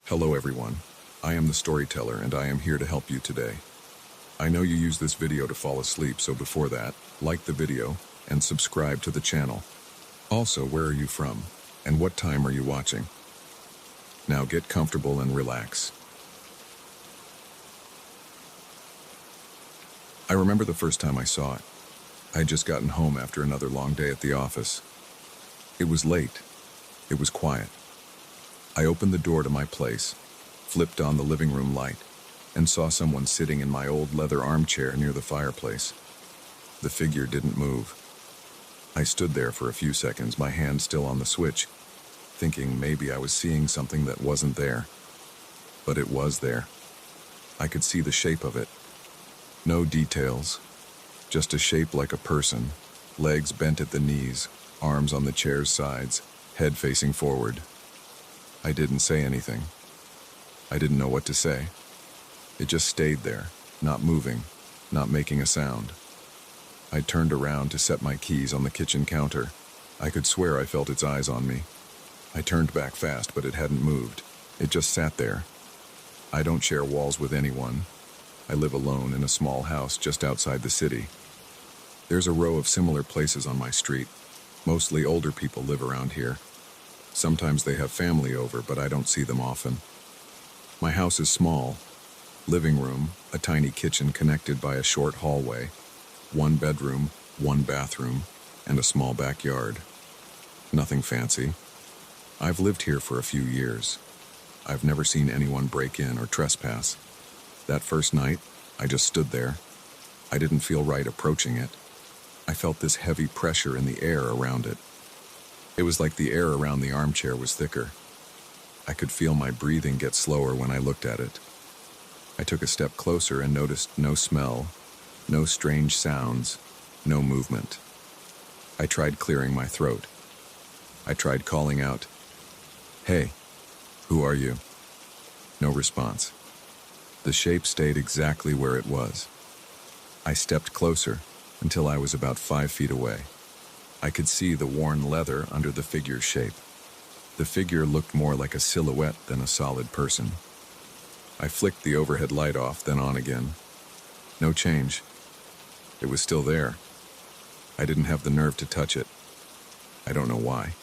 Hello everyone, I am the storyteller and I am here to help you today. I know you use this video to fall asleep, so before that, like the video and subscribe to the channel. Also, where are you from and what time are you watching? Now get comfortable and relax. I remember the first time I saw it. I had just gotten home after another long day at the office. It was late. It was quiet. I opened the door to my place, flipped on the living room light, and saw someone sitting in my old leather armchair near the fireplace. The figure didn't move. I stood there for a few seconds, my hand still on the switch, thinking maybe I was seeing something that wasn't there. But it was there. I could see the shape of it. No details, just a shape like a person, legs bent at the knees, arms on the chair's sides, head facing forward. I didn't say anything. I didn't know what to say. It just stayed there, not moving, not making a sound. I turned around to set my keys on the kitchen counter. I could swear I felt its eyes on me. I turned back fast, but it hadn't moved. It just sat there. I don't share walls with anyone. I live alone in a small house just outside the city. There's a row of similar places on my street. Mostly older people live around here. Sometimes they have family over, but I don't see them often. My house is small. Living room, a tiny kitchen connected by a short hallway, one bedroom, one bathroom, and a small backyard. Nothing fancy. I've lived here for a few years. I've never seen anyone break in or trespass. That first night, I just stood there. I didn't feel right approaching it. I felt this heavy pressure in the air around it. It was like the air around the armchair was thicker. I could feel my breathing get slower when I looked at it. I took a step closer and noticed no smell, no strange sounds, no movement. I tried clearing my throat. I tried calling out, "Hey, who are you?" No response. The shape stayed exactly where it was. I stepped closer until I was about 5 feet away. I could see the worn leather under the figure's shape. The figure looked more like a silhouette than a solid person. I flicked the overhead light off, then on again. No change. It was still there. I didn't have the nerve to touch it. I don't know why.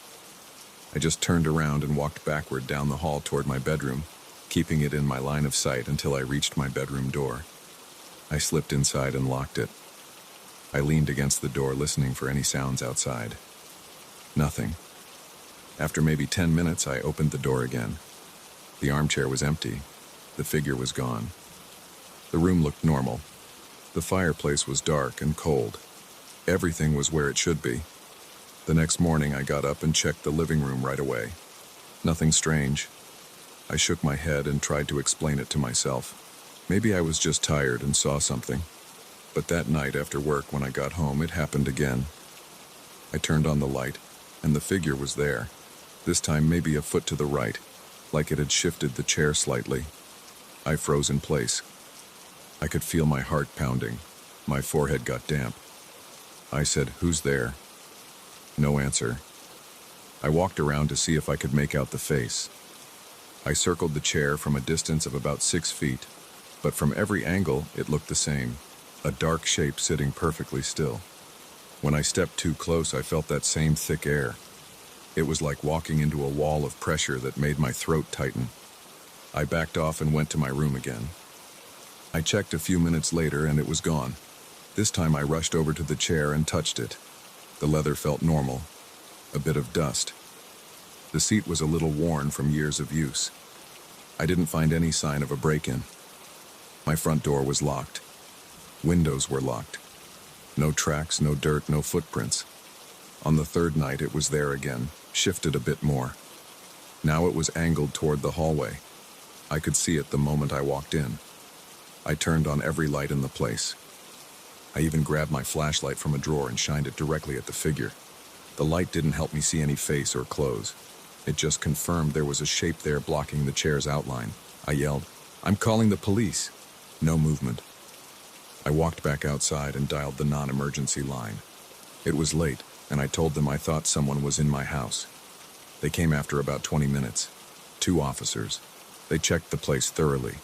I just turned around and walked backward down the hall toward my bedroom, keeping it in my line of sight until I reached my bedroom door. I slipped inside and locked it. I leaned against the door, listening for any sounds outside. Nothing. After maybe 10 minutes, I opened the door again. The armchair was empty. The figure was gone. The room looked normal. The fireplace was dark and cold. Everything was where it should be. The next morning, I got up and checked the living room right away. Nothing strange. I shook my head and tried to explain it to myself. Maybe I was just tired and saw something. But that night after work, when I got home, it happened again. I turned on the light, and the figure was there, this time maybe a foot to the right, like it had shifted the chair slightly. I froze in place. I could feel my heart pounding. My forehead got damp. I said, "Who's there?" No answer. I walked around to see if I could make out the face. I circled the chair from a distance of about 6 feet, but from every angle it looked the same. A dark shape sitting perfectly still. When I stepped too close, I felt that same thick air. It was like walking into a wall of pressure that made my throat tighten. I backed off and went to my room again. I checked a few minutes later and it was gone. This time I rushed over to the chair and touched it. The leather felt normal. A bit of dust. The seat was a little worn from years of use. I didn't find any sign of a break-in. My front door was locked. Windows were locked. No tracks, no dirt, no footprints. On the third night, it was there again, shifted a bit more. Now it was angled toward the hallway. I could see it the moment I walked in. I turned on every light in the place. I even grabbed my flashlight from a drawer and shined it directly at the figure. The light didn't help me see any face or clothes. It just confirmed there was a shape there blocking the chair's outline. I yelled, "I'm calling the police." No movement. I walked back outside and dialed the non-emergency line. It was late, and I told them I thought someone was in my house. They came after about 20 minutes. 2 officers. They checked the place thoroughly.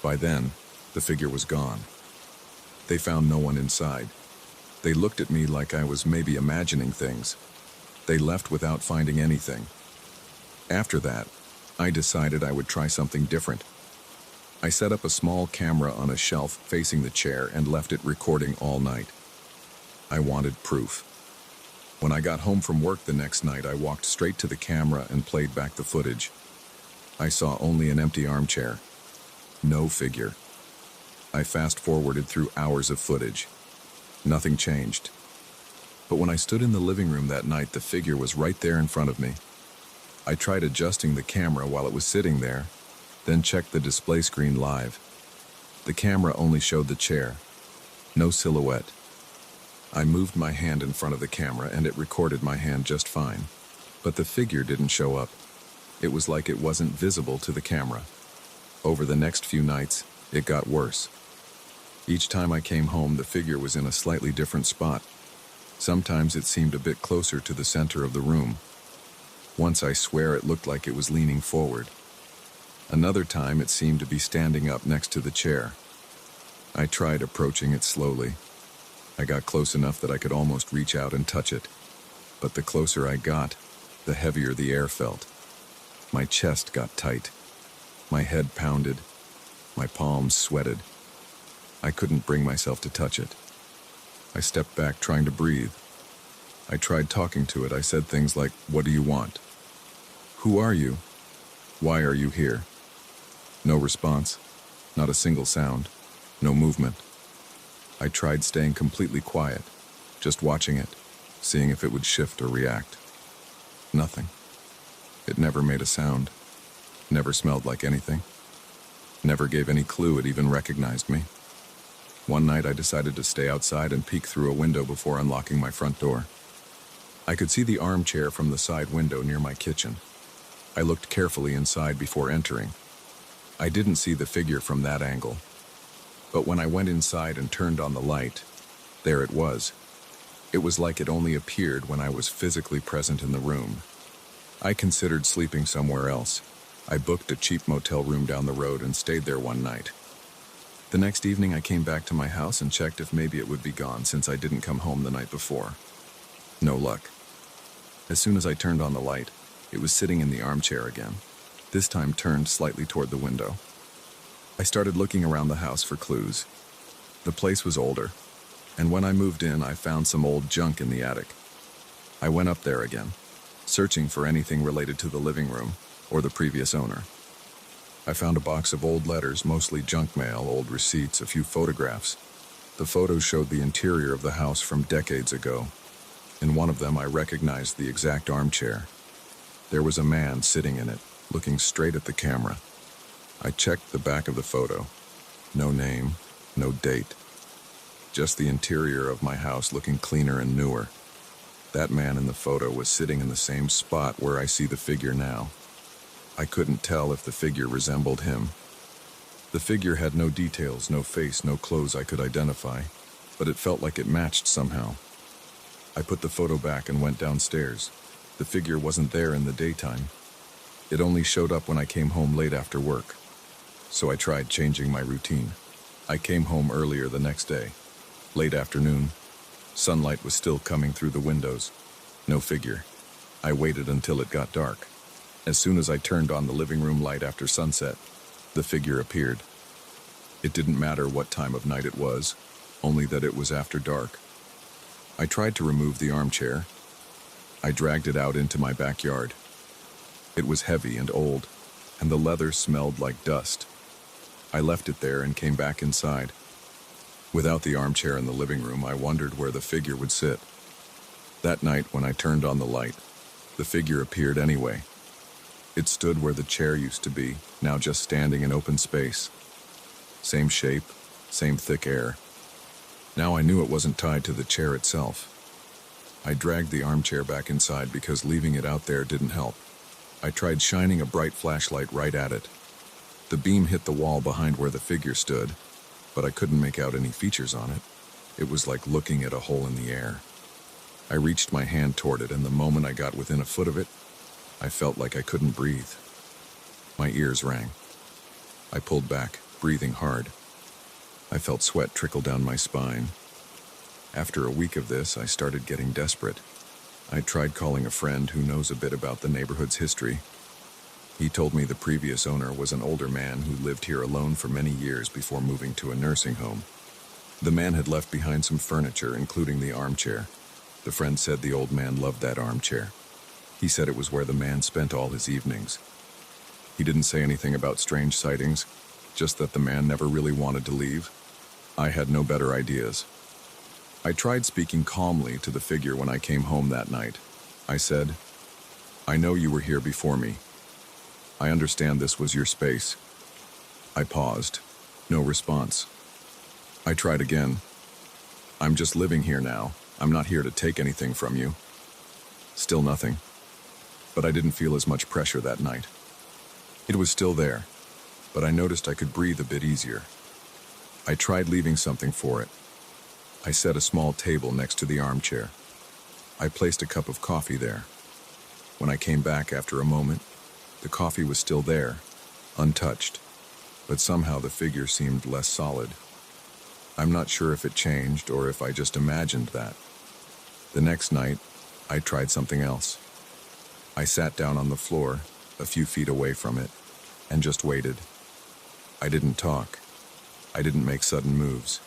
By then, the figure was gone. They found no one inside. They looked at me like I was maybe imagining things. They left without finding anything. After that, I decided I would try something different. I set up a small camera on a shelf facing the chair and left it recording all night. I wanted proof. When I got home from work the next night, I walked straight to the camera and played back the footage. I saw only an empty armchair. No figure. I fast-forwarded through hours of footage. Nothing changed. But when I stood in the living room that night, the figure was right there in front of me. I tried adjusting the camera while it was sitting there, then checked the display screen live. The camera only showed the chair. No silhouette. I moved my hand in front of the camera and it recorded my hand just fine. But the figure didn't show up. It was like it wasn't visible to the camera. Over the next few nights, it got worse. Each time I came home, the figure was in a slightly different spot. Sometimes it seemed a bit closer to the center of the room. Once I swear it looked like it was leaning forward. Another time it seemed to be standing up next to the chair. I tried approaching it slowly. I got close enough that I could almost reach out and touch it. But the closer I got, the heavier the air felt. My chest got tight. My head pounded. My palms sweated. I couldn't bring myself to touch it. I stepped back, trying to breathe. I tried talking to it. I said things like, "What do you want? Who are you? Why are you here?" No response. Not a single sound. No movement. I tried staying completely quiet, just watching it, seeing if it would shift or react. Nothing. It never made a sound. Never smelled like anything. Never gave any clue it even recognized me. One night I decided to stay outside and peek through a window before unlocking my front door. I could see the armchair from the side window near my kitchen. I looked carefully inside before entering. I didn't see the figure from that angle. But when I went inside and turned on the light, there it was. It was like it only appeared when I was physically present in the room. I considered sleeping somewhere else. I booked a cheap motel room down the road and stayed there one night. The next evening I came back to my house and checked if maybe it would be gone since I didn't come home the night before. No luck. As soon as I turned on the light, it was sitting in the armchair again, this time turned slightly toward the window. I started looking around the house for clues. The place was older, and when I moved in, I found some old junk in the attic. I went up there again, searching for anything related to the living room or the previous owner. I found a box of old letters, mostly junk mail, old receipts, a few photographs. The photos showed the interior of the house from decades ago. In one of them, I recognized the exact armchair. There was a man sitting in it, looking straight at the camera. I checked the back of the photo. No name, no date. Just the interior of my house looking cleaner and newer. That man in the photo was sitting in the same spot where I see the figure now. I couldn't tell if the figure resembled him. The figure had no details, no face, no clothes I could identify, but it felt like it matched somehow. I put the photo back and went downstairs. The figure wasn't there in the daytime. It only showed up when I came home late after work. So I tried changing my routine. I came home earlier the next day. Late afternoon. Sunlight was still coming through the windows. No figure. I waited until it got dark. As soon as I turned on the living room light after sunset, the figure appeared. It didn't matter what time of night it was, only that it was after dark. I tried to remove the armchair. I dragged it out into my backyard. It was heavy and old, and the leather smelled like dust. I left it there and came back inside. Without the armchair in the living room, I wondered where the figure would sit. That night, when I turned on the light, the figure appeared anyway. It stood where the chair used to be, now just standing in open space. Same shape, same thick air. Now I knew it wasn't tied to the chair itself. I dragged the armchair back inside because leaving it out there didn't help. I tried shining a bright flashlight right at it. The beam hit the wall behind where the figure stood, but I couldn't make out any features on it. It was like looking at a hole in the air. I reached my hand toward it, and the moment I got within a foot of it, I felt like I couldn't breathe. My ears rang. I pulled back, breathing hard. I felt sweat trickle down my spine. After a week of this, I started getting desperate. I tried calling a friend who knows a bit about the neighborhood's history. He told me the previous owner was an older man who lived here alone for many years before moving to a nursing home. The man had left behind some furniture, including the armchair. The friend said the old man loved that armchair. He said it was where the man spent all his evenings. He didn't say anything about strange sightings, just that the man never really wanted to leave. I had no better ideas. I tried speaking calmly to the figure when I came home that night. I said, "I know you were here before me. I understand this was your space." I paused. No response. I tried again. "I'm just living here now. I'm not here to take anything from you." Still nothing. But I didn't feel as much pressure that night. It was still there, but I noticed I could breathe a bit easier. I tried leaving something for it. I set a small table next to the armchair. I placed a cup of coffee there. When I came back after a moment, the coffee was still there, untouched, but somehow the figure seemed less solid. I'm not sure if it changed or if I just imagined that. The next night, I tried something else. I sat down on the floor, a few feet away from it, and just waited. I didn't talk. I didn't make sudden moves.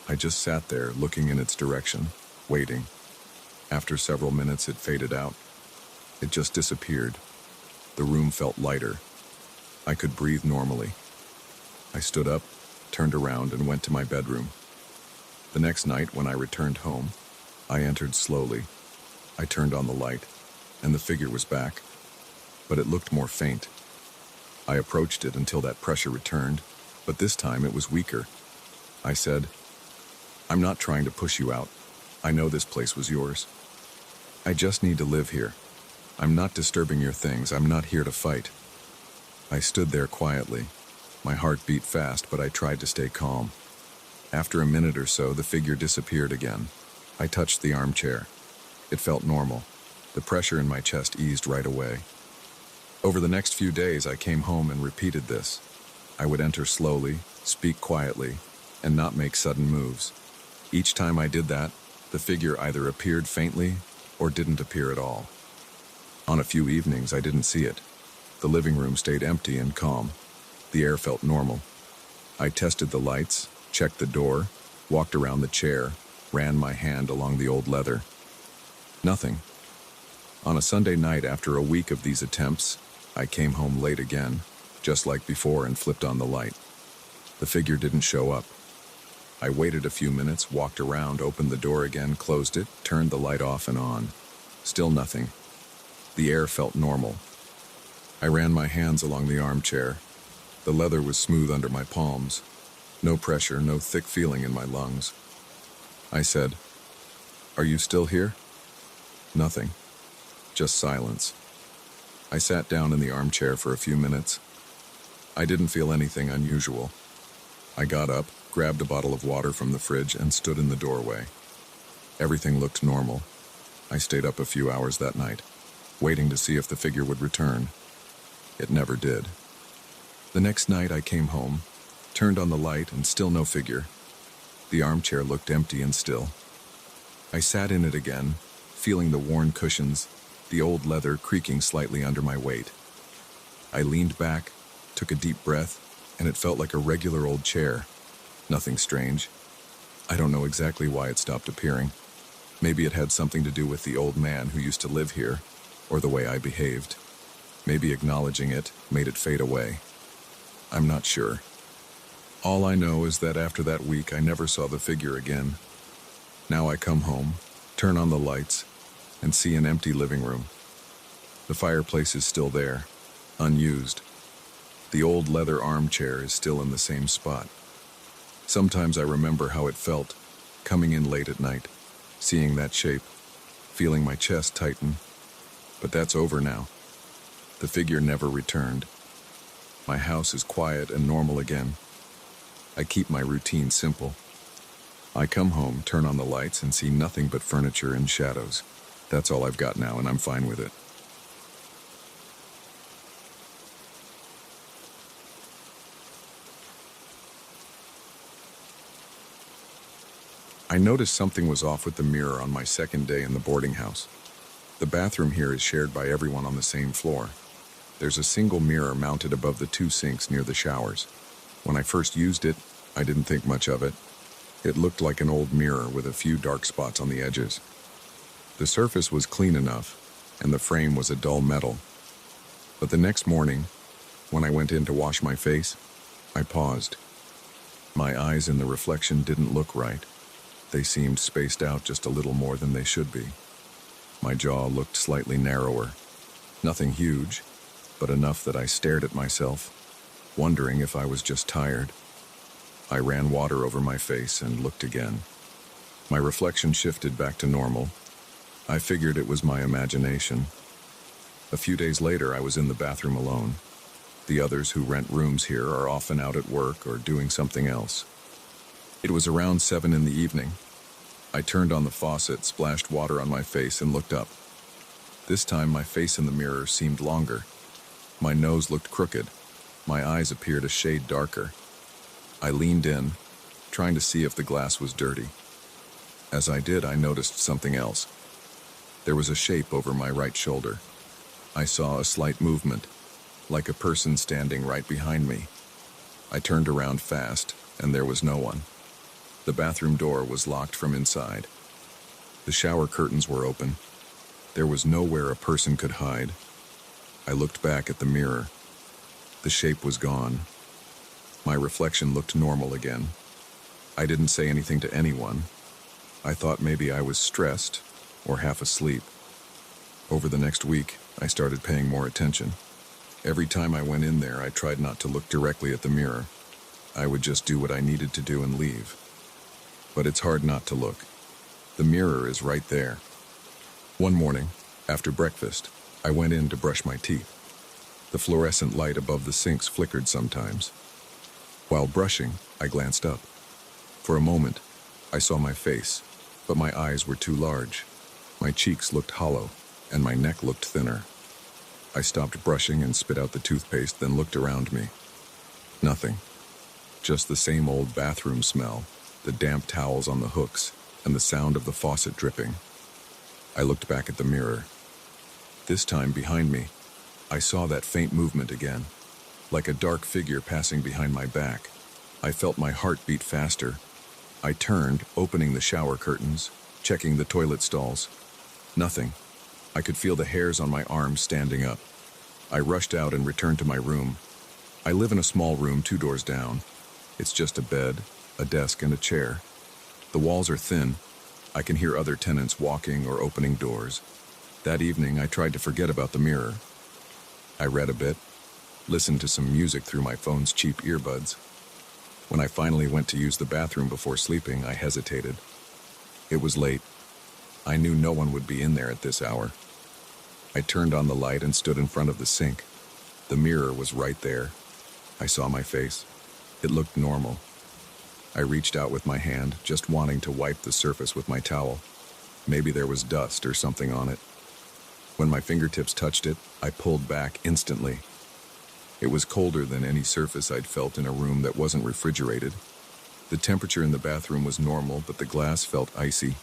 I just sat there, looking in its direction, waiting. After several minutes, it faded out. It just disappeared. The room felt lighter. I could breathe normally. I stood up, turned around, and went to my bedroom. The next night, when I returned home, I entered slowly. I turned on the light, and the figure was back, but it looked more faint. I approached it until that pressure returned, but this time it was weaker. I said, "I'm not trying to push you out. I know this place was yours. I just need to live here. I'm not disturbing your things. I'm not here to fight." I stood there quietly. My heart beat fast, but I tried to stay calm. After a minute or so, the figure disappeared again. I touched the armchair. It felt normal. The pressure in my chest eased right away. Over the next few days, I came home and repeated this. I would enter slowly, speak quietly, and not make sudden moves. Each time I did that, the figure either appeared faintly or didn't appear at all. On a few evenings, I didn't see it. The living room stayed empty and calm. The air felt normal. I tested the lights, checked the door, walked around the chair, ran my hand along the old leather. Nothing. On a Sunday night after a week of these attempts, I came home late again, just like before, and flipped on the light. The figure didn't show up. I waited a few minutes, walked around, opened the door again, closed it, turned the light off and on. Still nothing. The air felt normal. I ran my hands along the armchair. The leather was smooth under my palms. No pressure, no thick feeling in my lungs. I said, "Are you still here?" Nothing. Just silence. I sat down in the armchair for a few minutes. I didn't feel anything unusual. I got up, grabbed a bottle of water from the fridge, and stood in the doorway. Everything looked normal. I stayed up a few hours that night, waiting to see if the figure would return. It never did. The next night I came home, turned on the light, and still no figure. The armchair looked empty and still. I sat in it again, feeling the worn cushions, the old leather creaking slightly under my weight. I leaned back, took a deep breath, and it felt like a regular old chair. Nothing strange. I don't know exactly why it stopped appearing. Maybe it had something to do with the old man who used to live here, or the way I behaved. Maybe acknowledging it made it fade away. I'm not sure. All I know is that after that week, I never saw the figure again. Now I come home, turn on the lights, and see an empty living room. The fireplace is still there, unused. The old leather armchair is still in the same spot. Sometimes I remember how it felt, coming in late at night, seeing that shape, feeling my chest tighten. But that's over now. The figure never returned. My house is quiet and normal again. I keep my routine simple. I come home, turn on the lights, and see nothing but furniture and shadows. That's all I've got now, and I'm fine with it. I noticed something was off with the mirror on my second day in the boarding house. The bathroom here is shared by everyone on the same floor. There's a single mirror mounted above the two sinks near the showers. When I first used it, I didn't think much of it. It looked like an old mirror with a few dark spots on the edges. The surface was clean enough, and the frame was a dull metal. But the next morning, when I went in to wash my face, I paused. My eyes in the reflection didn't look right. They seemed spaced out just a little more than they should be. My jaw looked slightly narrower. Nothing huge, but enough that I stared at myself, wondering if I was just tired. I ran water over my face and looked again. My reflection shifted back to normal. I figured it was my imagination. A few days later, I was in the bathroom alone. The others who rent rooms here are often out at work or doing something else. It was around 7 in the evening. I turned on the faucet, splashed water on my face, and looked up. This time, my face in the mirror seemed longer. My nose looked crooked. My eyes appeared a shade darker. I leaned in, trying to see if the glass was dirty. As I did, I noticed something else. There was a shape over my right shoulder. I saw a slight movement, like a person standing right behind me. I turned around fast, and there was no one. The bathroom door was locked from inside. The shower curtains were open. There was nowhere a person could hide. I looked back at the mirror. The shape was gone. My reflection looked normal again. I didn't say anything to anyone. I thought maybe I was stressed or half asleep. Over the next week, I started paying more attention. Every time I went in there, I tried not to look directly at the mirror. I would just do what I needed to do and leave. But it's hard not to look. The mirror is right there. One morning, after breakfast, I went in to brush my teeth. The fluorescent light above the sinks flickered sometimes. While brushing, I glanced up. For a moment, I saw my face, but my eyes were too large. My cheeks looked hollow, and my neck looked thinner. I stopped brushing and spit out the toothpaste, then looked around me. Nothing. Just the same old bathroom smell, the damp towels on the hooks, and the sound of the faucet dripping. I looked back at the mirror. This time, behind me, I saw that faint movement again, like a dark figure passing behind my back. I felt my heart beat faster. I turned, opening the shower curtains, checking the toilet stalls. Nothing. I could feel the hairs on my arms standing up. I rushed out and returned to my room. I live in a small room 2 doors down. It's just a bed, a desk, and a chair. The walls are thin. I can hear other tenants walking or opening doors. That evening, I tried to forget about the mirror. I read a bit, listened to some music through my phone's cheap earbuds. When I finally went to use the bathroom before sleeping, I hesitated. It was late. I knew no one would be in there at this hour. I turned on the light and stood in front of the sink. The mirror was right there. I saw my face. It looked normal. I reached out with my hand, just wanting to wipe the surface with my towel. Maybe there was dust or something on it. When my fingertips touched it, I pulled back instantly. It was colder than any surface I'd felt in a room that wasn't refrigerated. The temperature in the bathroom was normal, but the glass felt icy.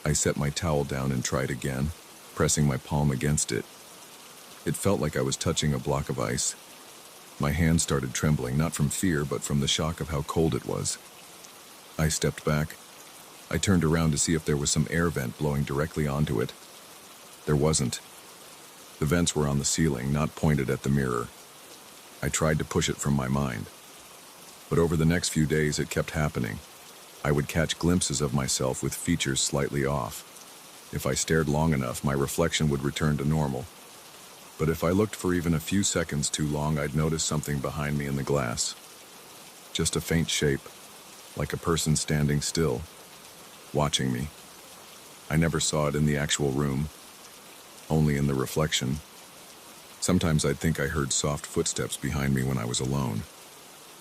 I set my towel down and tried again, pressing my palm against it. It felt like I was touching a block of ice. My hand started trembling, not from fear, but from the shock of how cold it was. I stepped back. I turned around to see if there was some air vent blowing directly onto it. There wasn't. The vents were on the ceiling, not pointed at the mirror. I tried to push it from my mind. But over the next few days, it kept happening. I would catch glimpses of myself with features slightly off. If I stared long enough, my reflection would return to normal. But if I looked for even a few seconds too long, I'd notice something behind me in the glass. Just a faint shape, like a person standing still, watching me. I never saw it in the actual room, only in the reflection. Sometimes I'd think I heard soft footsteps behind me when I was alone.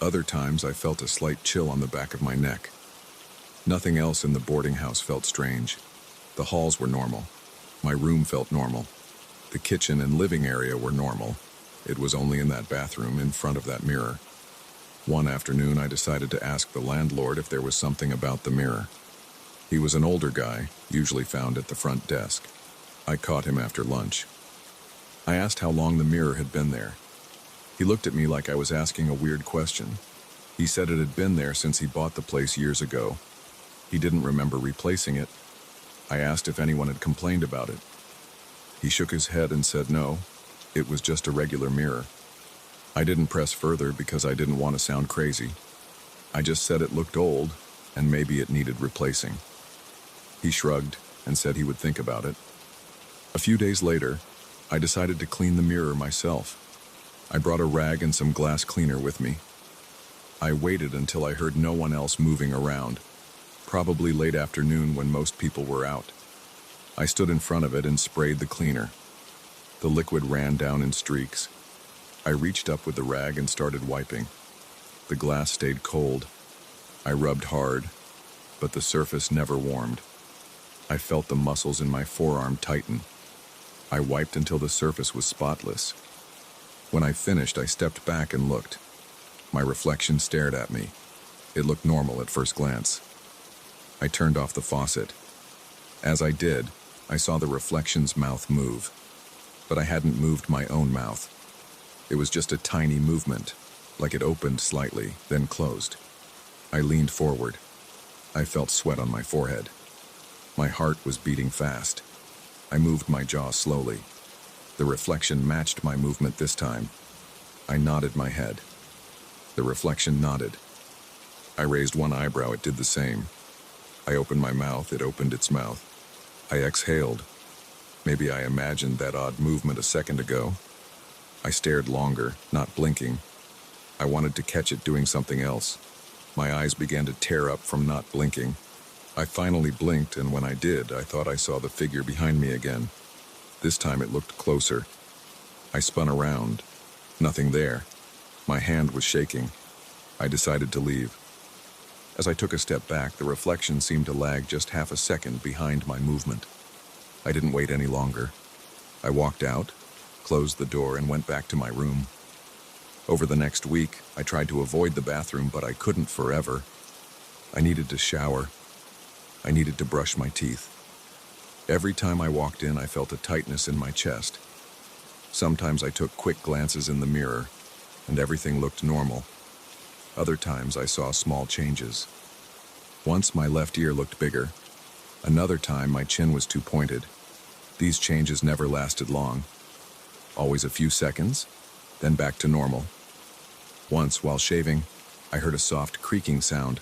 Other times I felt a slight chill on the back of my neck. Nothing else in the boarding house felt strange. The halls were normal. My room felt normal. The kitchen and living area were normal. It was only in that bathroom, in front of that mirror. One afternoon, I decided to ask the landlord if there was something about the mirror. He was an older guy, usually found at the front desk. I caught him after lunch. I asked how long the mirror had been there. He looked at me like I was asking a weird question. He said it had been there since he bought the place years ago. He didn't remember replacing it. I asked if anyone had complained about it. He shook his head and said no, it was just a regular mirror. I didn't press further because I didn't want to sound crazy. I just said it looked old and maybe it needed replacing. He shrugged and said he would think about it. A few days later, I decided to clean the mirror myself. I brought a rag and some glass cleaner with me. I waited until I heard no one else moving around, probably late afternoon when most people were out. I stood in front of it and sprayed the cleaner. The liquid ran down in streaks. I reached up with the rag and started wiping. The glass stayed cold. I rubbed hard, but the surface never warmed. I felt the muscles in my forearm tighten. I wiped until the surface was spotless. When I finished, I stepped back and looked. My reflection stared at me. It looked normal at first glance. I turned off the faucet. As I did, I saw the reflection's mouth move. But I hadn't moved my own mouth. It was just a tiny movement, like it opened slightly, then closed. I leaned forward. I felt sweat on my forehead. My heart was beating fast. I moved my jaw slowly. The reflection matched my movement this time. I nodded my head. The reflection nodded. I raised one eyebrow, it did the same. I opened my mouth, it opened its mouth. I exhaled. Maybe I imagined that odd movement a second ago. I stared longer, not blinking. I wanted to catch it doing something else. My eyes began to tear up from not blinking. I finally blinked, and when I did, I thought I saw the figure behind me again. This time it looked closer. I spun around. Nothing there. My hand was shaking. I decided to leave. As I took a step back, the reflection seemed to lag just half a second behind my movement. I didn't wait any longer. I walked out, closed the door, and went back to my room. Over the next week, I tried to avoid the bathroom, but I couldn't forever. I needed to shower. I needed to brush my teeth. Every time I walked in, I felt a tightness in my chest. Sometimes I took quick glances in the mirror, and everything looked normal. Other times I saw small changes. Once my left ear looked bigger. Another time my chin was too pointed. These changes never lasted long. Always a few seconds, then back to normal. Once, while shaving, I heard a soft creaking sound.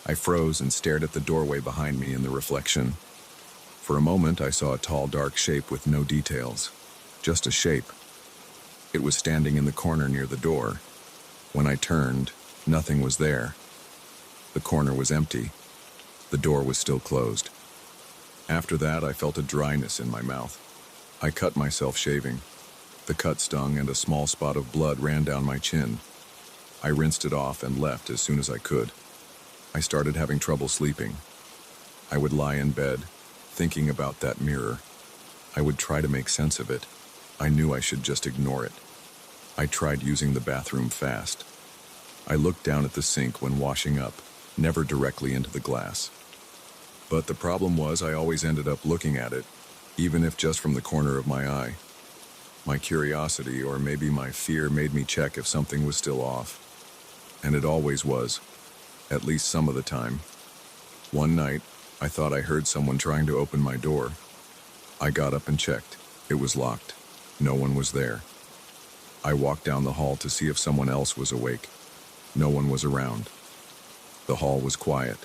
I froze and stared at the doorway behind me in the reflection. For a moment, I saw a tall, dark shape with no details. Just a shape. It was standing in the corner near the door. When I turned, nothing was there. The corner was empty. The door was still closed. After that, I felt a dryness in my mouth. I cut myself shaving. The cut stung and a small spot of blood ran down my chin. I rinsed it off and left as soon as I could. I started having trouble sleeping. I would lie in bed, thinking about that mirror. I would try to make sense of it. I knew I should just ignore it. I tried using the bathroom fast. I looked down at the sink when washing up, never directly into the glass. But the problem was I always ended up looking at it, even if just from the corner of my eye. My curiosity, or maybe my fear, made me check if something was still off. And it always was. At least some of the time. One night, I thought I heard someone trying to open my door. I got up and checked. It was locked. No one was there. I walked down the hall to see if someone else was awake. No one was around. The hall was quiet.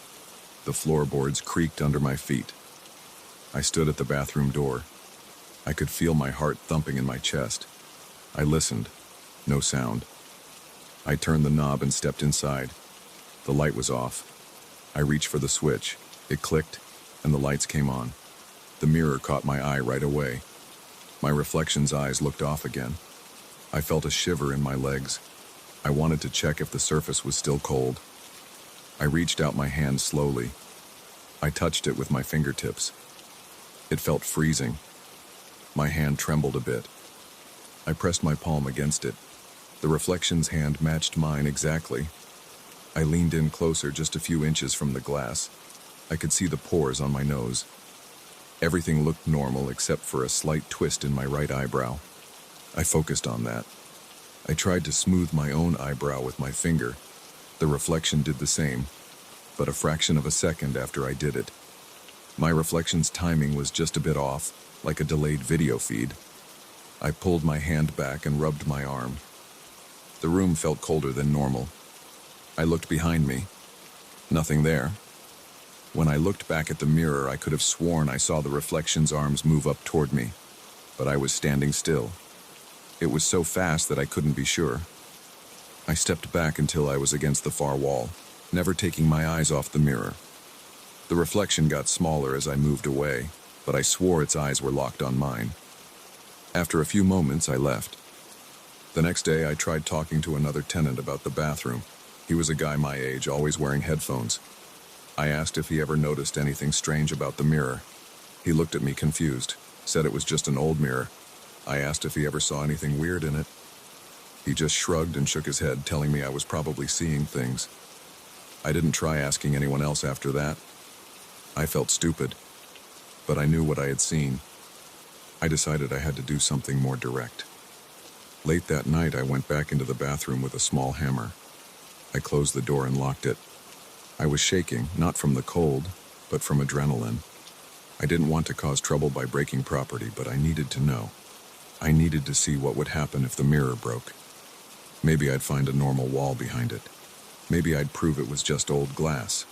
The floorboards creaked under my feet. I stood at the bathroom door. I could feel my heart thumping in my chest. I listened. No sound. I turned the knob and stepped inside. The light was off. I reached for the switch. It clicked, and the lights came on. The mirror caught my eye right away. My reflection's eyes looked off again. I felt a shiver in my legs. I wanted to check if the surface was still cold. I reached out my hand slowly. I touched it with my fingertips. It felt freezing. My hand trembled a bit. I pressed my palm against it. The reflection's hand matched mine exactly. I leaned in closer, just a few inches from the glass. I could see the pores on my nose. Everything looked normal except for a slight twist in my right eyebrow. I focused on that. I tried to smooth my own eyebrow with my finger. The reflection did the same, but a fraction of a second after I did it. My reflection's timing was just a bit off, like a delayed video feed. I pulled my hand back and rubbed my arm. The room felt colder than normal. I looked behind me. Nothing there. When I looked back at the mirror, I could have sworn I saw the reflection's arms move up toward me, but I was standing still. It was so fast that I couldn't be sure. I stepped back until I was against the far wall, never taking my eyes off the mirror. The reflection got smaller as I moved away, but I swore its eyes were locked on mine. After a few moments, I left. The next day, I tried talking to another tenant about the bathroom. He was a guy my age, always wearing headphones. I asked if he ever noticed anything strange about the mirror. He looked at me confused, said it was just an old mirror. I asked if he ever saw anything weird in it. He just shrugged and shook his head, telling me I was probably seeing things. I didn't try asking anyone else after that. I felt stupid, but I knew what I had seen. I decided I had to do something more direct. Late that night, I went back into the bathroom with a small hammer. I closed the door and locked it. I was shaking, not from the cold, but from adrenaline. I didn't want to cause trouble by breaking property, but I needed to know. I needed to see what would happen if the mirror broke. Maybe I'd find a normal wall behind it. Maybe I'd prove it was just old glass.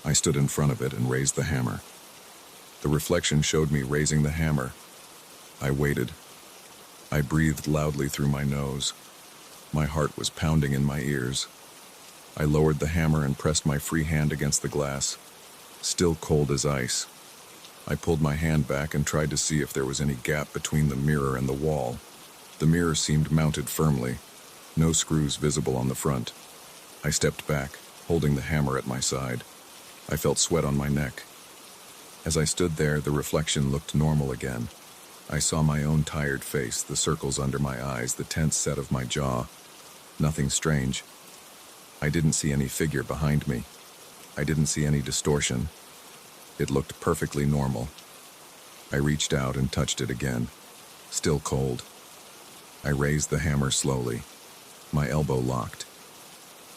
I stood in front of it and raised the hammer. The reflection showed me raising the hammer. I waited. I breathed loudly through my nose. My heart was pounding in my ears. I lowered the hammer and pressed my free hand against the glass, still cold as ice. I pulled my hand back and tried to see if there was any gap between the mirror and the wall. The mirror seemed mounted firmly, no screws visible on the front. I stepped back, holding the hammer at my side. I felt sweat on my neck. As I stood there, the reflection looked normal again. I saw my own tired face, the circles under my eyes, the tense set of my jaw. Nothing strange. I didn't see any figure behind me. I didn't see any distortion. It looked perfectly normal. I reached out and touched it again. Still cold. I raised the hammer slowly. My elbow locked.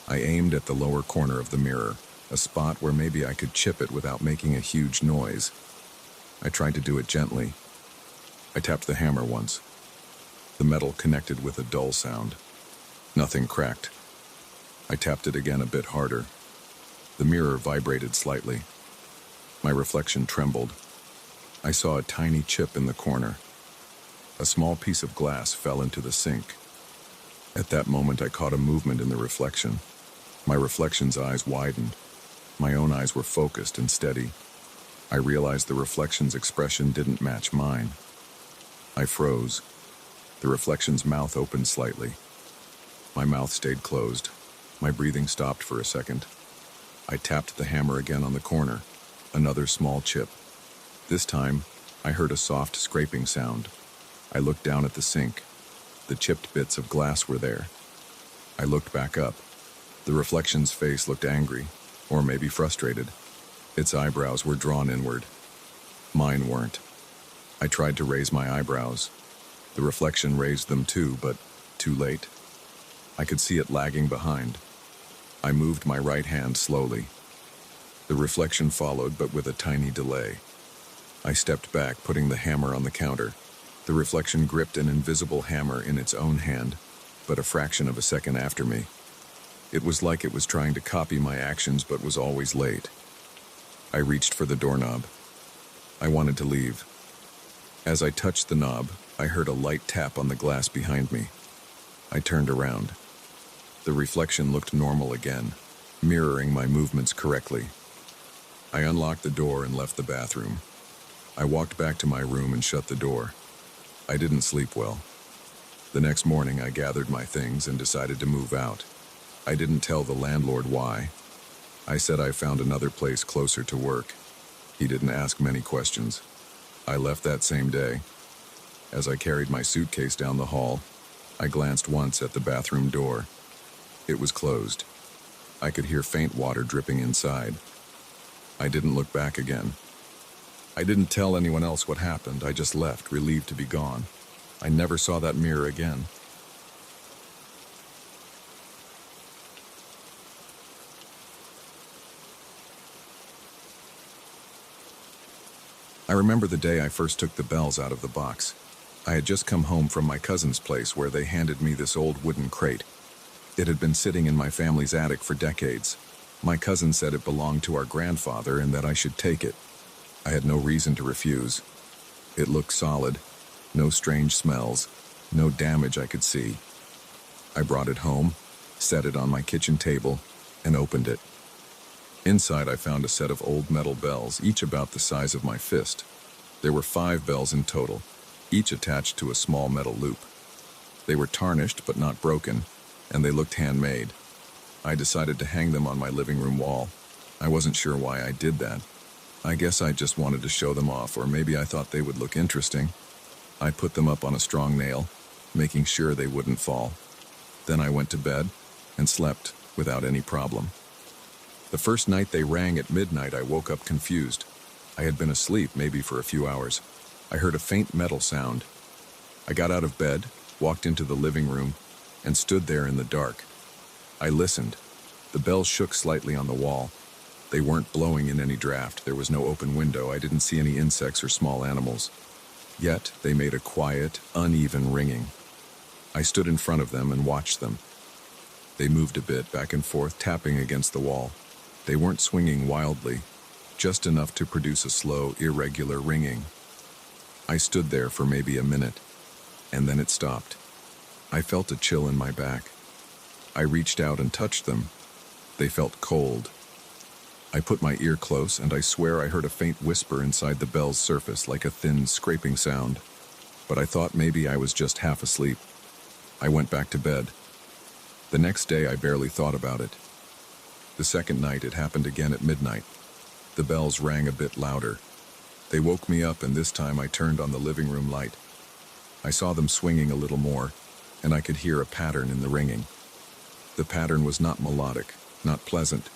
I aimed at the lower corner of the mirror, a spot where maybe I could chip it without making a huge noise. I tried to do it gently. I tapped the hammer once. The metal connected with a dull sound. Nothing cracked. I tapped it again a bit harder. The mirror vibrated slightly. My reflection trembled. I saw a tiny chip in the corner. A small piece of glass fell into the sink. At that moment, I caught a movement in the reflection. My reflection's eyes widened. My own eyes were focused and steady. I realized the reflection's expression didn't match mine. I froze. The reflection's mouth opened slightly. My mouth stayed closed. My breathing stopped for a second. I tapped the hammer again on the corner. Another small chip. This time, I heard a soft scraping sound. I looked down at the sink. The chipped bits of glass were there. I looked back up. The reflection's face looked angry, or maybe frustrated. Its eyebrows were drawn inward. Mine weren't. I tried to raise my eyebrows. The reflection raised them too, but too late. I could see it lagging behind. I moved my right hand slowly. The reflection followed, but with a tiny delay. I stepped back, putting the hammer on the counter. The reflection gripped an invisible hammer in its own hand, but a fraction of a second after me. It was like it was trying to copy my actions, but was always late. I reached for the doorknob. I wanted to leave. As I touched the knob, I heard a light tap on the glass behind me. I turned around. The reflection looked normal again, mirroring my movements correctly. I unlocked the door and left the bathroom. I walked back to my room and shut the door. I didn't sleep well. The next morning, I gathered my things and decided to move out. I didn't tell the landlord why. I said I found another place closer to work. He didn't ask many questions. I left that same day. As I carried my suitcase down the hall, I glanced once at the bathroom door. It was closed. I could hear faint water dripping inside. I didn't look back again. I didn't tell anyone else what happened. I just left, relieved to be gone. I never saw that mirror again. I remember the day I first took the bells out of the box. I had just come home from my cousin's place where they handed me this old wooden crate. It had been sitting in my family's attic for decades. My cousin said it belonged to our grandfather and that I should take it. I had no reason to refuse. It looked solid, no strange smells, no damage I could see. I brought it home, set it on my kitchen table, and opened it. Inside I found a set of old metal bells, each about the size of my fist. There were 5 bells in total, each attached to a small metal loop. They were tarnished but not broken, and they looked handmade. I decided to hang them on my living room wall. I wasn't sure why I did that. I guess I just wanted to show them off, or maybe I thought they would look interesting. I put them up on a strong nail, making sure they wouldn't fall. Then I went to bed and slept without any problem. The first night they rang at midnight, I woke up confused. I had been asleep maybe for a few hours. I heard a faint metal sound. I got out of bed, walked into the living room, and stood there in the dark. I listened. The bells shook slightly on the wall. They weren't blowing in any draft. There was no open window. I didn't see any insects or small animals. Yet they made a quiet, uneven ringing. I stood in front of them and watched them. They moved a bit, back and forth, tapping against the wall. They weren't swinging wildly, just enough to produce a slow, irregular ringing. I stood there for maybe a minute, and then it stopped. I felt a chill in my back. I reached out and touched them. They felt cold. I put my ear close, and I swear I heard a faint whisper inside the bell's surface, like a thin, scraping sound. But I thought maybe I was just half asleep. I went back to bed. The next day, I barely thought about it. The second night, it happened again at midnight. The bells rang a bit louder. They woke me up, and this time I turned on the living room light. I saw them swinging a little more, and I could hear a pattern in the ringing. The pattern was not melodic, not pleasant.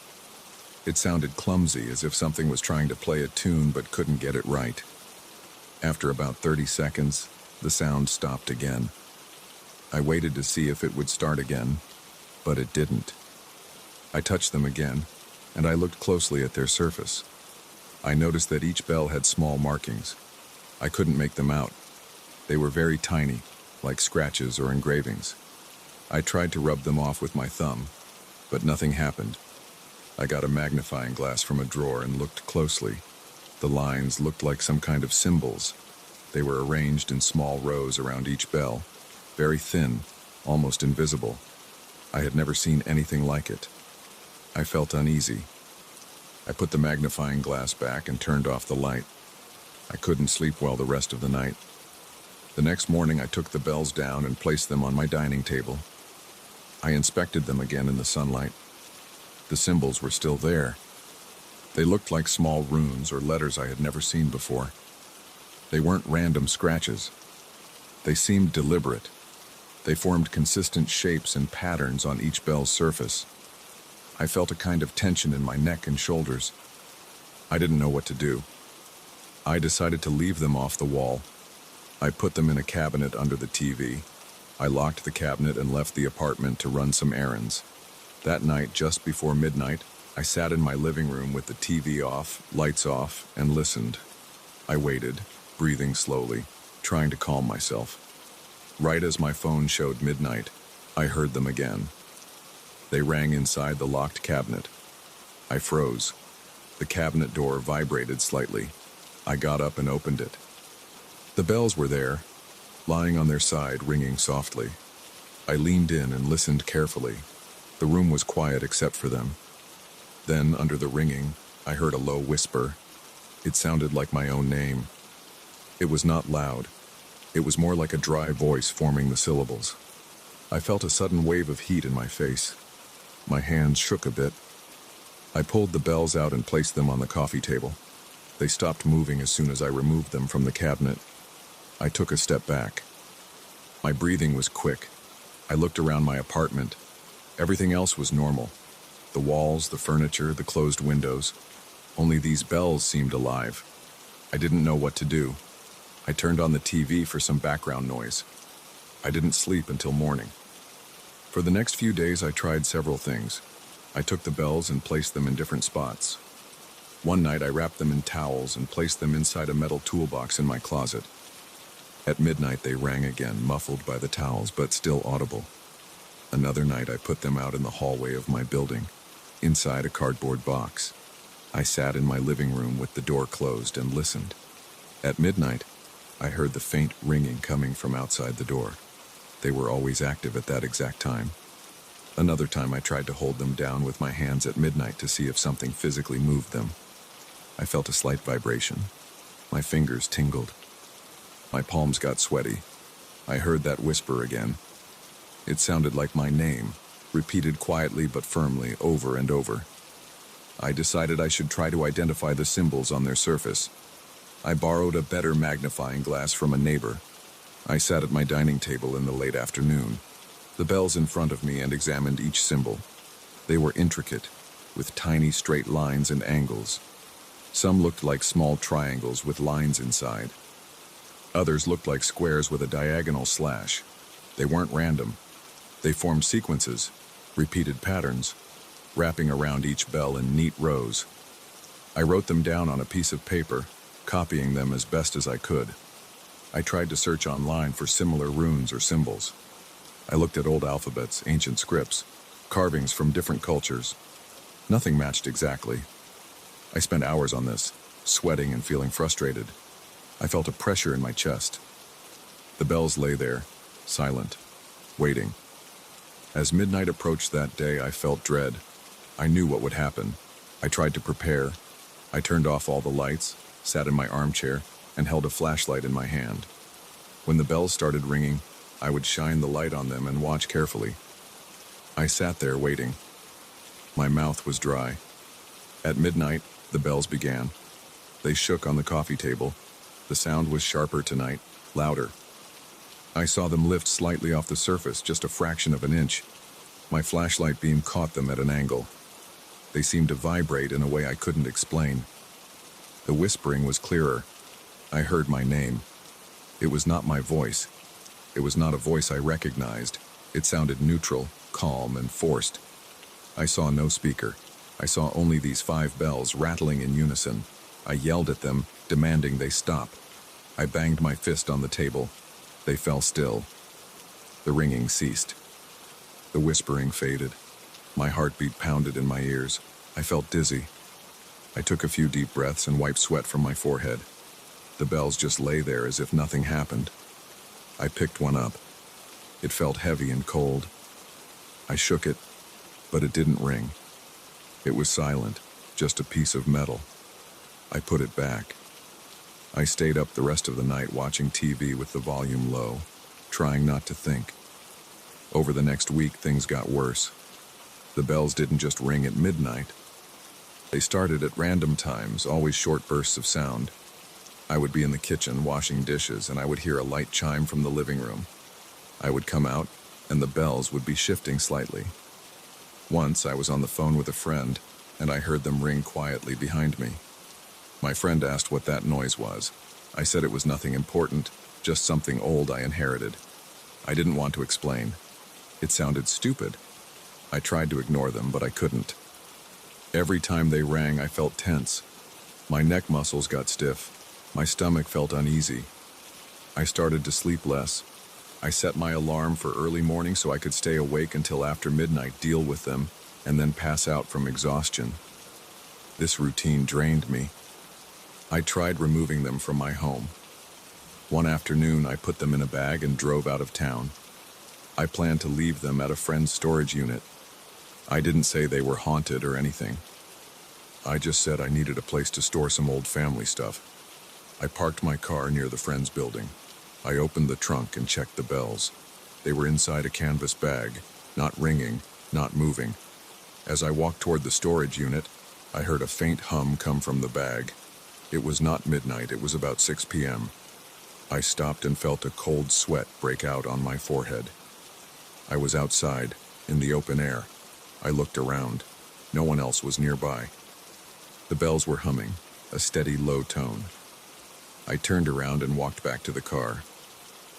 It sounded clumsy, as if something was trying to play a tune but couldn't get it right. After about 30 seconds, the sound stopped again. I waited to see if it would start again, but it didn't. I touched them again, and I looked closely at their surface. I noticed that each bell had small markings. I couldn't make them out. They were very tiny, like scratches or engravings. I tried to rub them off with my thumb, but nothing happened. I got a magnifying glass from a drawer and looked closely. The lines looked like some kind of symbols. They were arranged in small rows around each bell, very thin, almost invisible. I had never seen anything like it. I felt uneasy. I put the magnifying glass back and turned off the light. I couldn't sleep well the rest of the night. The next morning, I took the bells down and placed them on my dining table. I inspected them again in the sunlight. The symbols were still there. They looked like small runes or letters I had never seen before. They weren't random scratches. They seemed deliberate. They formed consistent shapes and patterns on each bell's surface. I felt a kind of tension in my neck and shoulders. I didn't know what to do. I decided to leave them off the wall. I put them in a cabinet under the TV. I locked the cabinet and left the apartment to run some errands. That night, just before midnight, I sat in my living room with the TV off, lights off, and listened. I waited, breathing slowly, trying to calm myself. Right as my phone showed midnight, I heard them again. They rang inside the locked cabinet. I froze. The cabinet door vibrated slightly. I got up and opened it. The bells were there, lying on their side, ringing softly. I leaned in and listened carefully. The room was quiet except for them. Then, under the ringing, I heard a low whisper. It sounded like my own name. It was not loud. It was more like a dry voice forming the syllables. I felt a sudden wave of heat in my face. My hands shook a bit. I pulled the bells out and placed them on the coffee table. They stopped moving as soon as I removed them from the cabinet. I took a step back. My breathing was quick. I looked around my apartment. Everything else was normal. The walls, the furniture, the closed windows. Only these bells seemed alive. I didn't know what to do. I turned on the TV for some background noise. I didn't sleep until morning. For the next few days, I tried several things. I took the bells and placed them in different spots. One night, I wrapped them in towels and placed them inside a metal toolbox in my closet. At midnight, they rang again, muffled by the towels, but still audible. Another night, I put them out in the hallway of my building, inside a cardboard box. I sat in my living room with the door closed and listened. At midnight, I heard the faint ringing coming from outside the door. They were always active at that exact time. Another time, I tried to hold them down with my hands at midnight to see if something physically moved them. I felt a slight vibration. My fingers tingled. My palms got sweaty. I heard that whisper again. It sounded like my name, repeated quietly but firmly over and over. I decided I should try to identify the symbols on their surface. I borrowed a better magnifying glass from a neighbor. I sat at my dining table in the late afternoon, the bells in front of me, and examined each symbol. They were intricate, with tiny straight lines and angles. Some looked like small triangles with lines inside. Others looked like squares with a diagonal slash. They weren't random. They formed sequences, repeated patterns, wrapping around each bell in neat rows. I wrote them down on a piece of paper, copying them as best as I could. I tried to search online for similar runes or symbols. I looked at old alphabets, ancient scripts, carvings from different cultures. Nothing matched exactly. I spent hours on this, sweating and feeling frustrated. I felt a pressure in my chest. The bells lay there, silent, waiting. As midnight approached that day, I felt dread. I knew what would happen. I tried to prepare. I turned off all the lights, sat in my armchair, and held a flashlight in my hand. When the bells started ringing, I would shine the light on them and watch carefully. I sat there waiting. My mouth was dry. At midnight, the bells began. They shook on the coffee table. The sound was sharper tonight, louder. I saw them lift slightly off the surface, just a fraction of an inch. My flashlight beam caught them at an angle. They seemed to vibrate in a way I couldn't explain. The whispering was clearer. I heard my name. It was not my voice. It was not a voice I recognized. It sounded neutral, calm, and forced. I saw no speaker. I saw only these 5 bells rattling in unison. I yelled at them, demanding they stop. I banged my fist on the table. They fell still. The ringing ceased. The whispering faded. My heartbeat pounded in my ears. I felt dizzy. I took a few deep breaths and wiped sweat from my forehead. The bells just lay there as if nothing happened. I picked one up. It felt heavy and cold. I shook it, but it didn't ring. It was silent, just a piece of metal. I put it back. I stayed up the rest of the night watching TV with the volume low, trying not to think. Over the next week, things got worse. The bells didn't just ring at midnight. They started at random times, always short bursts of sound. I would be in the kitchen washing dishes, and I would hear a light chime from the living room. I would come out, and the bells would be shifting slightly. Once, I was on the phone with a friend, and I heard them ring quietly behind me. My friend asked what that noise was. I said it was nothing important, just something old I inherited. I didn't want to explain. It sounded stupid. I tried to ignore them, but I couldn't. Every time they rang, I felt tense. My neck muscles got stiff. My stomach felt uneasy. I started to sleep less. I set my alarm for early morning so I could stay awake until after midnight, deal with them, and then pass out from exhaustion. This routine drained me. I tried removing them from my home. One afternoon, I put them in a bag and drove out of town. I planned to leave them at a friend's storage unit. I didn't say they were haunted or anything. I just said I needed a place to store some old family stuff. I parked my car near the friend's building. I opened the trunk and checked the bells. They were inside a canvas bag, not ringing, not moving. As I walked toward the storage unit, I heard a faint hum come from the bag. It was not midnight, it was about 6 p.m. I stopped and felt a cold sweat break out on my forehead. I was outside, in the open air. I looked around. No one else was nearby. The bells were humming, a steady, low tone. I turned around and walked back to the car.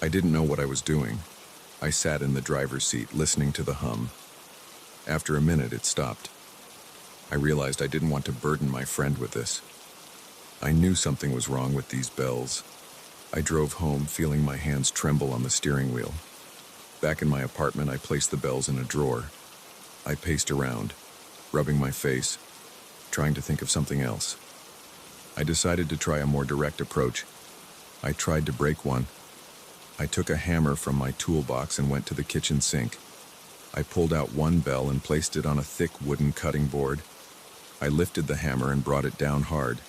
I didn't know what I was doing. I sat in the driver's seat, listening to the hum. After a minute, it stopped. I realized I didn't want to burden my friend with this. I knew something was wrong with these bells. I drove home, feeling my hands tremble on the steering wheel. Back in my apartment, I placed the bells in a drawer. I paced around, rubbing my face, trying to think of something else. I decided to try a more direct approach. I tried to break one. I took a hammer from my toolbox and went to the kitchen sink. I pulled out one bell and placed it on a thick wooden cutting board. I lifted the hammer and brought it down hard.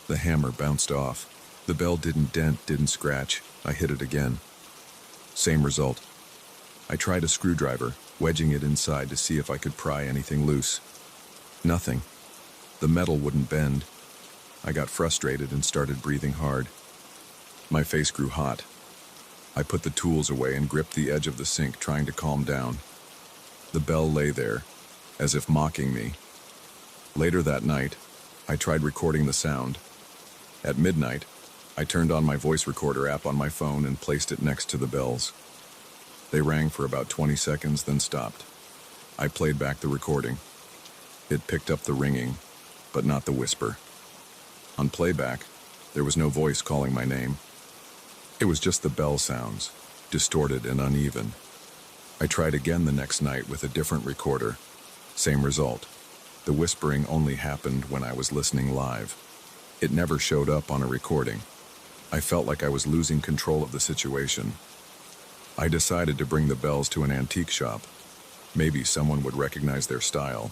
The hammer bounced off. The bell didn't dent, didn't scratch. I hit it again. Same result. I tried a screwdriver, wedging it inside to see if I could pry anything loose. Nothing. The metal wouldn't bend. I got frustrated and started breathing hard. My face grew hot. I put the tools away and gripped the edge of the sink, trying to calm down. The bell lay there, as if mocking me. Later that night, I tried recording the sound. At midnight, I turned on my voice recorder app on my phone and placed it next to the bells. They rang for about 20 seconds, then stopped. I played back the recording. It picked up the ringing, but not the whisper. On playback, there was no voice calling my name. It was just the bell sounds, distorted and uneven. I tried again the next night with a different recorder. Same result. The whispering only happened when I was listening live. It never showed up on a recording. I felt like I was losing control of the situation. I decided to bring the bells to an antique shop. Maybe someone would recognize their style.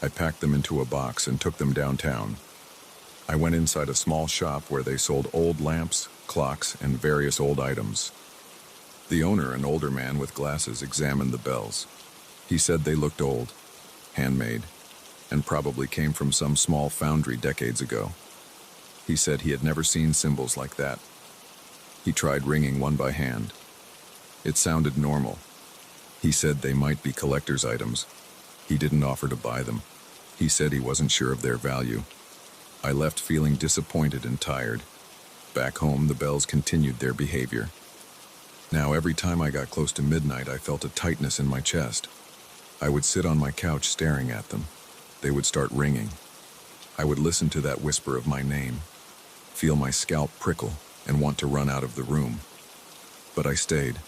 I packed them into a box and took them downtown. I went inside a small shop where they sold old lamps, clocks, and various old items. The owner, an older man with glasses, examined the bells. He said they looked old, handmade, and probably came from some small foundry decades ago. He said he had never seen symbols like that. He tried ringing one by hand. It sounded normal. He said they might be collector's items. He didn't offer to buy them. He said he wasn't sure of their value. I left feeling disappointed and tired. Back home, the bells continued their behavior. Now, every time I got close to midnight, I felt a tightness in my chest. I would sit on my couch staring at them. They would start ringing. I would listen to that whisper of my name, feel my scalp prickle, and want to run out of the room. But I stayed.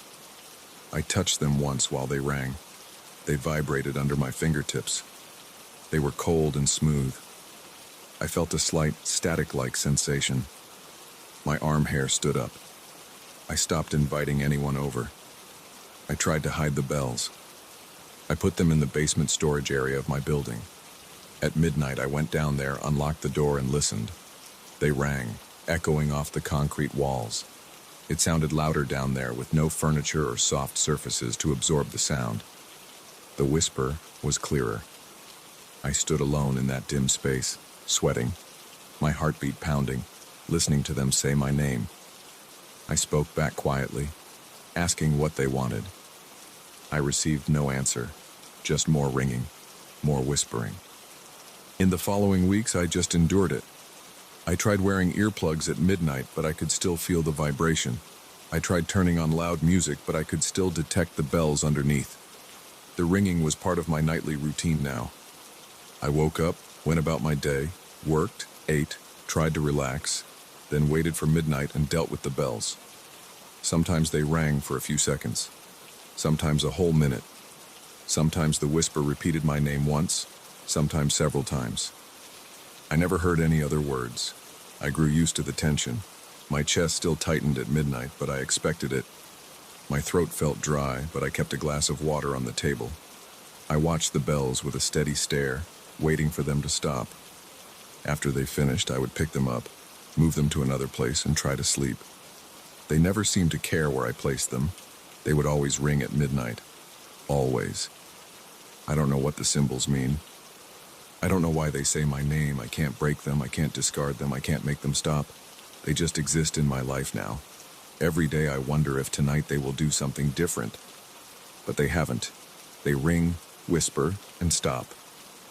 I touched them once while they rang. They vibrated under my fingertips. They were cold and smooth. I felt a slight, static-like sensation. My arm hair stood up. I stopped inviting anyone over. I tried to hide the bells. I put them in the basement storage area of my building. At midnight, I went down there, unlocked the door, and listened. They rang, echoing off the concrete walls. It sounded louder down there, with no furniture or soft surfaces to absorb the sound. The whisper was clearer. I stood alone in that dim space, sweating, my heartbeat pounding, listening to them say my name. I spoke back quietly, asking what they wanted. I received no answer, just more ringing, more whispering. In the following weeks, I just endured it. I tried wearing earplugs at midnight, but I could still feel the vibration. I tried turning on loud music, but I could still detect the bells underneath. The ringing was part of my nightly routine now. I woke up, went about my day, worked, ate, tried to relax, then waited for midnight and dealt with the bells. Sometimes they rang for a few seconds, sometimes a whole minute. Sometimes the whisper repeated my name once, sometimes several times. I never heard any other words. I grew used to the tension. My chest still tightened at midnight, but I expected it. My throat felt dry, but I kept a glass of water on the table. I watched the bells with a steady stare, waiting for them to stop. After they finished, I would pick them up, move them to another place, and try to sleep. They never seemed to care where I placed them. They would always ring at midnight. Always. I don't know what the symbols mean. I don't know why they say my name. I can't break them. I can't discard them. I can't make them stop. They just exist in my life now. Every day I wonder if tonight they will do something different. But they haven't. They ring, whisper, and stop.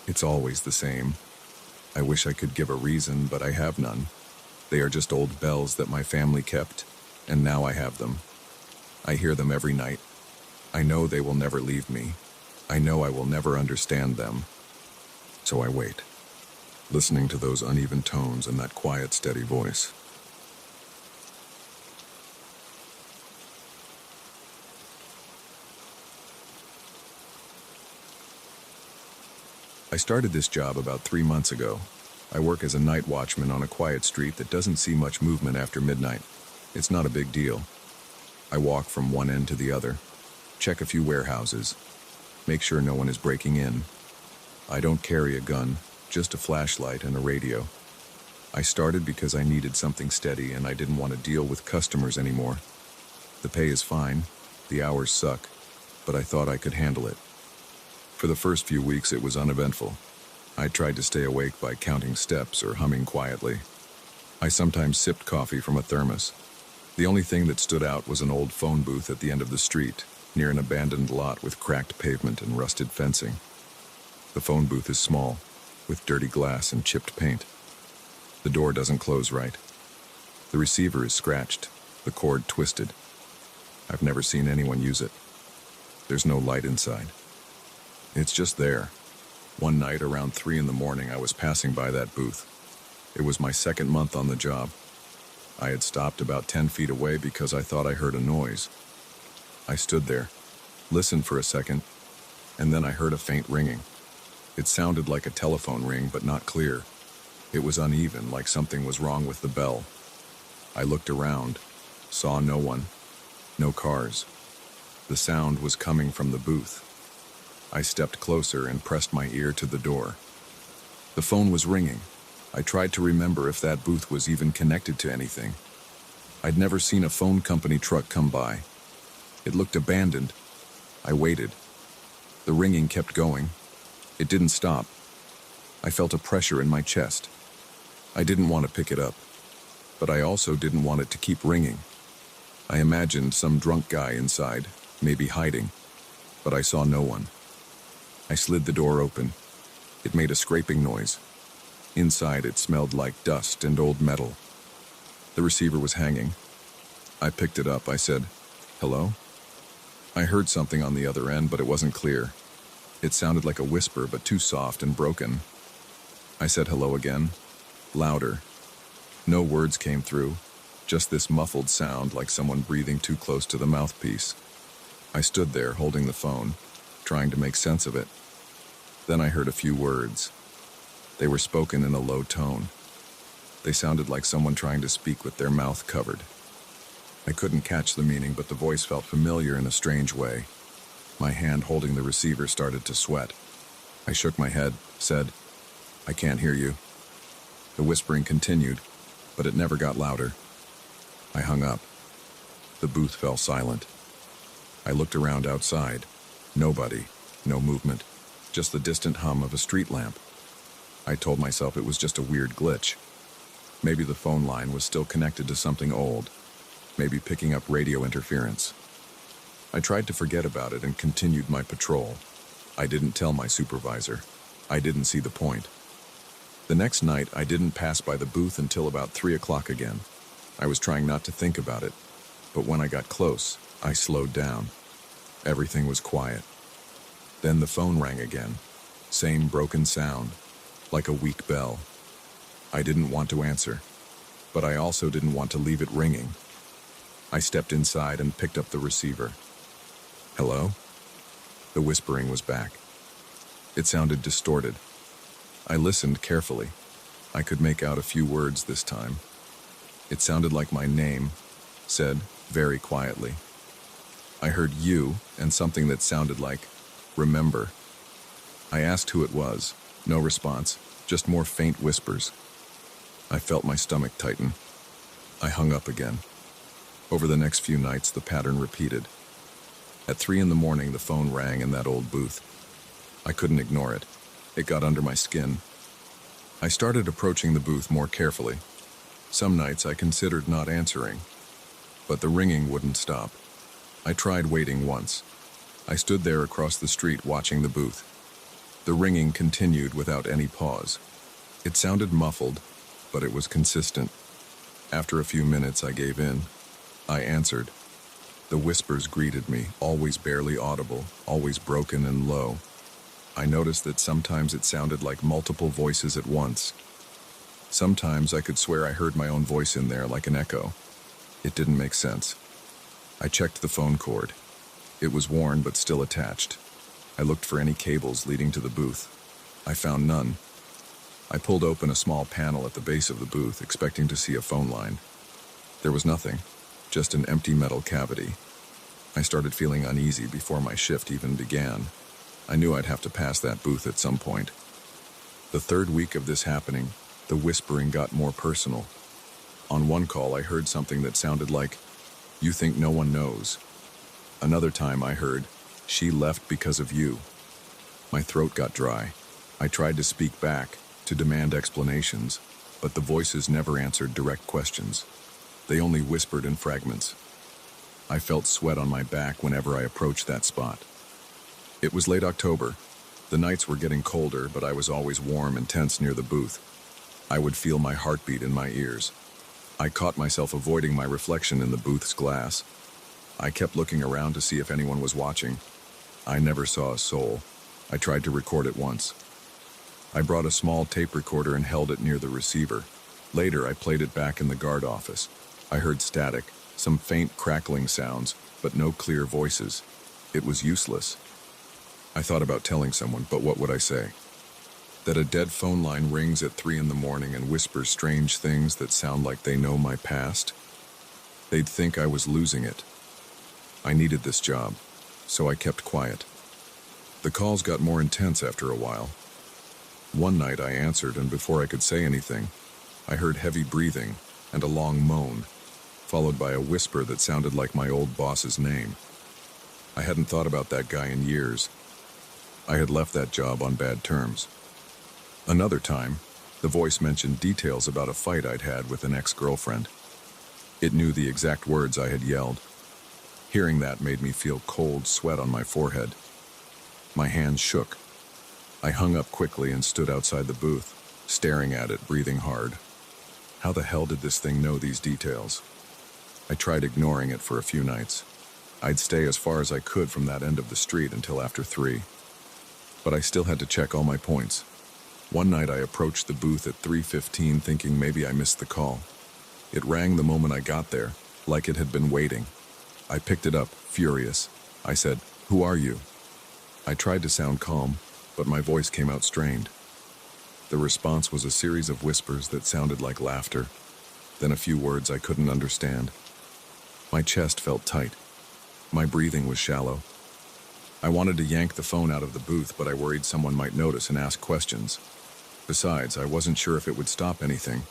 It's always the same. I wish I could give a reason, but I have none. They are just old bells that my family kept, and now I have them. I hear them every night. I know they will never leave me. I know I will never understand them. So I wait, listening to those uneven tones and that quiet, steady voice. I started this job about 3 months ago. I work as a night watchman on a quiet street that doesn't see much movement after midnight. It's not a big deal. I walk from one end to the other, check a few warehouses, make sure no one is breaking in. I don't carry a gun, just a flashlight and a radio. I started because I needed something steady and I didn't want to deal with customers anymore. The pay is fine, the hours suck, but I thought I could handle it. For the first few weeks it was uneventful. I tried to stay awake by counting steps or humming quietly. I sometimes sipped coffee from a thermos. The only thing that stood out was an old phone booth at the end of the street, near an abandoned lot with cracked pavement and rusted fencing. The phone booth is small, with dirty glass and chipped paint. The door doesn't close right. The receiver is scratched, the cord twisted. I've never seen anyone use it. There's no light inside. It's just there. One night around 3 in the morning, I was passing by that booth. It was my second month on the job. I had stopped about 10 feet away because I thought I heard a noise. I stood there, listened for a second, and then I heard a faint ringing. It sounded like a telephone ring, but not clear. It was uneven, like something was wrong with the bell. I looked around, saw no one, no cars. The sound was coming from the booth. I stepped closer and pressed my ear to the door. The phone was ringing. I tried to remember if that booth was even connected to anything. I'd never seen a phone company truck come by. It looked abandoned. I waited. The ringing kept going. It didn't stop. I felt a pressure in my chest. I didn't want to pick it up, but I also didn't want it to keep ringing. I imagined some drunk guy inside, maybe hiding, but I saw no one. I slid the door open. It made a scraping noise. Inside, it smelled like dust and old metal. The receiver was hanging. I picked it up. I said, "Hello?" I heard something on the other end, but it wasn't clear. It sounded like a whisper, but too soft and broken. I said hello again, louder. No words came through, just this muffled sound like someone breathing too close to the mouthpiece. I stood there holding the phone, trying to make sense of it. Then I heard a few words. They were spoken in a low tone. They sounded like someone trying to speak with their mouth covered. I couldn't catch the meaning, but the voice felt familiar in a strange way. My hand holding the receiver started to sweat. I shook my head, said, "I can't hear you." The whispering continued, but it never got louder. I hung up. The booth fell silent. I looked around outside. Nobody, no movement, just the distant hum of a street lamp. I told myself it was just a weird glitch. Maybe the phone line was still connected to something old, maybe picking up radio interference. I tried to forget about it and continued my patrol. I didn't tell my supervisor. I didn't see the point. The next night, I didn't pass by the booth until about 3 o'clock again. I was trying not to think about it, but when I got close, I slowed down. Everything was quiet. Then the phone rang again. Same broken sound, like a weak bell. I didn't want to answer, but I also didn't want to leave it ringing. I stepped inside and picked up the receiver. "Hello?" The whispering was back. It sounded distorted. I listened carefully. I could make out a few words this time. It sounded like my name, said very quietly. I heard "you" and something that sounded like "remember." I asked who it was. No response, just more faint whispers. I felt my stomach tighten. I hung up again. Over the next few nights, the pattern repeated. At 3 in the morning, the phone rang in that old booth. I couldn't ignore it. It got under my skin. I started approaching the booth more carefully. Some nights I considered not answering, but the ringing wouldn't stop. I tried waiting once. I stood there across the street watching the booth. The ringing continued without any pause. It sounded muffled, but it was consistent. After a few minutes, I gave in. I answered. The whispers greeted me, always barely audible, always broken and low. I noticed that sometimes it sounded like multiple voices at once. Sometimes I could swear I heard my own voice in there like an echo. It didn't make sense. I checked the phone cord. It was worn but still attached. I looked for any cables leading to the booth. I found none. I pulled open a small panel at the base of the booth, expecting to see a phone line. There was nothing, just an empty metal cavity. I started feeling uneasy before my shift even began. I knew I'd have to pass that booth at some point. The third week of this happening, the whispering got more personal. On one call, I heard something that sounded like, "You think no one knows." Another time I heard, "She left because of you." My throat got dry. I tried to speak back, to demand explanations, but the voices never answered direct questions. They only whispered in fragments. I felt sweat on my back whenever I approached that spot. It was late October. The nights were getting colder, but I was always warm and tense near the booth. I would feel my heartbeat in my ears. I caught myself avoiding my reflection in the booth's glass. I kept looking around to see if anyone was watching. I never saw a soul. I tried to record it once. I brought a small tape recorder and held it near the receiver. Later, I played it back in the guard office. I heard static, some faint crackling sounds, but no clear voices. It was useless. I thought about telling someone, but what would I say? That a dead phone line rings at 3 in the morning and whispers strange things that sound like they know my past? They'd think I was losing it. I needed this job, so I kept quiet. The calls got more intense after a while. One night I answered, and before I could say anything, I heard heavy breathing and a long moan, followed by a whisper that sounded like my old boss's name. I hadn't thought about that guy in years. I had left that job on bad terms. Another time, the voice mentioned details about a fight I'd had with an ex-girlfriend. It knew the exact words I had yelled. Hearing that made me feel cold sweat on my forehead. My hands shook. I hung up quickly and stood outside the booth, staring at it, breathing hard. How the hell did this thing know these details? I tried ignoring it for a few nights. I'd stay as far as I could from that end of the street until after 3. But I still had to check all my points. One night I approached the booth at 3:15 thinking maybe I missed the call. It rang the moment I got there, like it had been waiting. I picked it up, furious. I said, "Who are you?" I tried to sound calm, but my voice came out strained. The response was a series of whispers that sounded like laughter, then a few words I couldn't understand. My chest felt tight. My breathing was shallow. I wanted to yank the phone out of the booth, but I worried someone might notice and ask questions. Besides, I wasn't sure if it would stop anything.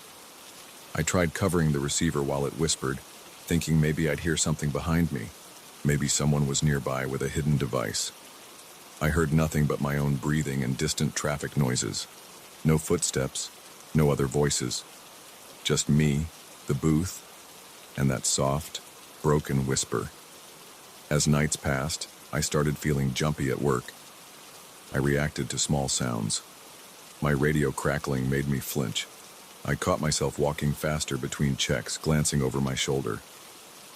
I tried covering the receiver while it whispered, thinking maybe I'd hear something behind me. Maybe someone was nearby with a hidden device. I heard nothing but my own breathing and distant traffic noises. No footsteps, no other voices. Just me, the booth, and that soft, broken whisper. As nights passed, I started feeling jumpy at work. I reacted to small sounds. My radio crackling made me flinch. I caught myself walking faster between checks, glancing over my shoulder.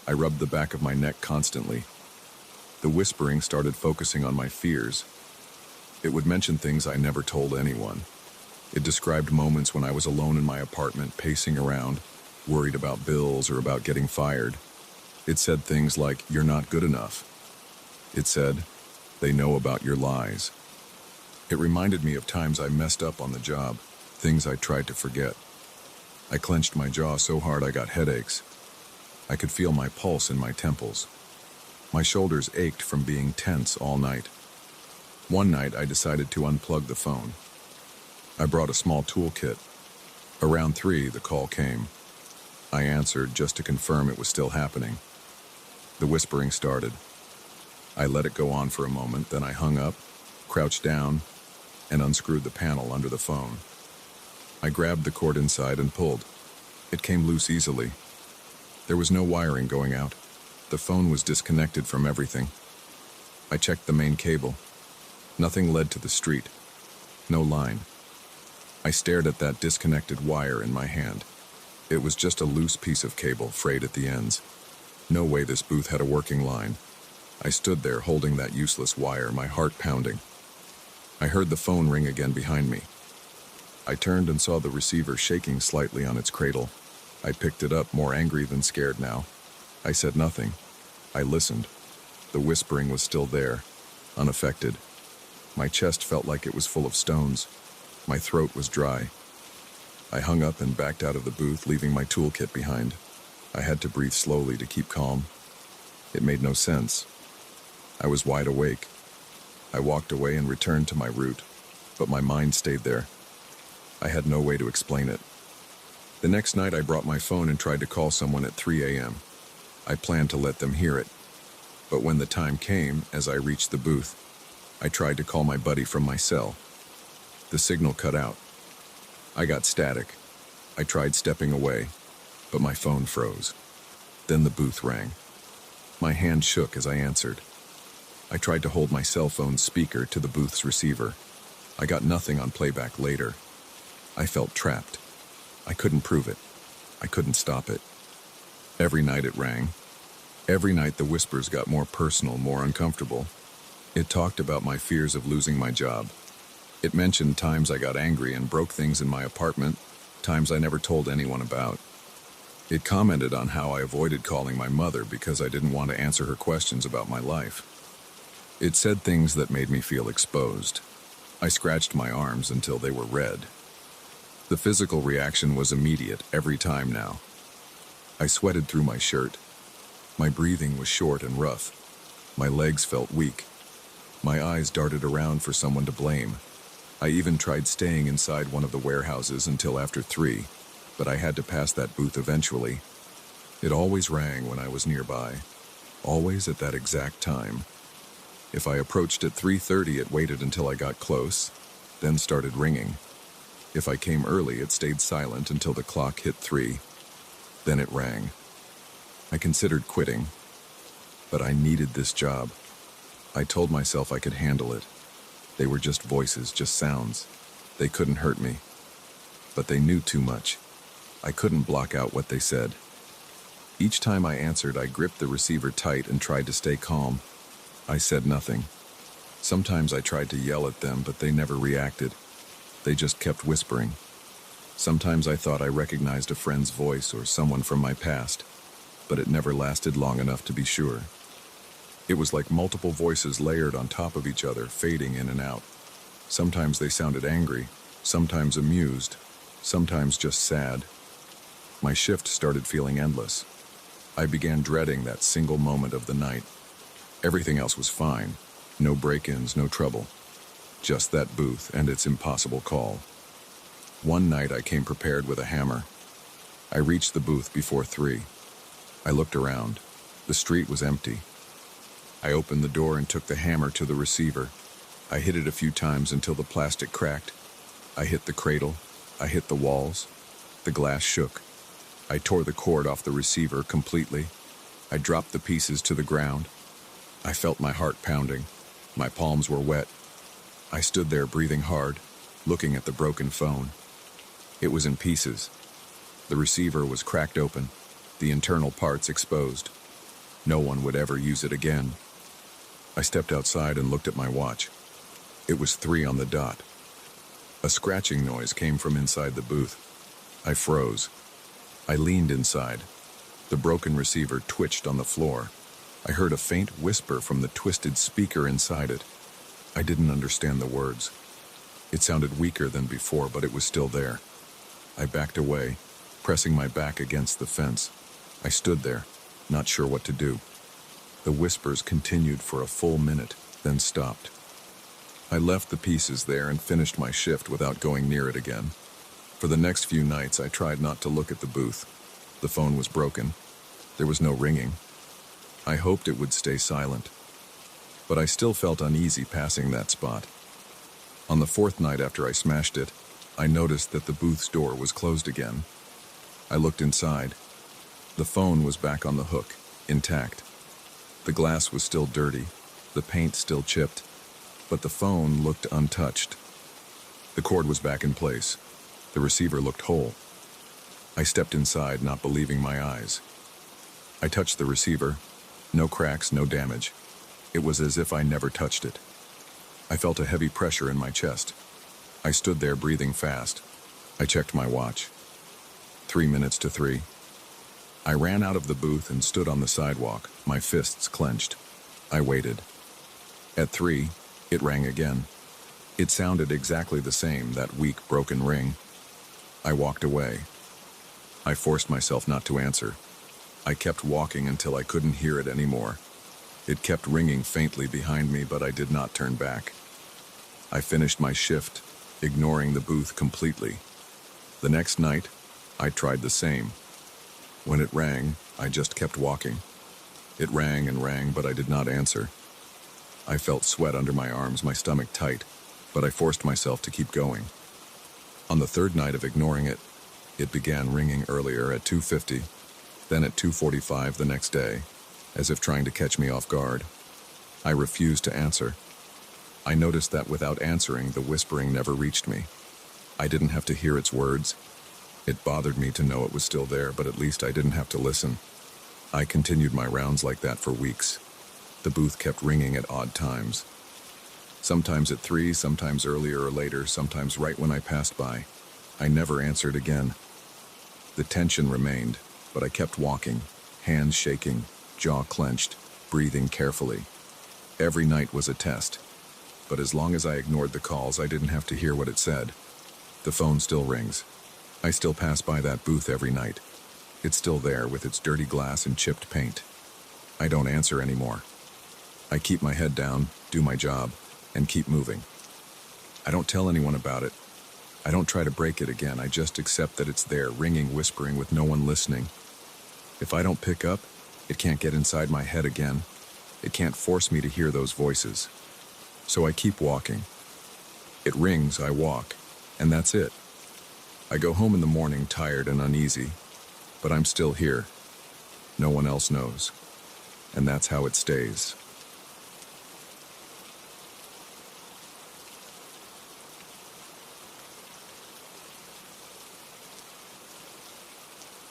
I rubbed the back of my neck constantly. The whispering started focusing on my fears. It would mention things I never told anyone. It described moments when I was alone in my apartment, pacing around, worried about bills or about getting fired. It said things like, "You're not good enough." It said, "They know about your lies." It reminded me of times I messed up on the job, things I tried to forget. I clenched my jaw so hard I got headaches. I could feel my pulse in my temples. My shoulders ached from being tense all night. One night I decided to unplug the phone. I brought a small toolkit. Around 3, the call came. I answered just to confirm it was still happening. The whispering started. I let it go on for a moment, then I hung up, crouched down, and unscrewed the panel under the phone. I grabbed the cord inside and pulled. It came loose easily. There was no wiring going out. The phone was disconnected from everything. I checked the main cable. Nothing led to the street. No line. I stared at that disconnected wire in my hand. It was just a loose piece of cable frayed at the ends. No way this booth had a working line. I stood there holding that useless wire, my heart pounding. I heard the phone ring again behind me. I turned and saw the receiver shaking slightly on its cradle. I picked it up, more angry than scared now. I said nothing. I listened. The whispering was still there, unaffected. My chest felt like it was full of stones. My throat was dry. I hung up and backed out of the booth, leaving my toolkit behind. I had to breathe slowly to keep calm. It made no sense. I was wide awake. I walked away and returned to my route, but my mind stayed there. I had no way to explain it. The next night I brought my phone and tried to call someone at 3 a.m. I planned to let them hear it. But when the time came, as I reached the booth, I tried to call my buddy from my cell. The signal cut out. I got static. I tried stepping away, but my phone froze. Then the booth rang. My hand shook as I answered. I tried to hold my cell phone's speaker to the booth's receiver. I got nothing on playback later. I felt trapped. I couldn't prove it. I couldn't stop it. Every night it rang. Every night the whispers got more personal, more uncomfortable. It talked about my fears of losing my job. It mentioned times I got angry and broke things in my apartment, times I never told anyone about. It commented on how I avoided calling my mother because I didn't want to answer her questions about my life. It said things that made me feel exposed. I scratched my arms until they were red. The physical reaction was immediate every time now. I sweated through my shirt. My breathing was short and rough. My legs felt weak. My eyes darted around for someone to blame. I even tried staying inside one of the warehouses until after 3, but I had to pass that booth eventually. It always rang when I was nearby, always at that exact time. If I approached at 3:30, it waited until I got close, then started ringing. If I came early, it stayed silent until the clock hit 3. Then it rang. I considered quitting, but I needed this job. I told myself I could handle it. They were just voices, just sounds. They couldn't hurt me. But they knew too much. I couldn't block out what they said. Each time I answered, I gripped the receiver tight and tried to stay calm. I said nothing. Sometimes I tried to yell at them, but they never reacted. They just kept whispering. Sometimes I thought I recognized a friend's voice or someone from my past, but it never lasted long enough to be sure. It was like multiple voices layered on top of each other, fading in and out. Sometimes they sounded angry, sometimes amused, sometimes just sad. My shift started feeling endless. I began dreading that single moment of the night. Everything else was fine. No break-ins, no trouble. Just that booth and its impossible call. One night I came prepared with a hammer. I reached the booth before 3. I looked around. The street was empty. I opened the door and took the hammer to the receiver. I hit it a few times until the plastic cracked. I hit the cradle. I hit the walls. The glass shook. I tore the cord off the receiver completely. I dropped the pieces to the ground. I felt my heart pounding. My palms were wet. I stood there breathing hard, looking at the broken phone. It was in pieces. The receiver was cracked open, the internal parts exposed. No one would ever use it again. I stepped outside and looked at my watch. It was 3 on the dot. A scratching noise came from inside the booth. I froze. I leaned inside. The broken receiver twitched on the floor. I heard a faint whisper from the twisted speaker inside it. I didn't understand the words. It sounded weaker than before, but it was still there. I backed away, pressing my back against the fence. I stood there, not sure what to do. The whispers continued for a full minute, then stopped. I left the pieces there and finished my shift without going near it again. For the next few nights, I tried not to look at the booth. The phone was broken. There was no ringing. I hoped it would stay silent. But I still felt uneasy passing that spot. On the 4th night after I smashed it, I noticed that the booth's door was closed again. I looked inside. The phone was back on the hook, intact. The glass was still dirty, the paint still chipped, but the phone looked untouched. The cord was back in place, The receiver looked whole. I stepped inside, not believing my eyes. I touched the receiver. No cracks, no damage. It was as if I never touched it. I felt a heavy pressure in my chest. I stood there breathing fast. I checked my watch. 3 minutes to 3. I ran out of the booth and stood on the sidewalk, my fists clenched. I waited. At 3, it rang again. It sounded exactly the same, that weak, broken ring. I walked away. I forced myself not to answer. I kept walking until I couldn't hear it anymore. It kept ringing faintly behind me, but I did not turn back. I finished my shift, ignoring the booth completely. The next night, I tried the same. When it rang, I just kept walking. It rang and rang, but I did not answer. I felt sweat under my arms, my stomach tight, but I forced myself to keep going. On the third night of ignoring it, it began ringing earlier at 2:50, then at 2:45 the next day, as if trying to catch me off guard. I refused to answer. I noticed that without answering, the whispering never reached me. I didn't have to hear its words. It bothered me to know it was still there, but at least I didn't have to listen. I continued my rounds like that for weeks. The booth kept ringing at odd times. Sometimes at 3, sometimes earlier or later, sometimes right when I passed by. I never answered again. The tension remained, but I kept walking, hands shaking, jaw clenched, breathing carefully. Every night was a test, but as long as I ignored the calls, I didn't have to hear what it said. The phone still rings. I still pass by that booth every night. It's still there with its dirty glass and chipped paint. I don't answer anymore. I keep my head down, do my job, and keep moving. I don't tell anyone about it. I don't try to break it again. I just accept that it's there, ringing, whispering with no one listening. If I don't pick up, it can't get inside my head again. It can't force me to hear those voices. So I keep walking. It rings, I walk, and that's it. I go home in the morning tired and uneasy, but I'm still here. No one else knows. And that's how it stays.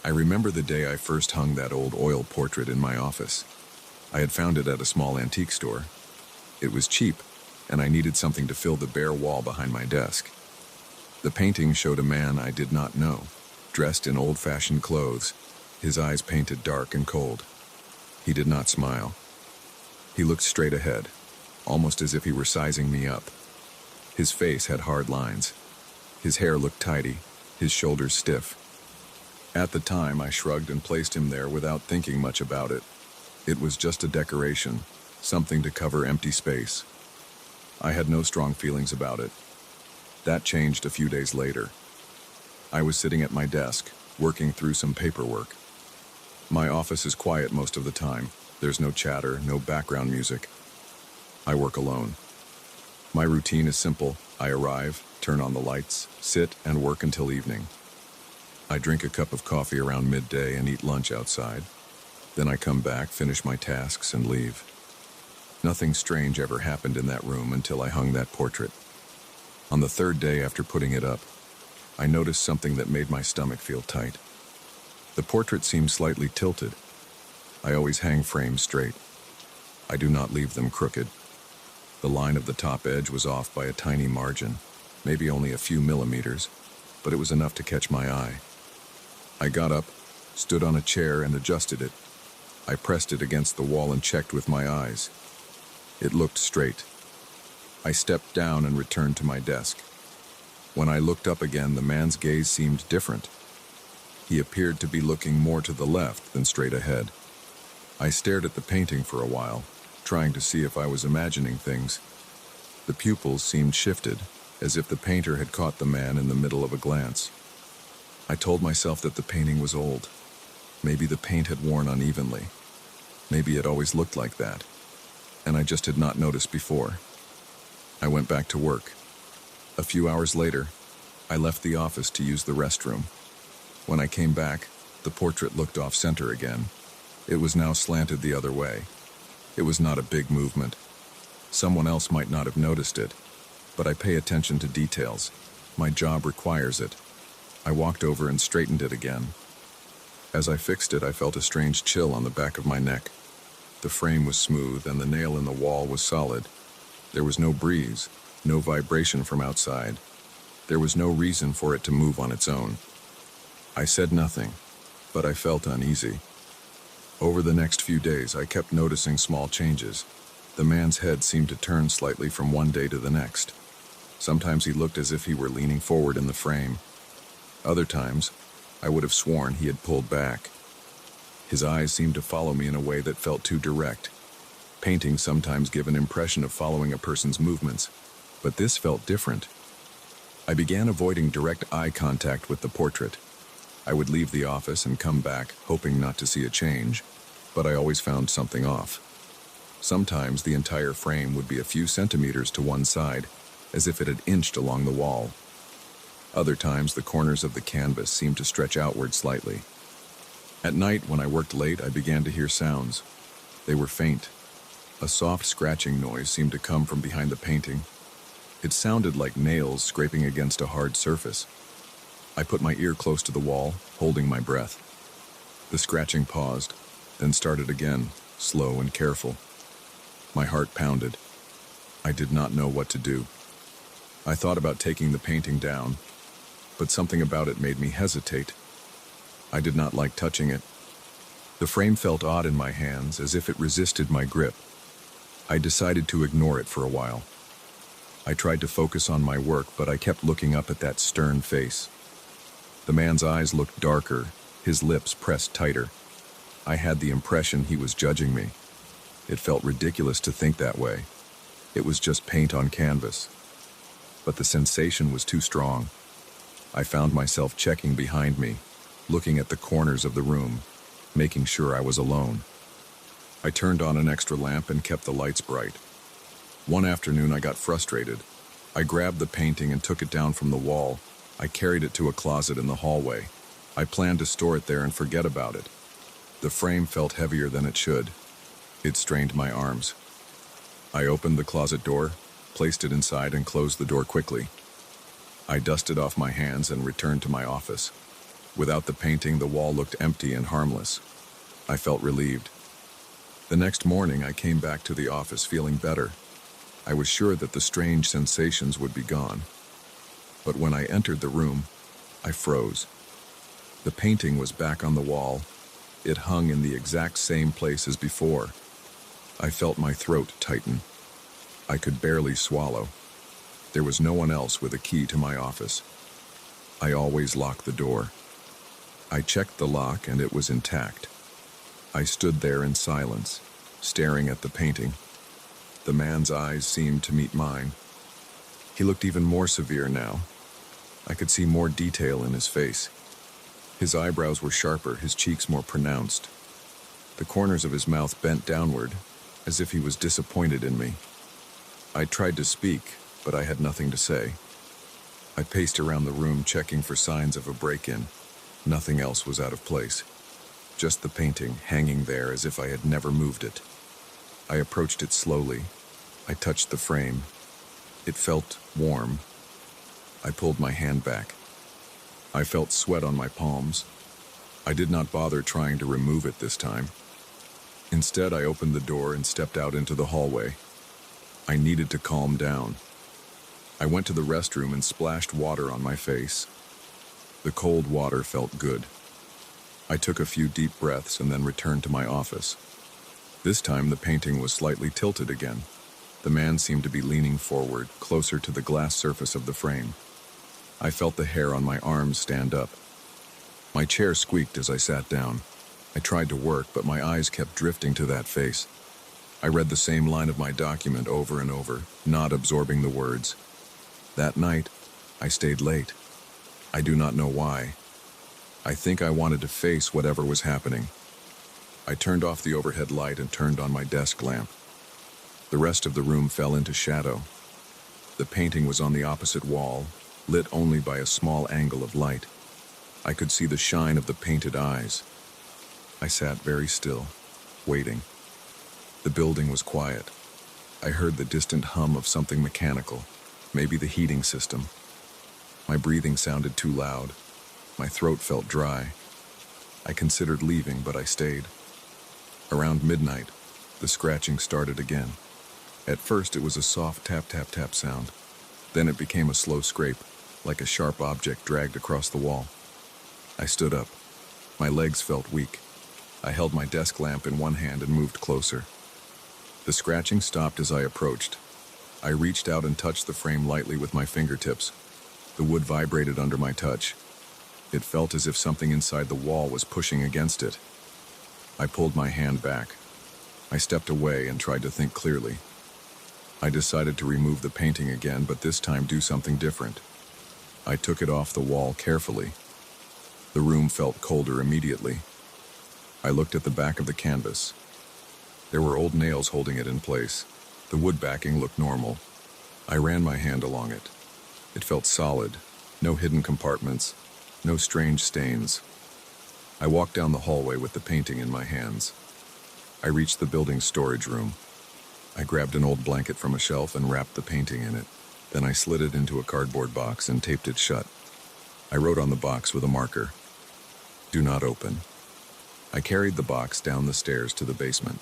I remember the day I first hung that old oil portrait in my office. I had found it at a small antique store. It was cheap, and I needed something to fill the bare wall behind my desk. The painting showed a man I did not know, dressed in old-fashioned clothes, his eyes painted dark and cold. He did not smile. He looked straight ahead, almost as if he were sizing me up. His face had hard lines. His hair looked tidy, his shoulders stiff. At the time, I shrugged and placed him there without thinking much about it. It was just a decoration, something to cover empty space. I had no strong feelings about it. That changed a few days later. I was sitting at my desk, working through some paperwork. My office is quiet most of the time. There's no chatter, no background music. I work alone. My routine is simple. I arrive, turn on the lights, sit, and work until evening. I drink a cup of coffee around midday and eat lunch outside. Then I come back, finish my tasks, and leave. Nothing strange ever happened in that room until I hung that portrait. On the third day after putting it up, I noticed something that made my stomach feel tight. The portrait seemed slightly tilted. I always hang frames straight. I do not leave them crooked. The line of the top edge was off by a tiny margin, maybe only a few millimeters, but it was enough to catch my eye. I got up, stood on a chair, and adjusted it. I pressed it against the wall and checked with my eyes. It looked straight. I stepped down and returned to my desk. When I looked up again, the man's gaze seemed different. He appeared to be looking more to the left than straight ahead. I stared at the painting for a while, trying to see if I was imagining things. The pupils seemed shifted, as if the painter had caught the man in the middle of a glance. I told myself that the painting was old. Maybe the paint had worn unevenly. Maybe it always looked like that, and I just had not noticed before. I went back to work. A few hours later, I left the office to use the restroom. When I came back, the portrait looked off-center again. It was now slanted the other way. It was not a big movement. Someone else might not have noticed it, but I pay attention to details. My job requires it. I walked over and straightened it again. As I fixed it, I felt a strange chill on the back of my neck. The frame was smooth and the nail in the wall was solid. There was no breeze, no vibration from outside. There was no reason for it to move on its own. I said nothing, but I felt uneasy. Over the next few days, I kept noticing small changes. The man's head seemed to turn slightly from one day to the next. Sometimes he looked as if he were leaning forward in the frame. Other times, I would have sworn he had pulled back. His eyes seemed to follow me in a way that felt too direct. Paintings sometimes give an impression of following a person's movements, but this felt different. I began avoiding direct eye contact with the portrait. I would leave the office and come back, hoping not to see a change, but I always found something off. Sometimes the entire frame would be a few centimeters to one side, as if it had inched along the wall. Other times, the corners of the canvas seemed to stretch outward slightly. At night, when I worked late, I began to hear sounds. They were faint. A soft scratching noise seemed to come from behind the painting. It sounded like nails scraping against a hard surface. I put my ear close to the wall, holding my breath. The scratching paused, then started again, slow and careful. My heart pounded. I did not know what to do. I thought about taking the painting down, but something about it made me hesitate. I did not like touching it. The frame felt odd in my hands, as if it resisted my grip. I decided to ignore it for a while. I tried to focus on my work, but I kept looking up at that stern face. The man's eyes looked darker, his lips pressed tighter. I had the impression he was judging me. It felt ridiculous to think that way. It was just paint on canvas. But the sensation was too strong. I found myself checking behind me, looking at the corners of the room, making sure I was alone. I turned on an extra lamp and kept the lights bright. One afternoon I got frustrated. I grabbed the painting and took it down from the wall. I carried it to a closet in the hallway. I planned to store it there and forget about it. The frame felt heavier than it should. It strained my arms. I opened the closet door, placed it inside, and closed the door quickly. I dusted off my hands and returned to my office. Without the painting, the wall looked empty and harmless. I felt relieved. The next morning, I came back to the office feeling better. I was sure that the strange sensations would be gone. But when I entered the room, I froze. The painting was back on the wall. It hung in the exact same place as before. I felt my throat tighten. I could barely swallow. There was no one else with a key to my office. I always lock the door. I checked the lock and it was intact. I stood there in silence, staring at the painting. The man's eyes seemed to meet mine. He looked even more severe now. I could see more detail in his face. His eyebrows were sharper, his cheeks more pronounced. The corners of his mouth bent downward, as if he was disappointed in me. I tried to speak, but I had nothing to say. I paced around the room, checking for signs of a break-in. Nothing else was out of place. Just the painting hanging there as if I had never moved it. I approached it slowly. I touched the frame. It felt warm. I pulled my hand back. I felt sweat on my palms. I did not bother trying to remove it this time. Instead, I opened the door and stepped out into the hallway. I needed to calm down. I went to the restroom and splashed water on my face. The cold water felt good. I took a few deep breaths and then returned to my office. This time, the painting was slightly tilted again. The man seemed to be leaning forward, closer to the glass surface of the frame. I felt the hair on my arms stand up. My chair squeaked as I sat down. I tried to work, but my eyes kept drifting to that face. I read the same line of my document over and over, not absorbing the words. That night, I stayed late. I do not know why. I think I wanted to face whatever was happening. I turned off the overhead light and turned on my desk lamp. The rest of the room fell into shadow. The painting was on the opposite wall, lit only by a small angle of light. I could see the shine of the painted eyes. I sat very still, waiting. The building was quiet. I heard the distant hum of something mechanical, maybe the heating system. My breathing sounded too loud. My throat felt dry. I considered leaving, but I stayed. Around midnight, the scratching started again. At first, it was a soft tap-tap-tap sound. Then it became a slow scrape, like a sharp object dragged across the wall. I stood up. My legs felt weak. I held my desk lamp in one hand and moved closer. The scratching stopped as I approached. I reached out and touched the frame lightly with my fingertips. The wood vibrated under my touch. It felt as if something inside the wall was pushing against it. I pulled my hand back. I stepped away and tried to think clearly. I decided to remove the painting again, but this time do something different. I took it off the wall carefully. The room felt colder immediately. I looked at the back of the canvas. There were old nails holding it in place. The wood backing looked normal. I ran my hand along it. It felt solid, no hidden compartments, no strange stains. I walked down the hallway with the painting in my hands. I reached the building's storage room. I grabbed an old blanket from a shelf and wrapped the painting in it. Then I slid it into a cardboard box and taped it shut. I wrote on the box with a marker, "Do not open." I carried the box down the stairs to the basement.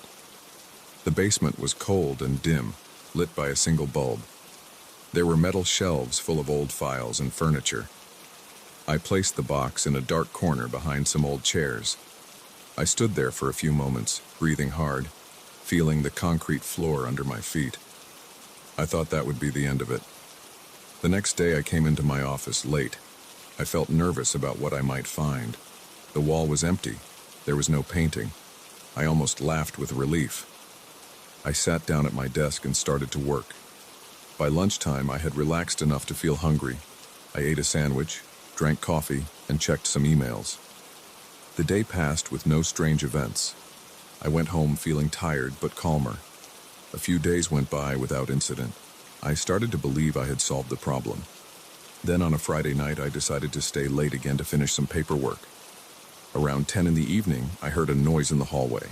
The basement was cold and dim, lit by a single bulb. There were metal shelves full of old files and furniture. I placed the box in a dark corner behind some old chairs. I stood there for a few moments, breathing hard, feeling the concrete floor under my feet. I thought that would be the end of it. The next day I came into my office late. I felt nervous about what I might find. The wall was empty. There was no painting. I almost laughed with relief. I sat down at my desk and started to work. By lunchtime, I had relaxed enough to feel hungry. I ate a sandwich, drank coffee, and checked some emails. The day passed with no strange events. I went home feeling tired but calmer. A few days went by without incident. I started to believe I had solved the problem. Then on a Friday night, I decided to stay late again to finish some paperwork. Around 10 in the evening, I heard a noise in the hallway.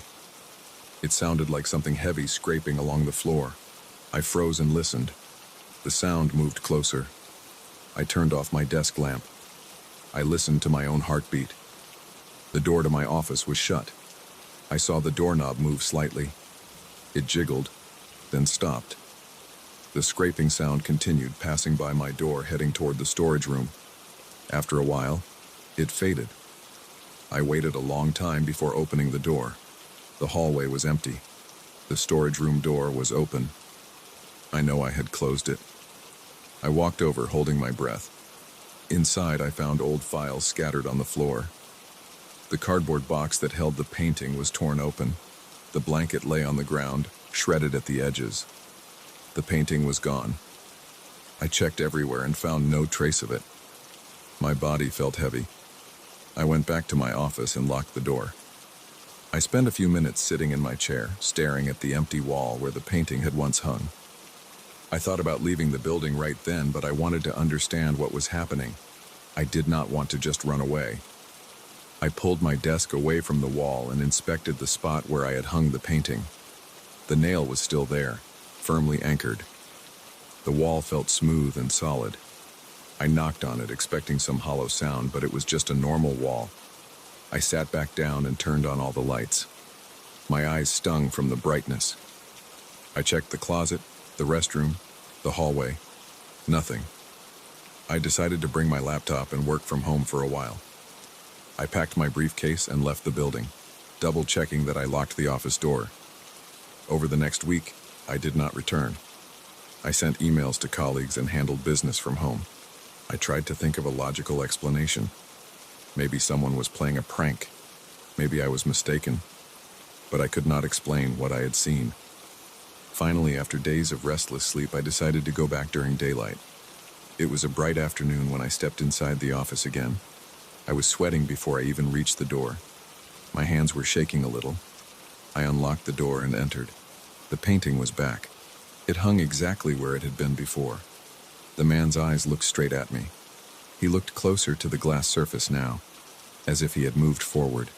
It sounded like something heavy scraping along the floor. I froze and listened. The sound moved closer. I turned off my desk lamp. I listened to my own heartbeat. The door to my office was shut. I saw the doorknob move slightly. It jiggled, then stopped. The scraping sound continued, passing by my door, heading toward the storage room. After a while, it faded. I waited a long time before opening the door. The hallway was empty. The storage room door was open. I know I had closed it. I walked over, holding my breath. Inside, I found old files scattered on the floor. The cardboard box that held the painting was torn open. The blanket lay on the ground, shredded at the edges. The painting was gone. I checked everywhere and found no trace of it. My body felt heavy. I went back to my office and locked the door. I spent a few minutes sitting in my chair, staring at the empty wall where the painting had once hung. I thought about leaving the building right then, but I wanted to understand what was happening. I did not want to just run away. I pulled my desk away from the wall and inspected the spot where I had hung the painting. The nail was still there, firmly anchored. The wall felt smooth and solid. I knocked on it, expecting some hollow sound, but it was just a normal wall. I sat back down and turned on all the lights. My eyes stung from the brightness. I checked the closet, the restroom, the hallway. Nothing. I decided to bring my laptop and work from home for a while. I packed my briefcase and left the building, double-checking that I locked the office door. Over the next week, I did not return. I sent emails to colleagues and handled business from home. I tried to think of a logical explanation. Maybe someone was playing a prank. Maybe I was mistaken. But I could not explain what I had seen. Finally, after days of restless sleep, I decided to go back during daylight. It was a bright afternoon when I stepped inside the office again. I was sweating before I even reached the door. My hands were shaking a little. I unlocked the door and entered. The painting was back. It hung exactly where it had been before. The man's eyes looked straight at me. He looked closer to the glass surface now, as if he had moved forward.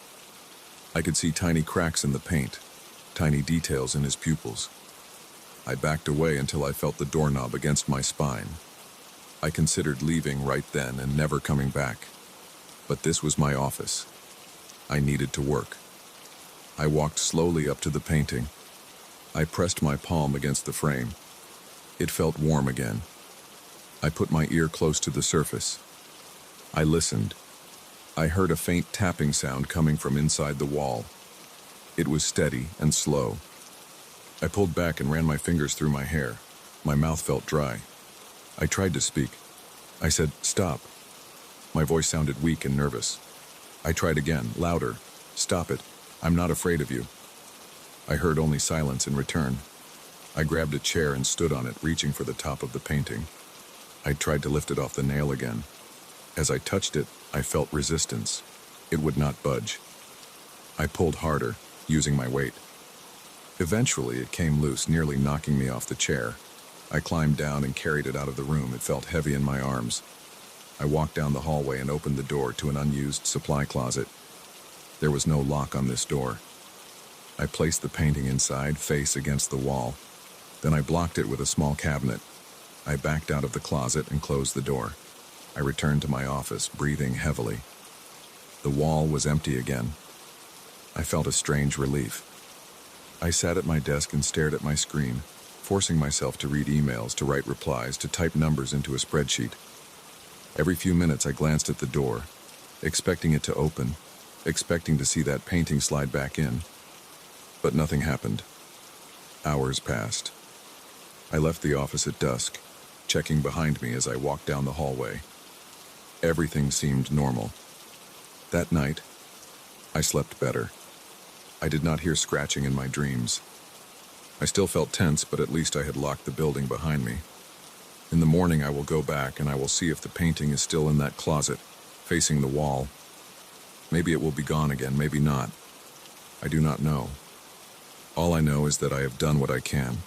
I could see tiny cracks in the paint, tiny details in his pupils. I backed away until I felt the doorknob against my spine. I considered leaving right then and never coming back. But this was my office. I needed to work. I walked slowly up to the painting. I pressed my palm against the frame. It felt warm again. I put my ear close to the surface. I listened. I heard a faint tapping sound coming from inside the wall. It was steady and slow. I pulled back and ran my fingers through my hair. My mouth felt dry. I tried to speak. I said, "Stop." My voice sounded weak and nervous. I tried again, louder. "Stop it. I'm not afraid of you." I heard only silence in return. I grabbed a chair and stood on it, reaching for the top of the painting. I tried to lift it off the nail again. As I touched it, I felt resistance. It would not budge. I pulled harder, using my weight. Eventually, it came loose, nearly knocking me off the chair. I climbed down and carried it out of the room. It felt heavy in my arms. I walked down the hallway and opened the door to an unused supply closet. There was no lock on this door. I placed the painting inside, face against the wall. Then I blocked it with a small cabinet. I backed out of the closet and closed the door. I returned to my office, breathing heavily. The wall was empty again. I felt a strange relief. I sat at my desk and stared at my screen, forcing myself to read emails, to write replies, to type numbers into a spreadsheet. Every few minutes I glanced at the door, expecting it to open, expecting to see that painting slide back in. But nothing happened. Hours passed. I left the office at dusk, checking behind me as I walked down the hallway. Everything seemed normal. That night, I slept better. I did not hear scratching in my dreams. I still felt tense, but at least I had locked the building behind me. In the morning, I will go back and I will see if the painting is still in that closet, facing the wall. Maybe it will be gone again, maybe not. I do not know. All I know is that I have done what I can.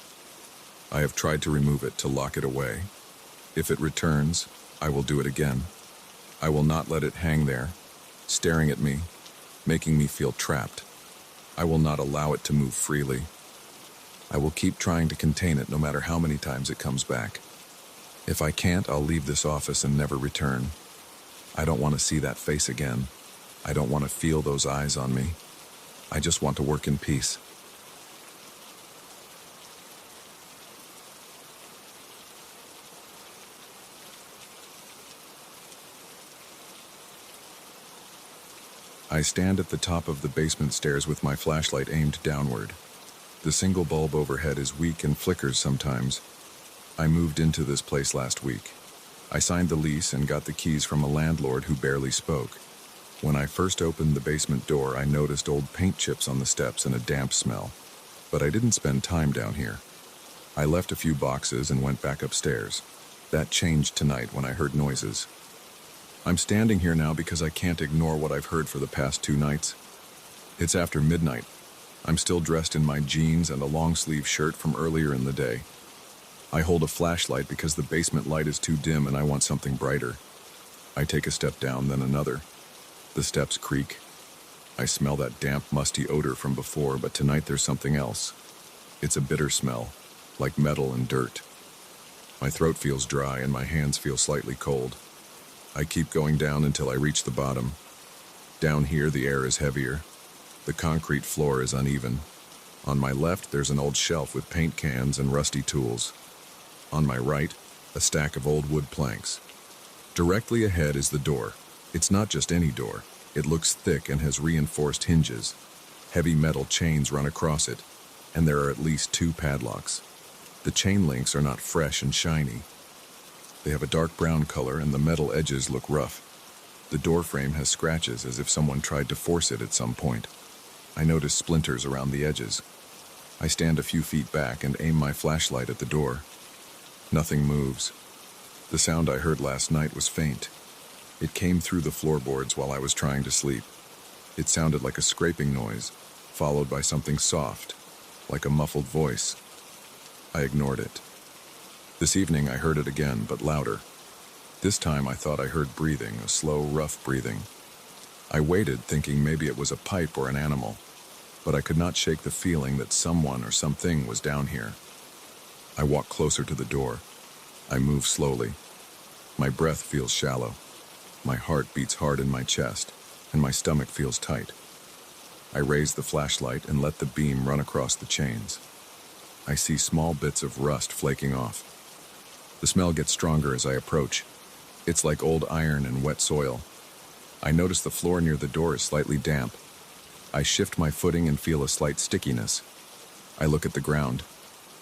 I have tried to remove it, to lock it away. If it returns, I will do it again. I will not let it hang there, staring at me, making me feel trapped. I will not allow it to move freely. I will keep trying to contain it no matter how many times it comes back. If I can't, I'll leave this office and never return. I don't want to see that face again. I don't want to feel those eyes on me. I just want to work in peace. I stand at the top of the basement stairs with my flashlight aimed downward. The single bulb overhead is weak and flickers sometimes. I moved into this place last week. I signed the lease and got the keys from a landlord who barely spoke. When I first opened the basement door, I noticed old paint chips on the steps and a damp smell. But I didn't spend time down here. I left a few boxes and went back upstairs. That changed tonight when I heard noises. I'm standing here now because I can't ignore what I've heard for the past 2 nights. It's after midnight. I'm still dressed in my jeans and a long-sleeve shirt from earlier in the day. I hold a flashlight because the basement light is too dim and I want something brighter. I take a step down, then another. The steps creak. I smell that damp, musty odor from before, but tonight there's something else. It's a bitter smell, like metal and dirt. My throat feels dry and my hands feel slightly cold. I keep going down until I reach the bottom. Down here, the air is heavier. The concrete floor is uneven. On my left, there's an old shelf with paint cans and rusty tools. On my right, a stack of old wood planks. Directly ahead is the door. It's not just any door. It looks thick and has reinforced hinges. Heavy metal chains run across it, and there are at least 2 padlocks. The chain links are not fresh and shiny. They have a dark brown color and the metal edges look rough. The door frame has scratches as if someone tried to force it at some point. I notice splinters around the edges. I stand a few feet back and aim my flashlight at the door. Nothing moves. The sound I heard last night was faint. It came through the floorboards while I was trying to sleep. It sounded like a scraping noise, followed by something soft, like a muffled voice. I ignored it. This evening I heard it again, but louder. This time I thought I heard breathing, a slow, rough breathing. I waited, thinking maybe it was a pipe or an animal, but I could not shake the feeling that someone or something was down here. I walk closer to the door. I move slowly. My breath feels shallow. My heart beats hard in my chest, and my stomach feels tight. I raise the flashlight and let the beam run across the chains. I see small bits of rust flaking off. The smell gets stronger as I approach. It's like old iron and wet soil. I notice the floor near the door is slightly damp. I shift my footing and feel a slight stickiness. I look at the ground.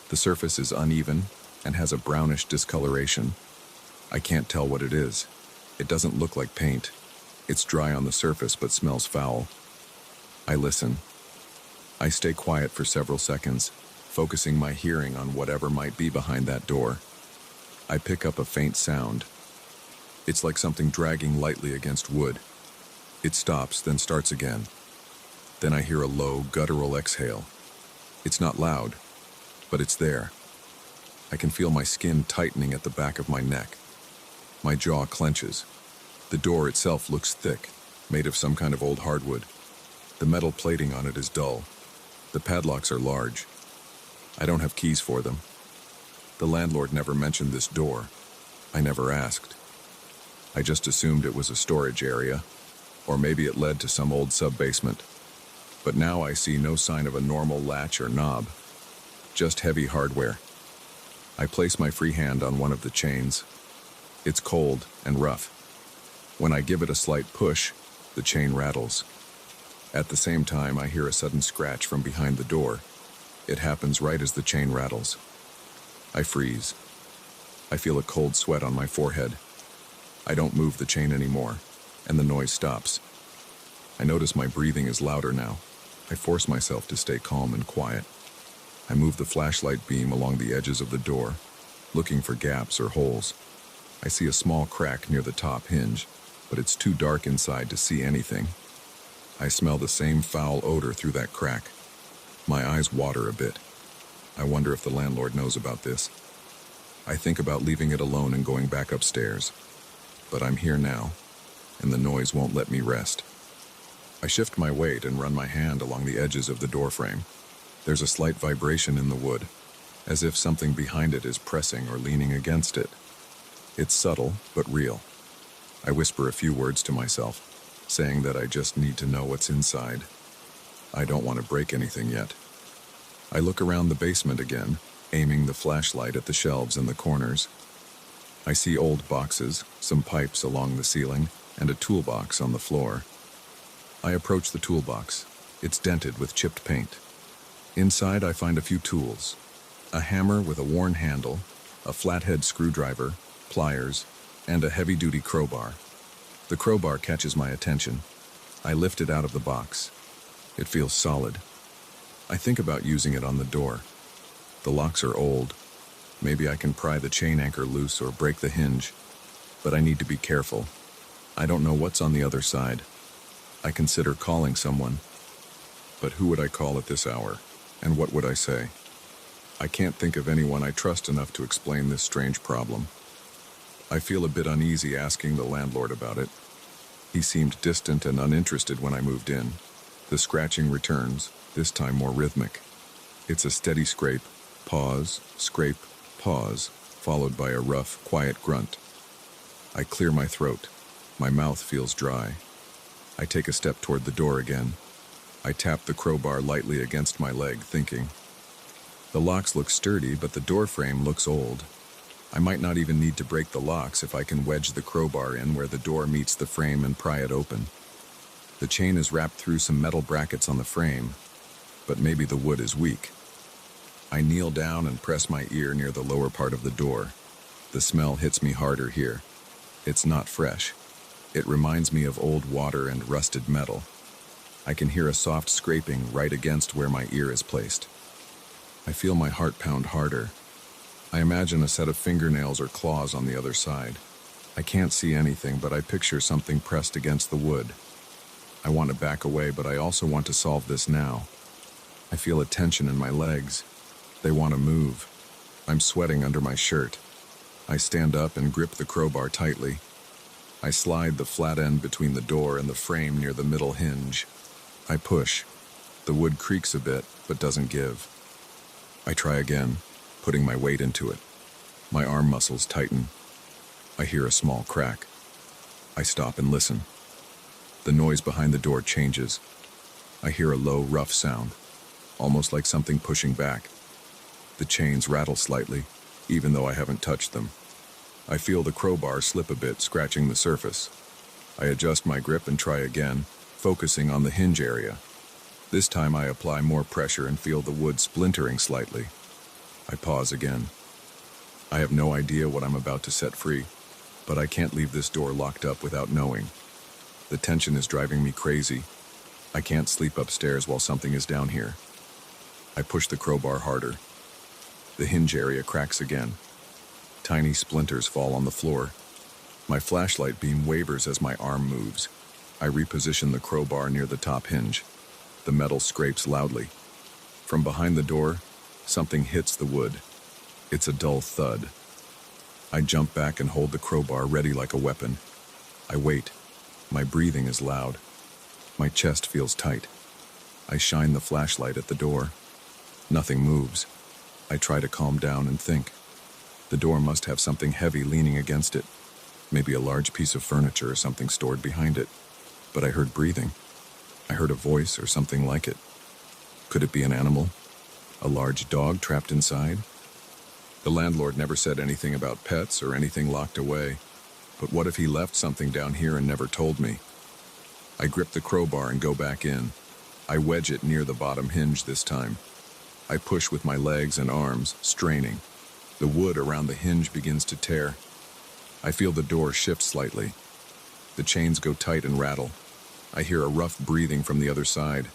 The surface is uneven and has a brownish discoloration. I can't tell what it is. It doesn't look like paint. It's dry on the surface but smells foul. I listen. I stay quiet for several seconds, focusing my hearing on whatever might be behind that door. I pick up a faint sound. It's like something dragging lightly against wood. It stops, then starts again. Then I hear a low, guttural exhale. It's not loud, but it's there. I can feel my skin tightening at the back of my neck. My jaw clenches. The door itself looks thick, made of some kind of old hardwood. The metal plating on it is dull. The padlocks are large. I don't have keys for them. The landlord never mentioned this door. I never asked. I just assumed it was a storage area, or maybe it led to some old sub-basement. But now I see no sign of a normal latch or knob, just heavy hardware. I place my free hand on one of the chains. It's cold and rough. When I give it a slight push, the chain rattles. At the same time, I hear a sudden scratch from behind the door. It happens right as the chain rattles. I freeze. I feel a cold sweat on my forehead. I don't move the chain anymore, and the noise stops. I notice my breathing is louder now. I force myself to stay calm and quiet. I move the flashlight beam along the edges of the door, looking for gaps or holes. I see a small crack near the top hinge, but it's too dark inside to see anything. I smell the same foul odor through that crack. My eyes water a bit. I wonder if the landlord knows about this. I think about leaving it alone and going back upstairs. But I'm here now, and the noise won't let me rest. I shift my weight and run my hand along the edges of the doorframe. There's a slight vibration in the wood, as if something behind it is pressing or leaning against it. It's subtle, but real. I whisper a few words to myself, saying that I just need to know what's inside. I don't want to break anything yet. I look around the basement again, aiming the flashlight at the shelves in the corners. I see old boxes, some pipes along the ceiling, and a toolbox on the floor. I approach the toolbox. It's dented with chipped paint. Inside, I find a few tools: a hammer with a worn handle, a flathead screwdriver, pliers, and a heavy-duty crowbar. The crowbar catches my attention. I lift it out of the box. It feels solid. I think about using it on the door. The locks are old. Maybe I can pry the chain anchor loose or break the hinge. But I need to be careful. I don't know what's on the other side. I consider calling someone. But who would I call at this hour? And what would I say? I can't think of anyone I trust enough to explain this strange problem. I feel a bit uneasy asking the landlord about it. He seemed distant and uninterested when I moved in. The scratching returns, this time more rhythmic. It's a steady scrape, pause, scrape, pause, followed by a rough, quiet grunt. I clear my throat. My mouth feels dry. I take a step toward the door again. I tap the crowbar lightly against my leg, thinking. The locks look sturdy, but the door frame looks old. I might not even need to break the locks if I can wedge the crowbar in where the door meets the frame and pry it open. The chain is wrapped through some metal brackets on the frame, but maybe the wood is weak. I kneel down and press my ear near the lower part of the door. The smell hits me harder here. It's not fresh. It reminds me of old water and rusted metal. I can hear a soft scraping right against where my ear is placed. I feel my heart pound harder. I imagine a set of fingernails or claws on the other side. I can't see anything, but I picture something pressed against the wood. I want to back away, but I also want to solve this now. I feel a tension in my legs. They want to move. I'm sweating under my shirt. I stand up and grip the crowbar tightly. I slide the flat end between the door and the frame near the middle hinge. I push. The wood creaks a bit, but doesn't give. I try again, putting my weight into it. My arm muscles tighten. I hear a small crack. I I stop and listen. The noise behind the door changes. I hear a low, rough sound, almost like something pushing back. The chains rattle slightly, even though I haven't touched them. I feel the crowbar slip a bit, scratching the surface. I adjust my grip and try again, focusing on the hinge area. This time I apply more pressure and feel the wood splintering slightly. I pause again. I have no idea what I'm about to set free, but I can't leave this door locked up without knowing. The tension is driving me crazy. I can't sleep upstairs while something is down here. I push the crowbar harder. The hinge area cracks again. Tiny splinters fall on the floor. My flashlight beam wavers as my arm moves. I reposition the crowbar near the top hinge. The metal scrapes loudly. From behind the door, something hits the wood. It's a dull thud. I jump back and hold the crowbar ready like a weapon. I wait. My breathing is loud. My chest feels tight. I shine the flashlight at the door. Nothing moves. I try to calm down and think. The door must have something heavy leaning against it. Maybe a large piece of furniture or something stored behind it. But I heard breathing. I heard a voice or something like it. Could it be an animal? A large dog trapped inside? The landlord never said anything about pets or anything locked away. But what if he left something down here and never told me? I grip the crowbar and go back in. I wedge it near the bottom hinge this time. I push with my legs and arms, straining. The wood around the hinge begins to tear. I feel the door shift slightly. The chains go tight and rattle. I hear a rough breathing from the other side.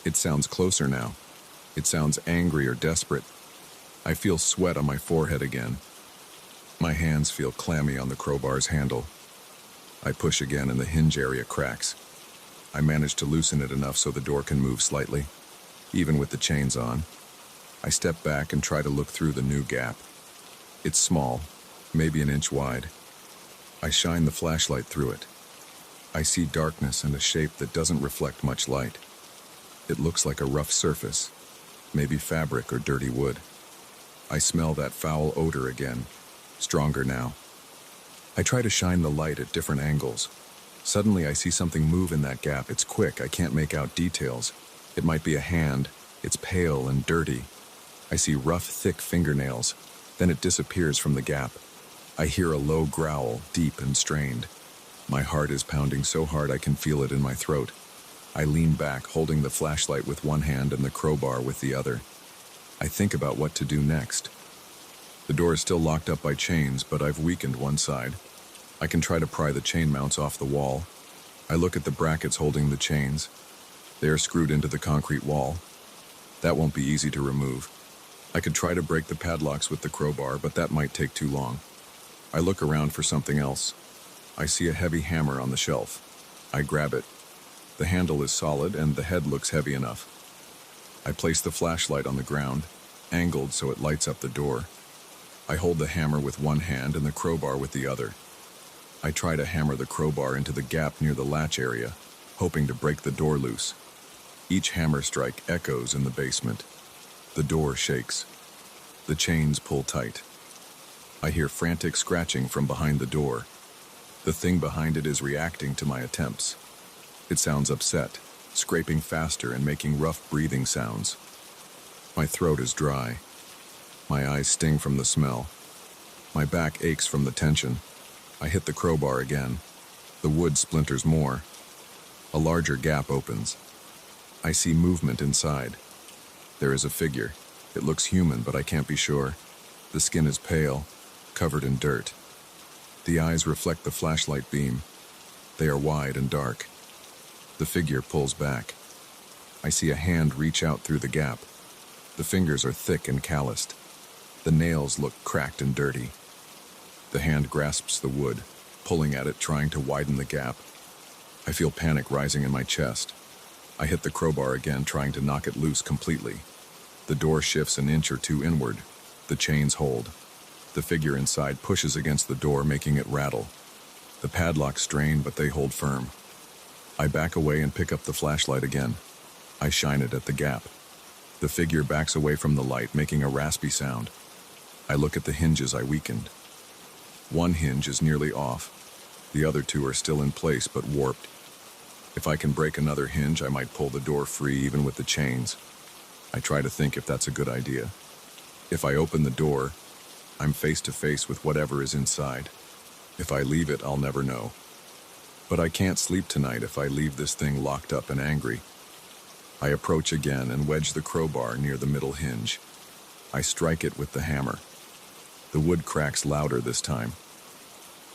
It sounds closer now. It sounds angry or desperate. I feel sweat on my forehead again. My hands feel clammy on the crowbar's handle. I push again and the hinge area cracks. I manage to loosen it enough so the door can move slightly, even with the chains on. I step back and try to look through the new gap. It's small, maybe an inch wide. I shine the flashlight through it. I see darkness and a shape that doesn't reflect much light. It looks like a rough surface, maybe fabric or dirty wood. I smell that foul odor again, stronger now. I try to shine the light at different angles. Suddenly I see something move in that gap. It's quick, I can't make out details. It might be a hand. It's pale and dirty. I see rough, thick fingernails. Then it disappears from the gap. I hear a low growl, deep and strained. My heart is pounding so hard I can feel it in my throat. I lean back, holding the flashlight with one hand and the crowbar with the other. I think about what to do next. The door is still locked up by chains, but I've weakened one side. I can try to pry the chain mounts off the wall. I look at the brackets holding the chains. They are screwed into the concrete wall. That won't be easy to remove. I could try to break the padlocks with the crowbar, but that might take too long. I look around for something else. I see a heavy hammer on the shelf. I grab it. The handle is solid and the head looks heavy enough. I place the flashlight on the ground, angled so it lights up the door. I hold the hammer with one hand and the crowbar with the other. I try to hammer the crowbar into the gap near the latch area, hoping to break the door loose. Each hammer strike echoes in the basement. The door shakes. The chains pull tight. I hear frantic scratching from behind the door. The thing behind it is reacting to my attempts. It sounds upset, scraping faster and making rough breathing sounds. My throat is dry. My eyes sting from the smell. My back aches from the tension. I hit the crowbar again. The wood splinters more. A larger gap opens. I see movement inside. There is a figure. It looks human, but I can't be sure. The skin is pale, covered in dirt. The eyes reflect the flashlight beam. They are wide and dark. The figure pulls back. I see a hand reach out through the gap. The fingers are thick and calloused. The nails look cracked and dirty. The hand grasps the wood, pulling at it, trying to widen the gap. I feel panic rising in my chest. I hit the crowbar again, trying to knock it loose completely. The door shifts an inch or two inward. The chains hold. The figure inside pushes against the door, making it rattle. The padlocks strain, but they hold firm. I back away and pick up the flashlight again. I shine it at the gap. The figure backs away from the light, making a raspy sound. I look at the hinges I weakened. One hinge is nearly off. The other two are still in place but warped. If I can break another hinge, I might pull the door free even with the chains. I try to think if that's a good idea. If I open the door, I'm face to face with whatever is inside. If I leave it, I'll never know. But I can't sleep tonight if I leave this thing locked up and angry. I approach again and wedge the crowbar near the middle hinge. I strike it with the hammer. The wood cracks louder this time.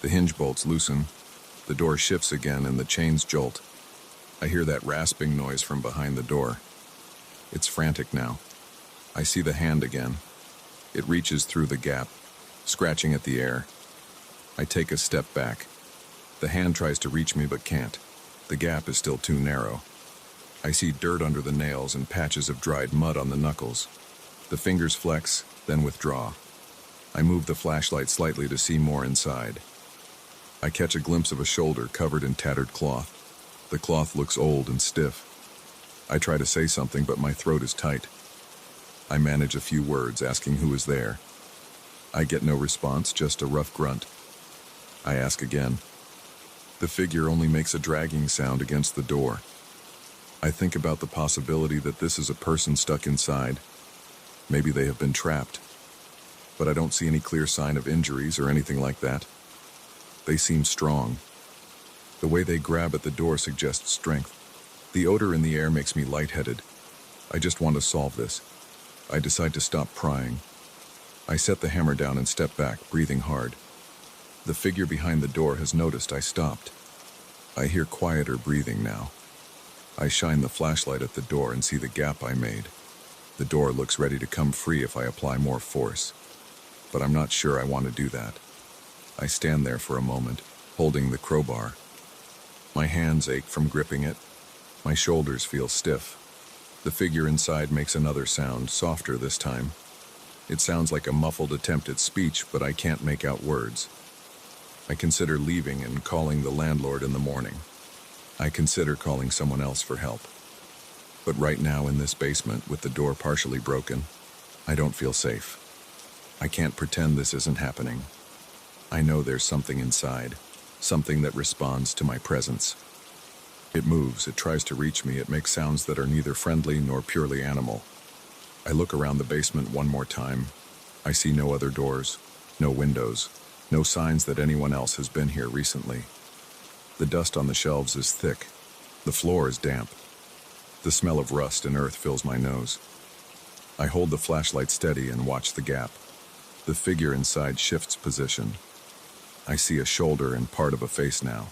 The hinge bolts loosen, the door shifts again, and the chains jolt. I hear that rasping noise from behind the door. It's frantic now. I see the hand again. It reaches through the gap, scratching at the air. I take a step back. The hand tries to reach me but can't. The gap is still too narrow. I see dirt under the nails and patches of dried mud on the knuckles. The fingers flex, then withdraw. I move the flashlight slightly to see more inside. I catch a glimpse of a shoulder covered in tattered cloth. The cloth looks old and stiff. I try to say something, but my throat is tight. I manage a few words, asking who is there. I get no response, just a rough grunt. I ask again. The figure only makes a dragging sound against the door. I think about the possibility that this is a person stuck inside. Maybe they have been trapped. But I don't see any clear sign of injuries or anything like that. They seem strong. The way they grab at the door suggests strength. The odor in the air makes me lightheaded. I just want to solve this. I decide to stop prying. I set the hammer down and step back, breathing hard. The figure behind the door has noticed I stopped. I hear quieter breathing now. I shine the flashlight at the door and see the gap I made. The door looks ready to come free if I apply more force. But I'm not sure I want to do that. I stand there for a moment, holding the crowbar. My hands ache from gripping it. My shoulders feel stiff. The figure inside makes another sound, softer this time. It sounds like a muffled attempt at speech, but I can't make out words. I consider leaving and calling the landlord in the morning. I consider calling someone else for help. But right now in this basement, with the door partially broken, I don't feel safe. I can't pretend this isn't happening. I know there's something inside, something that responds to my presence. It moves, it tries to reach me, it makes sounds that are neither friendly nor purely animal. I look around the basement one more time. I see no other doors, no windows, no signs that anyone else has been here recently. The dust on the shelves is thick. The floor is damp. The smell of rust and earth fills my nose. I hold the flashlight steady and watch the gap. The figure inside shifts position. I see a shoulder and part of a face now.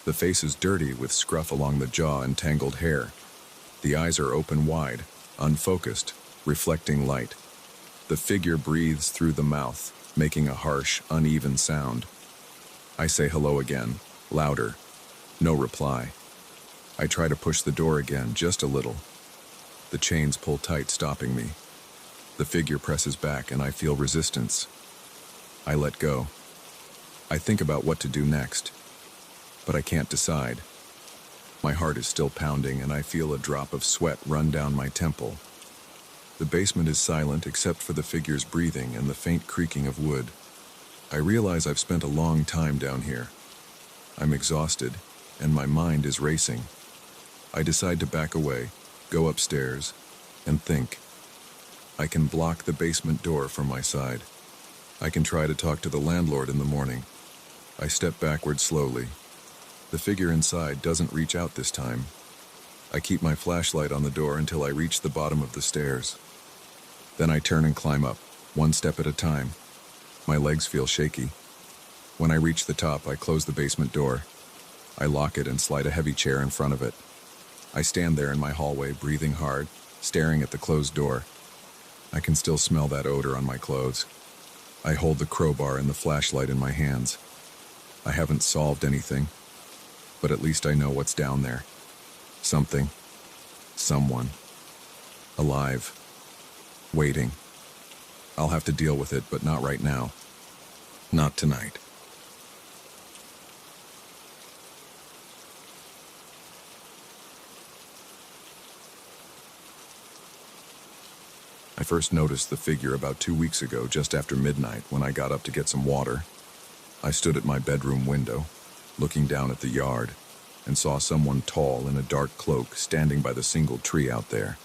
The face is dirty with scruff along the jaw and tangled hair. The eyes are open wide, unfocused, reflecting light. The figure breathes through the mouth, making a harsh, uneven sound. I say hello again, louder. No reply. I try to push the door again, just a little. The chains pull tight, stopping me. The figure presses back and I feel resistance. I let go. I think about what to do next, but I can't decide. My heart is still pounding and I feel a drop of sweat run down my temple. The basement is silent except for the figure's breathing and the faint creaking of wood. I realize I've spent a long time down here. I'm exhausted and my mind is racing. I decide to back away, go upstairs, and think. I can block the basement door from my side. I can try to talk to the landlord in the morning. I step backward slowly. The figure inside doesn't reach out this time. I keep my flashlight on the door until I reach the bottom of the stairs. Then I turn and climb up, one step at a time. My legs feel shaky. When I reach the top, I close the basement door. I lock it and slide a heavy chair in front of it. I stand there in my hallway, breathing hard, staring at the closed door. I can still smell that odor on my clothes. I hold the crowbar and the flashlight in my hands. I haven't solved anything, but at least I know what's down there. Something. Someone. Alive. Waiting. I'll have to deal with it, but not right now. Not tonight. I first noticed the figure about 2 weeks ago, just after midnight, when I got up to get some water. I stood at my bedroom window. looking down at the yard, and saw someone tall in a dark cloak standing by the single tree out there.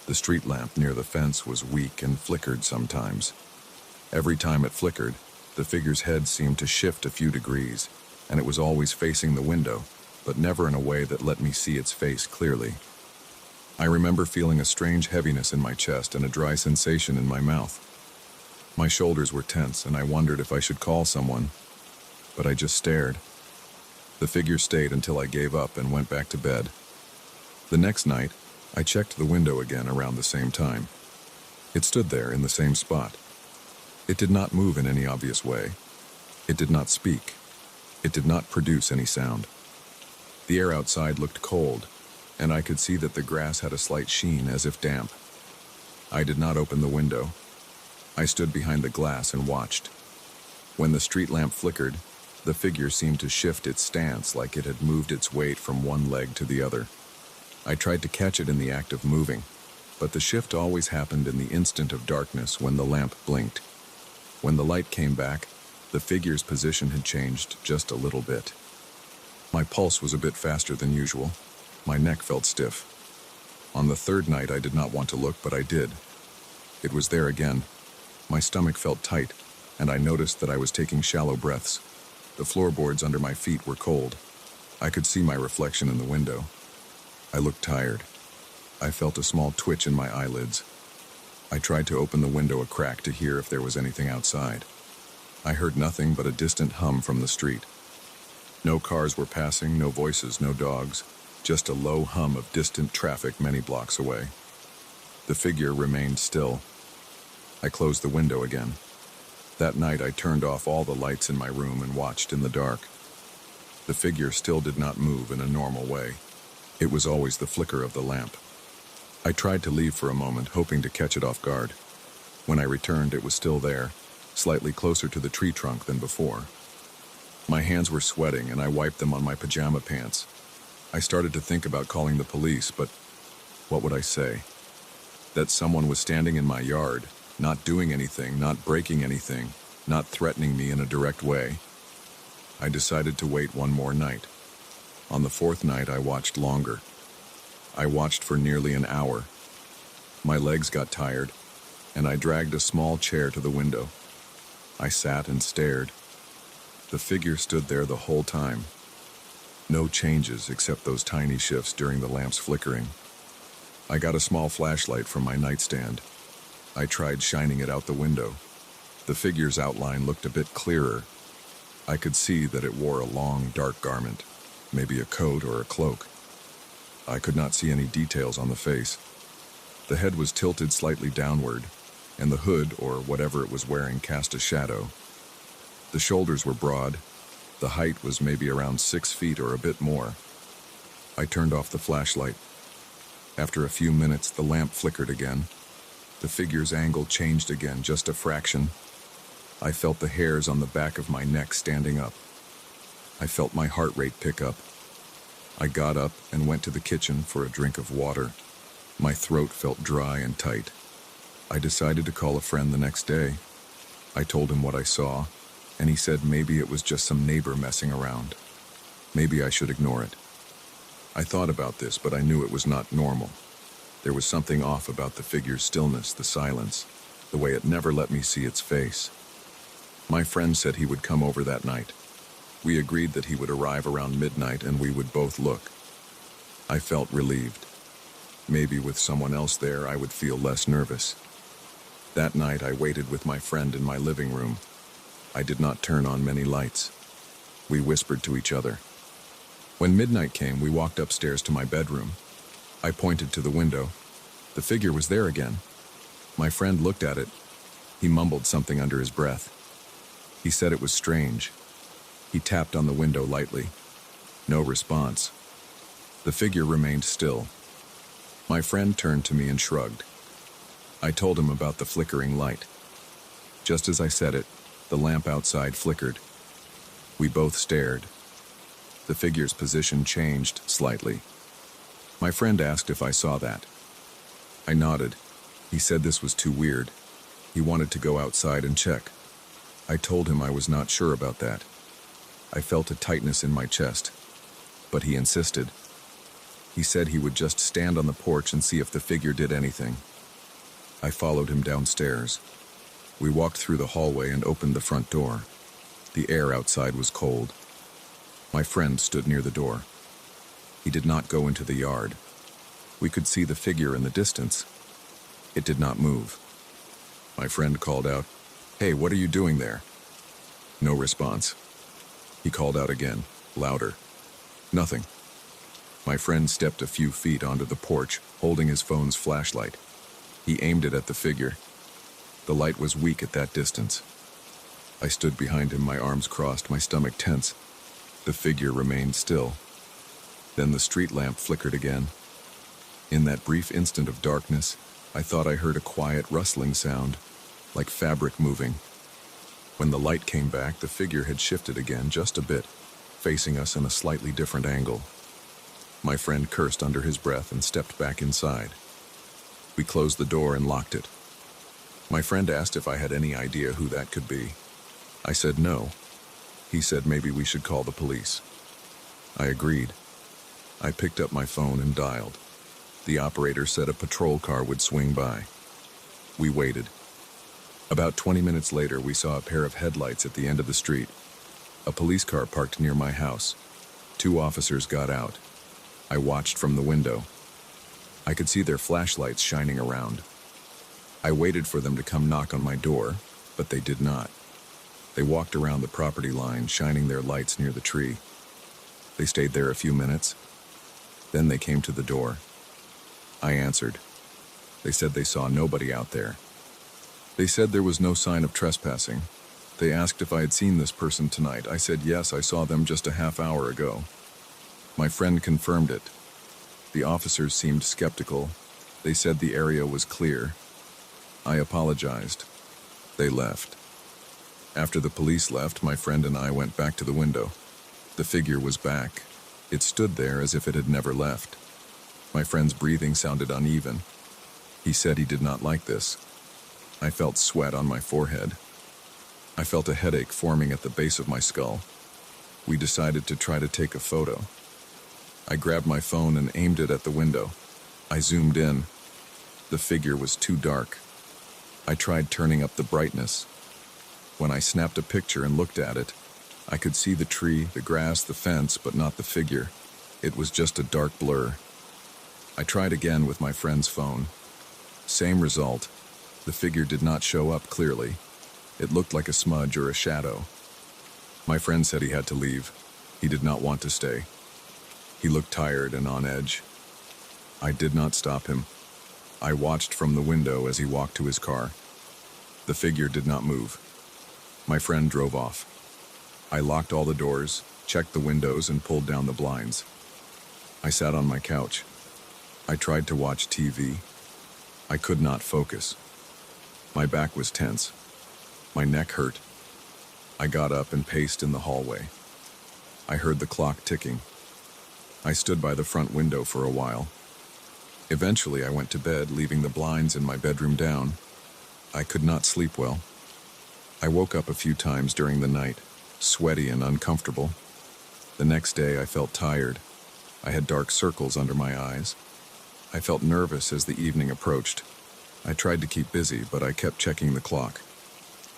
The street lamp near the fence was weak and flickered sometimes. Every time it flickered, the figure's head seemed to shift a few degrees, and it was always facing the window, but never in a way that let me see its face clearly. I remember feeling a strange heaviness in my chest and a dry sensation in my mouth. My shoulders were tense, and I wondered if I should call someone, but I just stared. The figure stayed until I gave up and went back to bed. The next night, I checked the window again around the same time. It stood there in the same spot. It did not move in any obvious way. It did not speak. It did not produce any sound. The air outside looked cold, and I could see that the grass had a slight sheen as if damp. I did not open the window. I stood behind the glass and watched. When the street lamp flickered, the figure seemed to shift its stance like it had moved its weight from one leg to the other. I tried to catch it in the act of moving, but the shift always happened in the instant of darkness when the lamp blinked. When the light came back, the figure's position had changed just a little bit. My pulse was a bit faster than usual. My neck felt stiff. On the third night, I did not want to look, but I did. It was there again. My stomach felt tight, and I noticed that I was taking shallow breaths. The floorboards under my feet were cold. I could see my reflection in the window. I looked tired. I felt a small twitch in my eyelids. I tried to open the window a crack to hear if there was anything outside. I heard nothing but a distant hum from the street. No cars were passing, no voices, no dogs, just a low hum of distant traffic many blocks away. The figure remained still. I closed the window again. That night I turned off all the lights in my room and watched in the dark. The figure still did not move in a normal way. It was always the flicker of the lamp. I tried to leave for a moment, hoping to catch it off guard. When I returned, it was still there, slightly closer to the tree trunk than before. My hands were sweating, and I wiped them on my pajama pants. I started to think about calling the police, but what would I say? That someone was standing in my yard, not doing anything, not breaking anything, not threatening me in a direct way. I decided to wait one more night. On the fourth night, I watched longer. I watched for nearly an hour. My legs got tired, and I dragged a small chair to the window. I sat and stared. The figure stood there the whole time. No changes except those tiny shifts during the lamp's flickering. I got a small flashlight from my nightstand. I tried shining it out the window. The figure's outline looked a bit clearer. I could see that it wore a long, dark garment, maybe a coat or a cloak. I could not see any details on the face. The head was tilted slightly downward, and the hood, or whatever it was wearing, cast a shadow. The shoulders were broad. The height was maybe around 6 feet or a bit more. I turned off the flashlight. After a few minutes, the lamp flickered again. The figure's angle changed again, just a fraction. I felt the hairs on the back of my neck standing up. I felt my heart rate pick up. I got up and went to the kitchen for a drink of water. My throat felt dry and tight. I decided to call a friend the next day. I told him what I saw, and he said maybe it was just some neighbor messing around. Maybe I should ignore it. I thought about this, but I knew it was not normal. There was something off about the figure's stillness, the silence, the way it never let me see its face. My friend said he would come over that night. We agreed that he would arrive around midnight and we would both look. I felt relieved. Maybe with someone else there, I would feel less nervous. That night, I waited with my friend in my living room. I did not turn on many lights. We whispered to each other. When midnight came, we walked upstairs to my bedroom. I pointed to the window. The figure was there again. My friend looked at it. He mumbled something under his breath. He said it was strange. He tapped on the window lightly. No response. The figure remained still. My friend turned to me and shrugged. I told him about the flickering light. Just as I said it, the lamp outside flickered. We both stared. The figure's position changed slightly. My friend asked if I saw that. I nodded. He said this was too weird. He wanted to go outside and check. I told him I was not sure about that. I felt a tightness in my chest, but he insisted. He said he would just stand on the porch and see if the figure did anything. I followed him downstairs. We walked through the hallway and opened the front door. The air outside was cold. My friend stood near the door. He did not go into the yard. We could see the figure in the distance. It did not move. My friend called out, "Hey, what are you doing there?" No response. He called out again, louder. Nothing. My friend stepped a few feet onto the porch, holding his phone's flashlight. He aimed it at the figure. The light was weak at that distance. I stood behind him, my arms crossed, my stomach tense. The figure remained still. Then the street lamp flickered again. In that brief instant of darkness, I thought I heard a quiet rustling sound, like fabric moving. When the light came back, the figure had shifted again just a bit, facing us in a slightly different angle. My friend cursed under his breath and stepped back inside. We closed the door and locked it. My friend asked if I had any idea who that could be. I said no. He said maybe we should call the police. I agreed. I picked up my phone and dialed. The operator said a patrol car would swing by. We waited. About 20 minutes later, we saw a pair of headlights at the end of the street. A police car parked near my house. 2 officers got out. I watched from the window. I could see their flashlights shining around. I waited for them to come knock on my door, but they did not. They walked around the property line, shining their lights near the tree. They stayed there a few minutes. Then they came to the door. I answered. They said they saw nobody out there. They said there was no sign of trespassing. They asked if I had seen this person tonight. I said yes, I saw them just a half hour ago. My friend confirmed it. The officers seemed skeptical. They said the area was clear. I apologized. They left. After the police left, my friend and I went back to the window. The figure was back. It stood there as if it had never left. My friend's breathing sounded uneven. He said he did not like this. I felt sweat on my forehead. I felt a headache forming at the base of my skull. We decided to try to take a photo. I grabbed my phone and aimed it at the window. I zoomed in. The figure was too dark. I tried turning up the brightness. When I snapped a picture and looked at it, I could see the tree, the grass, the fence, but not the figure. It was just a dark blur. I tried again with my friend's phone. Same result. The figure did not show up clearly. It looked like a smudge or a shadow. My friend said he had to leave. He did not want to stay. He looked tired and on edge. I did not stop him. I watched from the window as he walked to his car. The figure did not move. My friend drove off. I locked all the doors, checked the windows, and pulled down the blinds. I sat on my couch. I tried to watch TV. I could not focus. My back was tense. My neck hurt. I got up and paced in the hallway. I heard the clock ticking. I stood by the front window for a while. Eventually, I went to bed, leaving the blinds in my bedroom down. I could not sleep well. I woke up a few times during the night, sweaty and uncomfortable. The next day, I felt tired. I had dark circles under my eyes. I felt nervous as the evening approached. I tried to keep busy, but I kept checking the clock.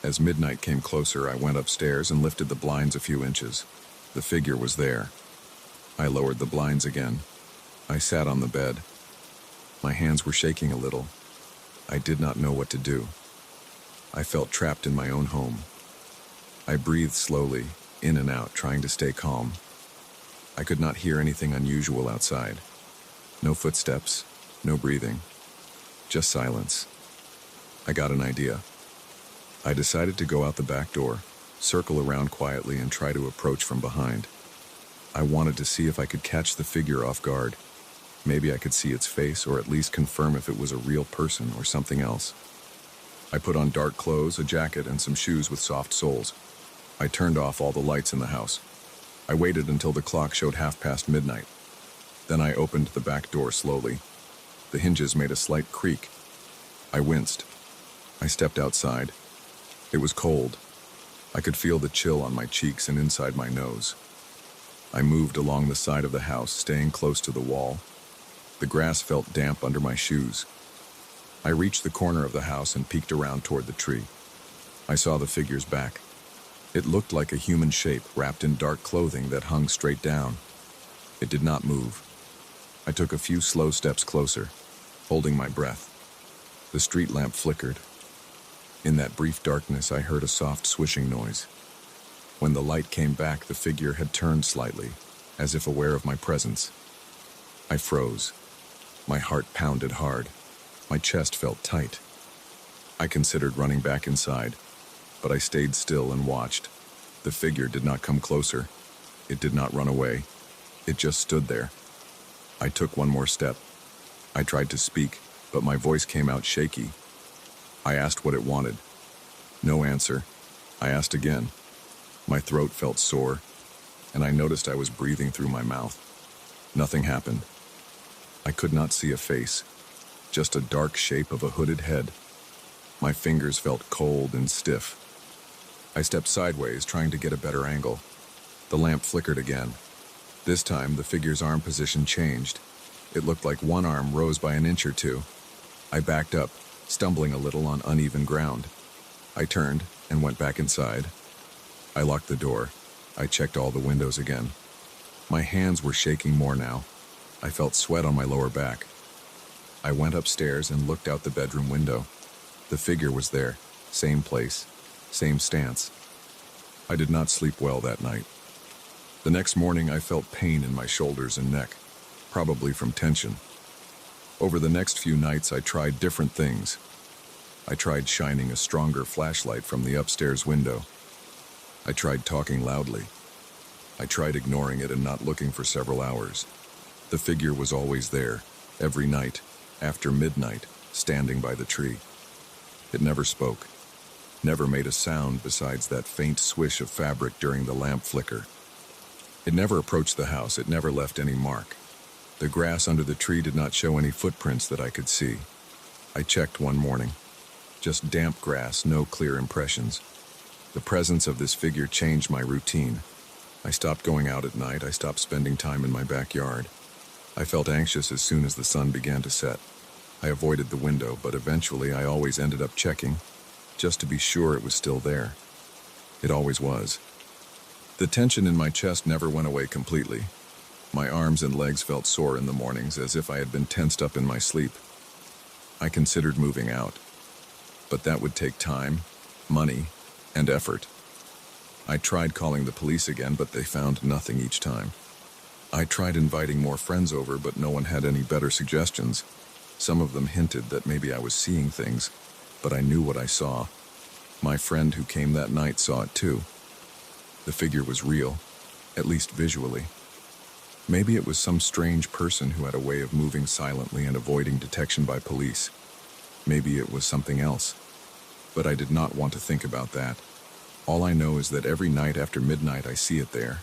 As midnight came closer, I went upstairs and lifted the blinds a few inches. The figure was there. I lowered the blinds again. I sat on the bed. My hands were shaking a little. I did not know what to do. I felt trapped in my own home. I breathed slowly, in and out, trying to stay calm. I could not hear anything unusual outside. No footsteps, no breathing, just silence. I got an idea. I decided to go out the back door, circle around quietly, and try to approach from behind. I wanted to see if I could catch the figure off guard. Maybe I could see its face, or at least confirm if it was a real person or something else. I put on dark clothes, a jacket, and some shoes with soft soles. I turned off all the lights in the house. I waited until the clock showed midnight. Then I opened the back door slowly. The hinges made a slight creak. I winced. I stepped outside. It was cold. I could feel the chill on my cheeks and inside my nose. I moved along the side of the house, staying close to the wall. The grass felt damp under my shoes. I reached the corner of the house and peeked around toward the tree. I saw the figure's back. It looked like a human shape wrapped in dark clothing that hung straight down. It did not move. I took a few slow steps closer, holding my breath. The street lamp flickered. In that brief darkness, I heard a soft swishing noise. When the light came back, the figure had turned slightly, as if aware of my presence. I froze. My heart pounded hard. My chest felt tight. I considered running back inside, but I stayed still and watched. The figure did not come closer. It did not run away. It just stood there. I took one more step. I tried to speak, but my voice came out shaky. I asked what it wanted. No answer. I asked again. My throat felt sore, and I noticed I was breathing through my mouth. Nothing happened. I could not see a face, just a dark shape of a hooded head. My fingers felt cold and stiff. I stepped sideways, trying to get a better angle. The lamp flickered again. This time, the figure's arm position changed. It looked like one arm rose by an inch or two. I backed up, stumbling a little on uneven ground. I turned and went back inside. I locked the door. I checked all the windows again. My hands were shaking more now. I felt sweat on my lower back. I went upstairs and looked out the bedroom window. The figure was there, same place, same stance. I did not sleep well that night. The next morning, I felt pain in my shoulders and neck, probably from tension. Over the next few nights, I tried different things. I tried shining a stronger flashlight from the upstairs window. I tried talking loudly. I tried ignoring it and not looking for several hours. The figure was always there, every night, after midnight, standing by the tree. It never spoke, never made a sound besides that faint swish of fabric during the lamp flicker. It never approached the house, it never left any mark. The grass under the tree did not show any footprints that I could see. I checked one morning. Just damp grass, no clear impressions. The presence of this figure changed my routine. I stopped going out at night. I stopped spending time in my backyard. I felt anxious as soon as the sun began to set. I avoided the window, but eventually I always ended up checking, just to be sure it was still there. It always was. The tension in my chest never went away completely. My arms and legs felt sore in the mornings, as if I had been tensed up in my sleep. I considered moving out, but that would take time, money, and effort. I tried calling the police again, but they found nothing each time. I tried inviting more friends over, but no one had any better suggestions. Some of them hinted that maybe I was seeing things, but I knew what I saw. My friend who came that night saw it too. The figure was real, at least visually. Maybe it was some strange person who had a way of moving silently and avoiding detection by police. Maybe it was something else. But I did not want to think about that. All I know is that every night after midnight I see it there.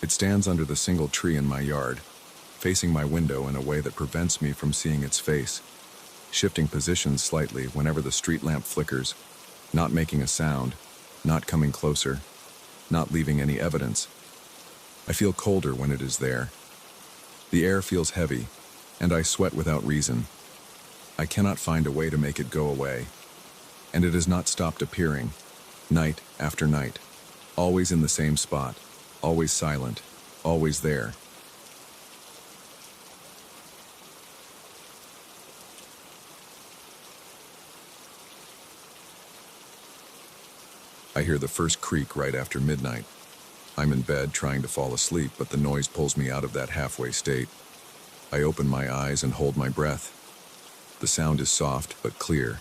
It stands under the single tree in my yard, facing my window in a way that prevents me from seeing its face, shifting positions slightly whenever the street lamp flickers, not making a sound, not coming closer, not leaving any evidence. I feel colder when it is there. The air feels heavy, and I sweat without reason. I cannot find a way to make it go away. And it has not stopped appearing, night after night, always in the same spot, always silent, always there. I hear the first creak right after midnight. I'm in bed trying to fall asleep, but the noise pulls me out of that halfway state. I open my eyes and hold my breath. The sound is soft but clear.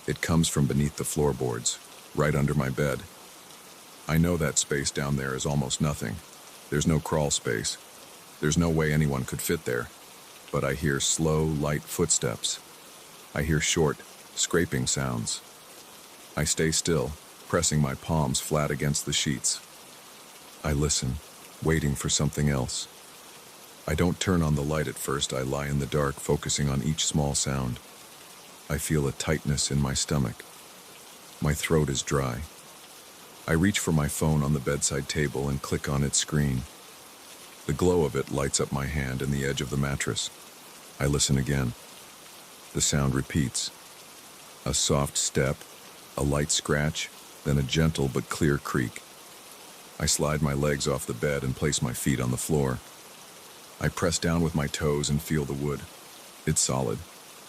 It comes from beneath the floorboards, right under my bed. I know that space down there is almost nothing. There's no crawl space. There's no way anyone could fit there. But I hear slow, light footsteps. I hear short, scraping sounds. I stay still, pressing my palms flat against the sheets. I listen, waiting for something else. I don't turn on the light at first. I lie in the dark, focusing on each small sound. I feel a tightness in my stomach. My throat is dry. I reach for my phone on the bedside table and click on its screen. The glow of it lights up my hand and the edge of the mattress. I listen again. The sound repeats. A soft step, a light scratch, then a gentle but clear creak. I slide my legs off the bed and place my feet on the floor. I press down with my toes and feel the wood. It's solid.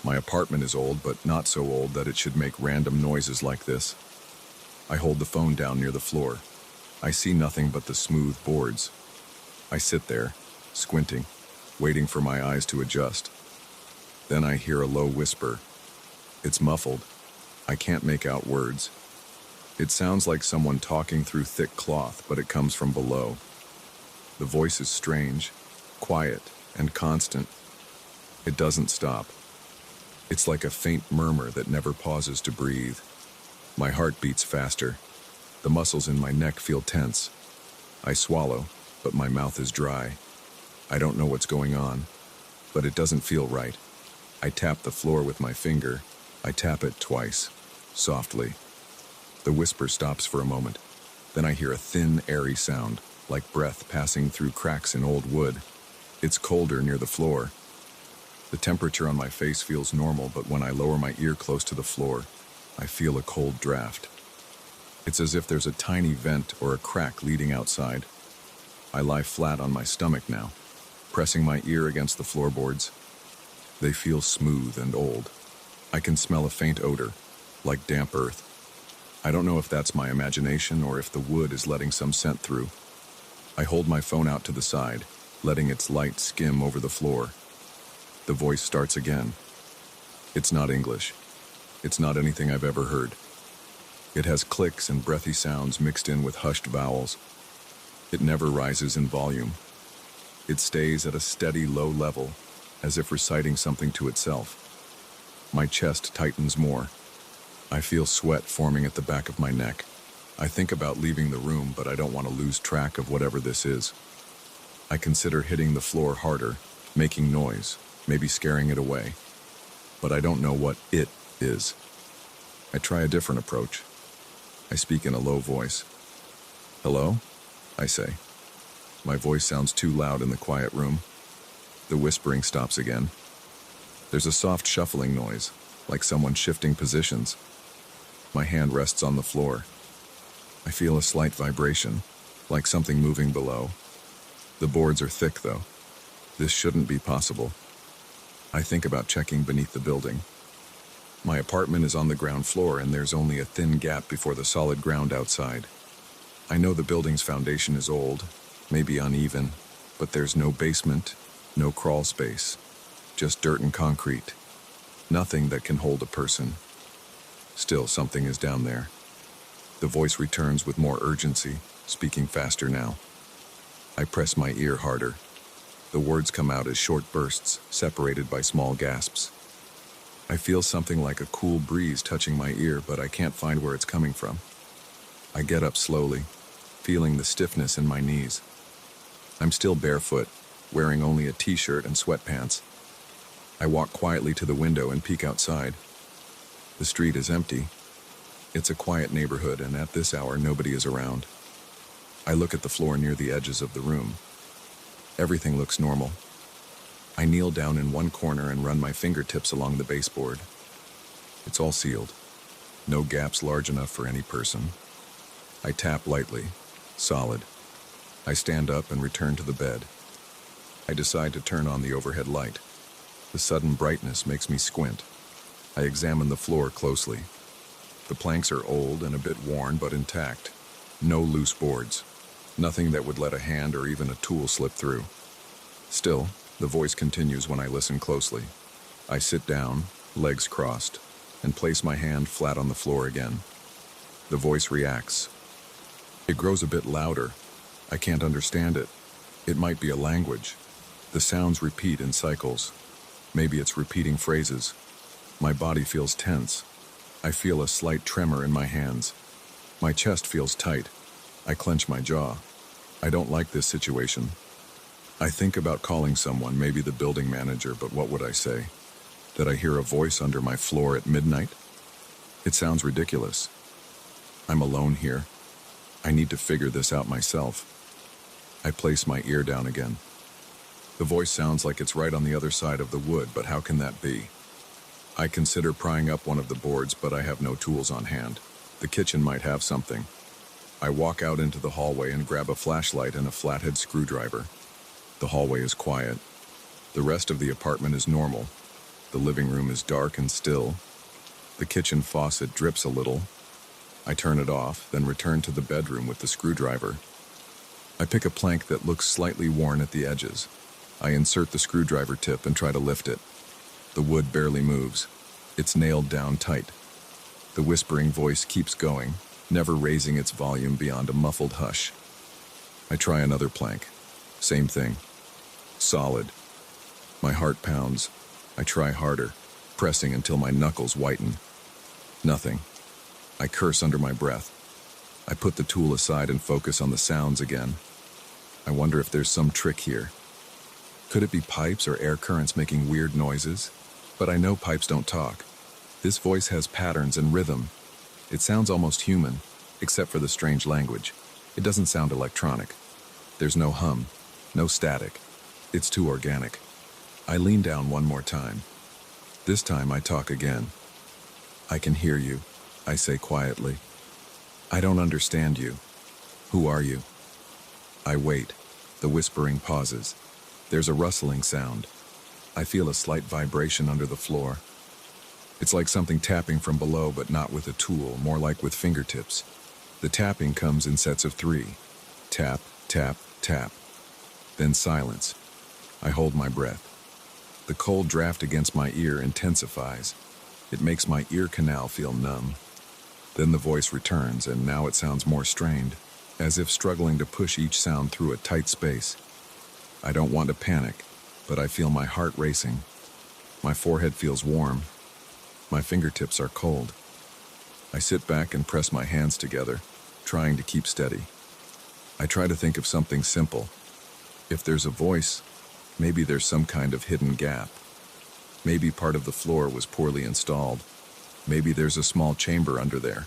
My apartment is old, but not so old that it should make random noises like this. I hold the phone down near the floor. I see nothing but the smooth boards. I sit there, squinting, waiting for my eyes to adjust. Then I hear a low whisper. It's muffled. I can't make out words. It sounds like someone talking through thick cloth, but it comes from below. The voice is strange, quiet, and constant. It doesn't stop. It's like a faint murmur that never pauses to breathe. My heart beats faster. The muscles in my neck feel tense. I swallow, but my mouth is dry. I don't know what's going on, but it doesn't feel right. I tap the floor with my finger. I tap it twice, softly. The whisper stops for a moment. Then I hear a thin, airy sound, like breath passing through cracks in old wood. It's colder near the floor. The temperature on my face feels normal, but when I lower my ear close to the floor, I feel a cold draft. It's as if there's a tiny vent or a crack leading outside. I lie flat on my stomach now, pressing my ear against the floorboards. They feel smooth and old. I can smell a faint odor, like damp earth. I don't know if that's my imagination or if the wood is letting some scent through. I hold my phone out to the side, letting its light skim over the floor. The voice starts again. It's not English. It's not anything I've ever heard. It has clicks and breathy sounds mixed in with hushed vowels. It never rises in volume. It stays at a steady low level, as if reciting something to itself. My chest tightens more. I feel sweat forming at the back of my neck. I think about leaving the room, but I don't want to lose track of whatever this is. I consider hitting the floor harder, making noise, maybe scaring it away. But I don't know what it is. I try a different approach. I speak in a low voice. "Hello?" I say. My voice sounds too loud in the quiet room. The whispering stops again. There's a soft shuffling noise, like someone shifting positions. My hand rests on the floor. I feel a slight vibration, like something moving below. The boards are thick, though. This shouldn't be possible. I think about checking beneath the building. My apartment is on the ground floor, and there's only a thin gap before the solid ground outside. I know the building's foundation is old, maybe uneven, but there's no basement, no crawl space, just dirt and concrete. Nothing that can hold a person. Still, something is down there. The voice returns with more urgency, speaking faster now. I press my ear harder. The words come out as short bursts, separated by small gasps. I feel something like a cool breeze touching my ear, but I can't find where it's coming from. I get up slowly, feeling the stiffness in my knees. I'm still barefoot, wearing only a t-shirt and sweatpants. I walk quietly to the window and peek outside. The street is empty. It's a quiet neighborhood, and at this hour, nobody is around. I look at the floor near the edges of the room. Everything looks normal. I kneel down in one corner and run my fingertips along the baseboard. It's all sealed. No gaps large enough for any person. I tap lightly, solid. I stand up and return to the bed. I decide to turn on the overhead light. The sudden brightness makes me squint. I examine the floor closely. The planks are old and a bit worn, but intact. No loose boards. Nothing that would let a hand or even a tool slip through. Still, the voice continues when I listen closely. I sit down, legs crossed, and place my hand flat on the floor again. The voice reacts. It grows a bit louder. I can't understand it. It might be a language. The sounds repeat in cycles. Maybe it's repeating phrases. My body feels tense. I feel a slight tremor in my hands. My chest feels tight. I clench my jaw. I don't like this situation. I think about calling someone, maybe the building manager, but what would I say? That I hear a voice under my floor at midnight? It sounds ridiculous. I'm alone here. I need to figure this out myself. I place my ear down again. The voice sounds like it's right on the other side of the wood, but how can that be? I consider prying up one of the boards, but I have no tools on hand. The kitchen might have something. I walk out into the hallway and grab a flashlight and a flathead screwdriver. The hallway is quiet. The rest of the apartment is normal. The living room is dark and still. The kitchen faucet drips a little. I turn it off, then return to the bedroom with the screwdriver. I pick a plank that looks slightly worn at the edges. I insert the screwdriver tip and try to lift it. The wood barely moves. It's nailed down tight. The whispering voice keeps going, never raising its volume beyond a muffled hush. I try another plank. Same thing. Solid. My heart pounds. I try harder, pressing until my knuckles whiten. Nothing. I curse under my breath. I put the tool aside and focus on the sounds again. I wonder if there's some trick here. Could it be pipes or air currents making weird noises? But I know pipes don't talk. This voice has patterns and rhythm. It sounds almost human, except for the strange language. It doesn't sound electronic. There's no hum, no static. It's too organic. I lean down one more time. This time I talk again. I can hear you, I say quietly. I don't understand you. Who are you? I wait. The whispering pauses. There's a rustling sound. I feel a slight vibration under the floor. It's like something tapping from below, but not with a tool, more like with fingertips. The tapping comes in sets of 3. Tap, tap, tap. Then silence. I hold my breath. The cold draft against my ear intensifies. It makes my ear canal feel numb. Then the voice returns, and now it sounds more strained, as if struggling to push each sound through a tight space. I don't want to panic, but I feel my heart racing. My forehead feels warm. My fingertips are cold. I sit back and press my hands together, trying to keep steady. I try to think of something simple. If there's a voice, maybe there's some kind of hidden gap. Maybe part of the floor was poorly installed. Maybe there's a small chamber under there.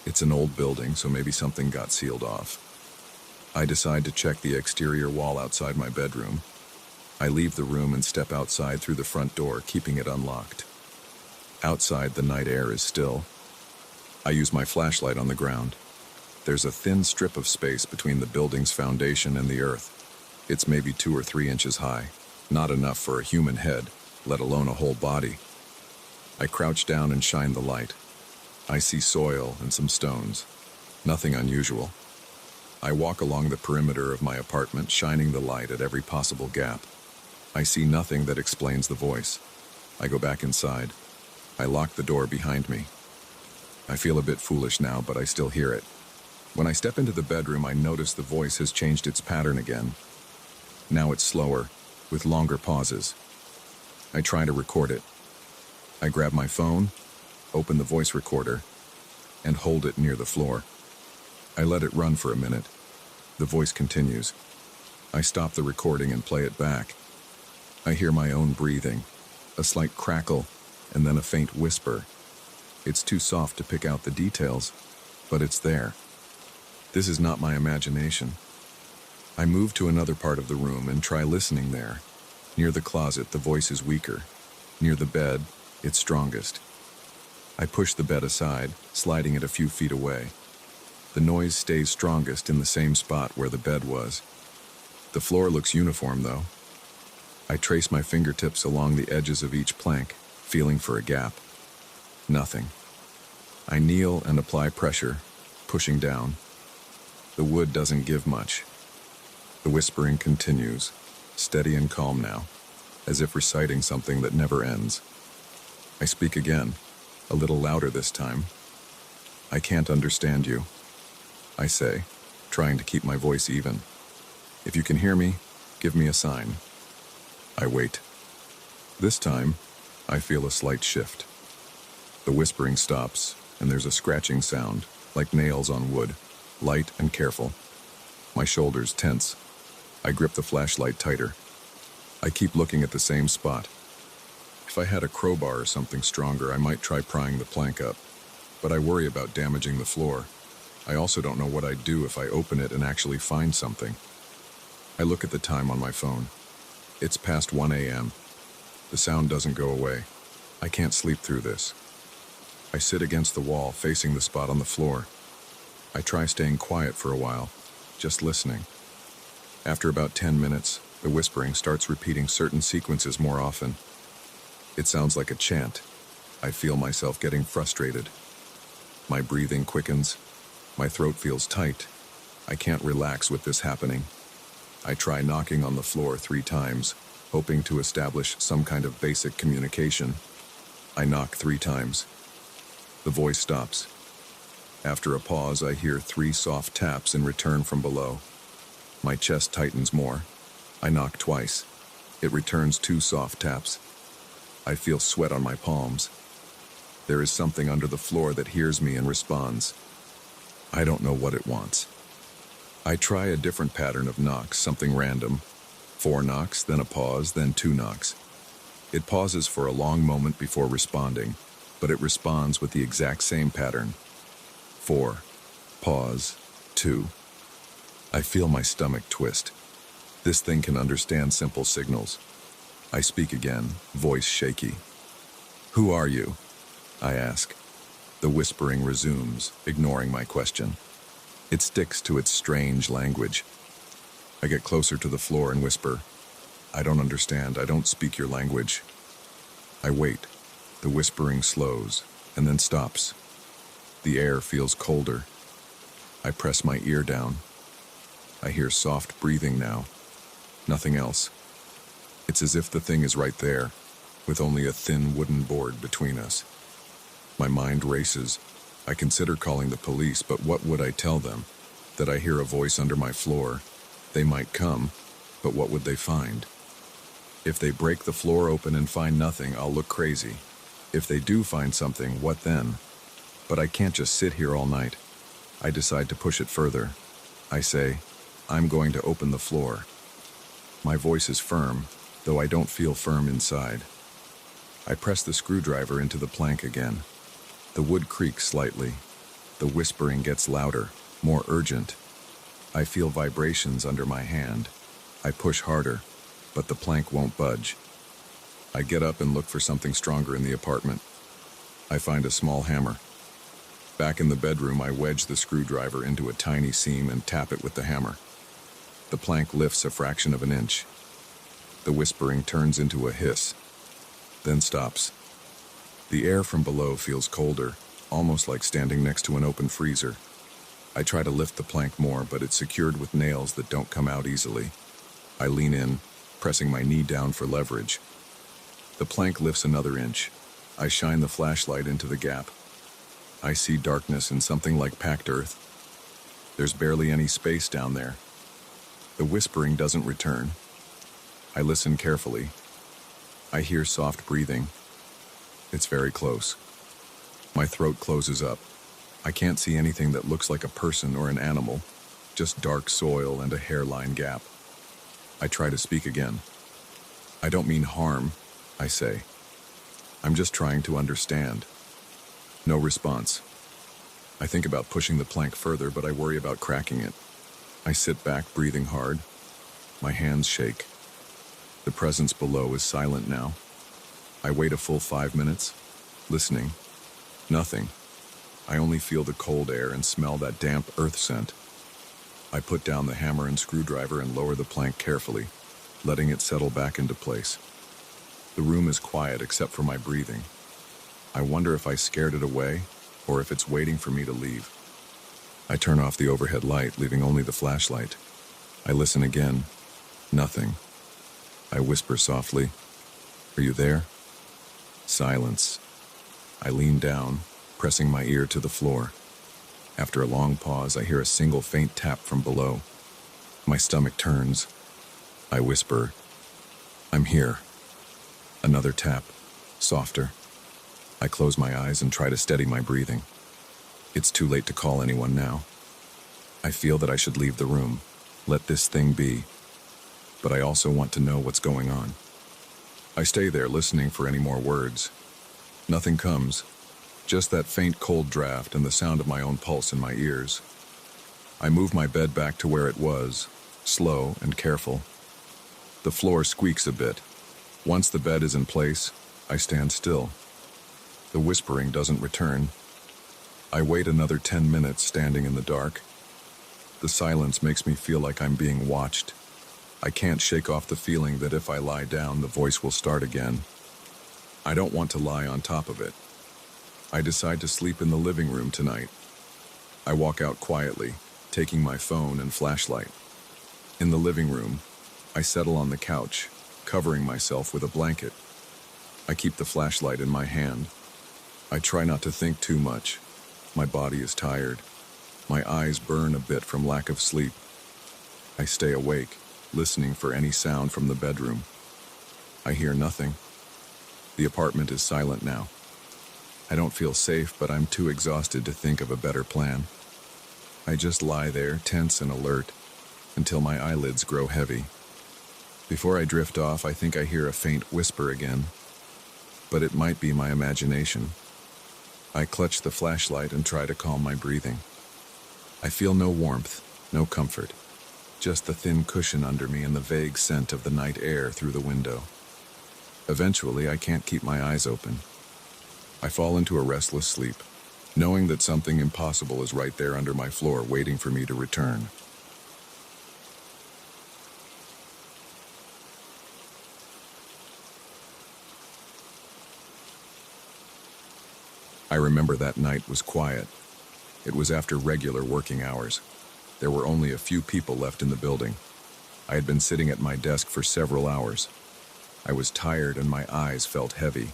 It's an old building, so maybe something got sealed off. I decide to check the exterior wall outside my bedroom. I leave the room and step outside through the front door, keeping it unlocked. Outside, the night air is still. I use my flashlight on the ground. There's a thin strip of space between the building's foundation and the earth. It's maybe 2 or 3 inches high, not enough for a human head, let alone a whole body. I crouch down and shine the light. I see soil and some stones. Nothing unusual. I walk along the perimeter of my apartment, shining the light at every possible gap. I see nothing that explains the voice. I go back inside. I lock the door behind me. I feel a bit foolish now, but I still hear it. When I step into the bedroom, I notice the voice has changed its pattern again. Now it's slower, with longer pauses. I try to record it. I grab my phone, open the voice recorder, and hold it near the floor. I let it run for a minute. The voice continues. I stop the recording and play it back. I hear my own breathing, a slight crackle, and then a faint whisper. It's too soft to pick out the details, but it's there. This is not my imagination. I move to another part of the room and try listening there. Near the closet, the voice is weaker. Near the bed, it's strongest. I push the bed aside, sliding it a few feet away. The noise stays strongest in the same spot where the bed was. The floor looks uniform, though. I trace my fingertips along the edges of each plank, feeling for a gap. Nothing. I kneel and apply pressure, pushing down. The wood doesn't give much. The whispering continues, steady and calm now, as if reciting something that never ends. I speak again, a little louder this time. I can't understand you, I say, trying to keep my voice even. If you can hear me, give me a sign. I wait. This time, I feel a slight shift. The whispering stops, and there's a scratching sound, like nails on wood, light and careful. My shoulders tense. I grip the flashlight tighter. I keep looking at the same spot. If I had a crowbar or something stronger, I might try prying the plank up, but I worry about damaging the floor. I also don't know what I'd do if I open it and actually find something. I look at the time on my phone. It's past 1 a.m. The sound doesn't go away. I can't sleep through this. I sit against the wall, facing the spot on the floor. I try staying quiet for a while, just listening. After about 10 minutes, the whispering starts repeating certain sequences more often. It sounds like a chant. I feel myself getting frustrated. My breathing quickens. My throat feels tight. I can't relax with this happening. I try knocking on the floor 3 times, hoping to establish some kind of basic communication. I knock 3 times. The voice stops. After a pause, I hear 3 soft taps in return from below. My chest tightens more. I knock twice. It returns 2 soft taps. I feel sweat on my palms. There is something under the floor that hears me and responds. I don't know what it wants. I try a different pattern of knocks, something random. 4 knocks, then a pause, then 2 knocks. It pauses for a long moment before responding, but it responds with the exact same pattern. 4, pause, 2. I feel my stomach twist. This thing can understand simple signals. I speak again, voice shaky. Who are you? I ask. The whispering resumes, ignoring my question. It sticks to its strange language. I get closer to the floor and whisper, I don't understand, I don't speak your language. I wait. The whispering slows, and then stops. The air feels colder. I press my ear down. I hear soft breathing now. Nothing else. It's as if the thing is right there, with only a thin wooden board between us. My mind races. I consider calling the police, but what would I tell them? That I hear a voice under my floor. They might come, but what would they find? If they break the floor open and find nothing, I'll look crazy. If they do find something, what then? But I can't just sit here all night. I decide to push it further. I say, I'm going to open the floor. My voice is firm, though I don't feel firm inside. I press the screwdriver into the plank again. The wood creaks slightly. The whispering gets louder, more urgent. I feel vibrations under my hand. I push harder, but the plank won't budge. I get up and look for something stronger in the apartment. I find a small hammer. Back in the bedroom, I wedge the screwdriver into a tiny seam and tap it with the hammer. The plank lifts a fraction of an inch. The whispering turns into a hiss, then stops. The air from below feels colder, almost like standing next to an open freezer. I try to lift the plank more, but it's secured with nails that don't come out easily. I lean in, pressing my knee down for leverage. The plank lifts another inch. I shine the flashlight into the gap. I see darkness and something like packed earth. There's barely any space down there. The whispering doesn't return. I listen carefully. I hear soft breathing. It's very close. My throat closes up. I can't see anything that looks like a person or an animal, just dark soil and a hairline gap. I try to speak again. I don't mean harm, I say. I'm just trying to understand. No response. I think about pushing the plank further, but I worry about cracking it. I sit back, breathing hard. My hands shake. The presence below is silent now. I wait a full 5 minutes, listening. Nothing. I only feel the cold air and smell that damp earth scent. I put down the hammer and screwdriver and lower the plank carefully, letting it settle back into place. The room is quiet except for my breathing. I wonder if I scared it away or if it's waiting for me to leave. I turn off the overhead light, leaving only the flashlight. I listen again. Nothing. I whisper softly, "Are you there?" Silence. I lean down, pressing my ear to the floor. After a long pause, I hear a single faint tap from below. My stomach turns. I whisper, "I'm here." Another tap, softer. I close my eyes and try to steady my breathing. It's too late to call anyone now. I feel that I should leave the room, let this thing be. But I also want to know what's going on. I stay there listening for any more words. Nothing comes, just that faint cold draft and the sound of my own pulse in my ears. I move my bed back to where it was, slow and careful. The floor squeaks a bit. Once the bed is in place, I stand still. The whispering doesn't return. I wait another 10 minutes standing in the dark. The silence makes me feel like I'm being watched. I can't shake off the feeling that if I lie down, the voice will start again. I don't want to lie on top of it. I decide to sleep in the living room tonight. I walk out quietly, taking my phone and flashlight. In the living room, I settle on the couch, covering myself with a blanket. I keep the flashlight in my hand. I try not to think too much. My body is tired. My eyes burn a bit from lack of sleep. I stay awake, listening for any sound from the bedroom. I hear nothing. The apartment is silent now. I don't feel safe, but I'm too exhausted to think of a better plan. I just lie there, tense and alert, until my eyelids grow heavy. Before I drift off, I think I hear a faint whisper again, but it might be my imagination. I clutch the flashlight and try to calm my breathing. I feel no warmth, no comfort, just the thin cushion under me and the vague scent of the night air through the window. Eventually, I can't keep my eyes open. I fall into a restless sleep, knowing that something impossible is right there under my floor waiting for me to return. I remember that night was quiet. It was after regular working hours. There were only a few people left in the building. I had been sitting at my desk for several hours. I was tired and my eyes felt heavy.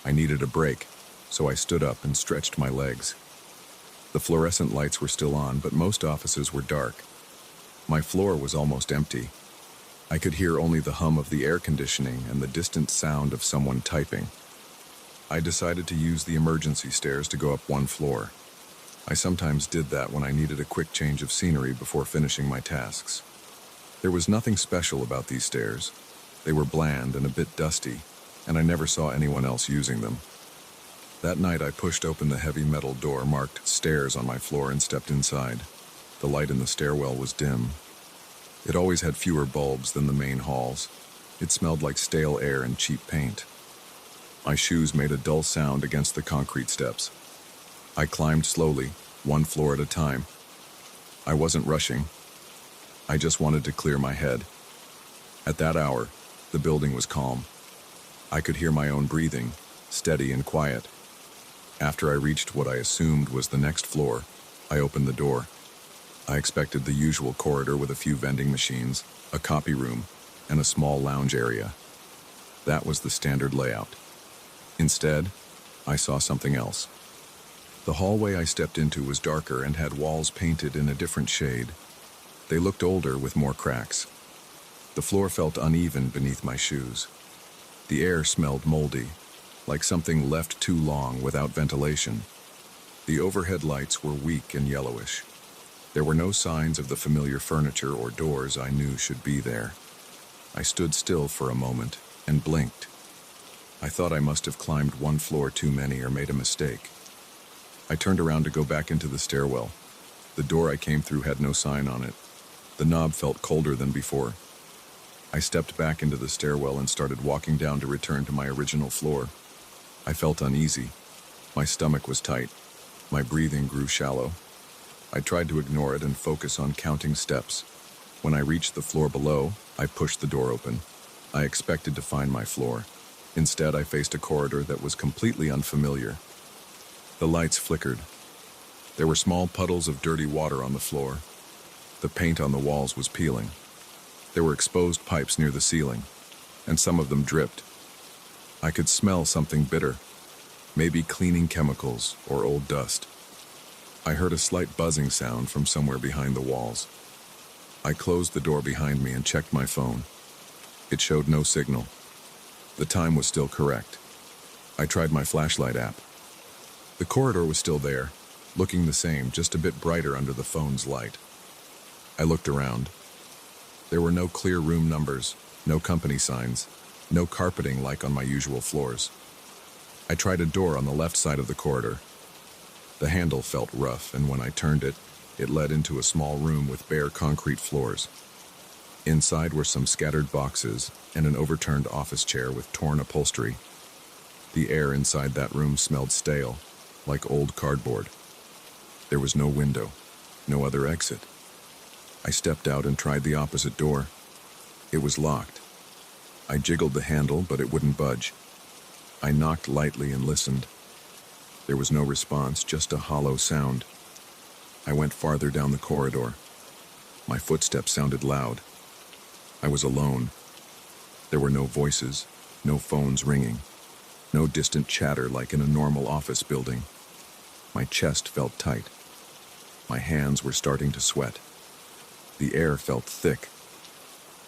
I needed a break, so I stood up and stretched my legs. The fluorescent lights were still on, but most offices were dark. My floor was almost empty. I could hear only the hum of the air conditioning and the distant sound of someone typing. I decided to use the emergency stairs to go up one floor. I sometimes did that when I needed a quick change of scenery before finishing my tasks. There was nothing special about these stairs. They were bland and a bit dusty, and I never saw anyone else using them. That night I pushed open the heavy metal door marked stairs on my floor and stepped inside. The light in the stairwell was dim. It always had fewer bulbs than the main halls. It smelled like stale air and cheap paint. My shoes made a dull sound against the concrete steps. I climbed slowly, one floor at a time. I wasn't rushing. I just wanted to clear my head. At that hour, the building was calm. I could hear my own breathing, steady and quiet. After I reached what I assumed was the next floor, I opened the door. I expected the usual corridor with a few vending machines, a copy room, and a small lounge area. That was the standard layout. Instead, I saw something else. The hallway I stepped into was darker and had walls painted in a different shade. They looked older with more cracks. The floor felt uneven beneath my shoes. The air smelled moldy, like something left too long without ventilation. The overhead lights were weak and yellowish. There were no signs of the familiar furniture or doors I knew should be there. I stood still for a moment and blinked. I thought I must have climbed one floor too many or made a mistake. I turned around to go back into the stairwell. The door I came through had no sign on it. The knob felt colder than before. I stepped back into the stairwell and started walking down to return to my original floor. I felt uneasy. My stomach was tight. My breathing grew shallow. I tried to ignore it and focus on counting steps. When I reached the floor below, I pushed the door open. I expected to find my floor. Instead, I faced a corridor that was completely unfamiliar. The lights flickered. There were small puddles of dirty water on the floor. The paint on the walls was peeling. There were exposed pipes near the ceiling, and some of them dripped. I could smell something bitter, maybe cleaning chemicals or old dust. I heard a slight buzzing sound from somewhere behind the walls. I closed the door behind me and checked my phone. It showed no signal. The time was still correct. I tried my flashlight app. The corridor was still there, looking the same, just a bit brighter under the phone's light. I looked around. There were no clear room numbers, no company signs, no carpeting like on my usual floors. I tried a door on the left side of the corridor. The handle felt rough, and when I turned it, It led into a small room with bare concrete floors. Inside were some scattered boxes and an overturned office chair with torn upholstery. The air inside that room smelled stale, like old cardboard. There was no window, no other exit. I stepped out and tried the opposite door. It was locked. I jiggled the handle, but it wouldn't budge. I knocked lightly and listened. There was no response, just a hollow sound. I went farther down the corridor. My footsteps sounded loud. I was alone. There were no voices, no phones ringing, no distant chatter like in a normal office building. My chest felt tight. My hands were starting to sweat. The air felt thick.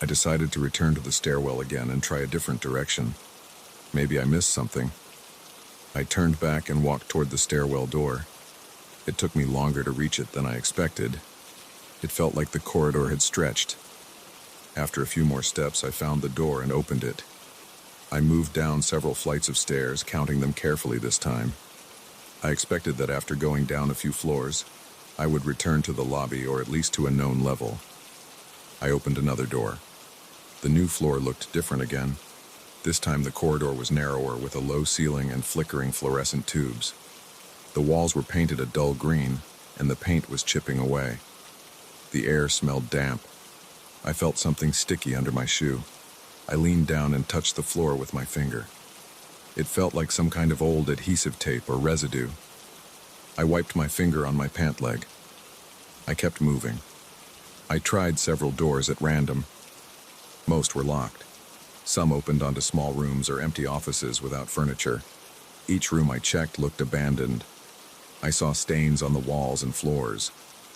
I decided to return to the stairwell again and try a different direction. Maybe I missed something. I turned back and walked toward the stairwell door. It took me longer to reach it than I expected. It felt like the corridor had stretched. After a few more steps, I found the door and opened it. I moved down several flights of stairs, counting them carefully this time. I expected that after going down a few floors, I would return to the lobby or at least to a known level. I opened another door. The new floor looked different again. This time the corridor was narrower with a low ceiling and flickering fluorescent tubes. The walls were painted a dull green, and the paint was chipping away. The air smelled damp. I felt something sticky under my shoe. I leaned down and touched the floor with my finger. It felt like some kind of old adhesive tape or residue. I wiped my finger on my pant leg. I kept moving. I tried several doors at random. Most were locked. Some opened onto small rooms or empty offices without furniture. Each room I checked looked abandoned. I saw stains on the walls and floors.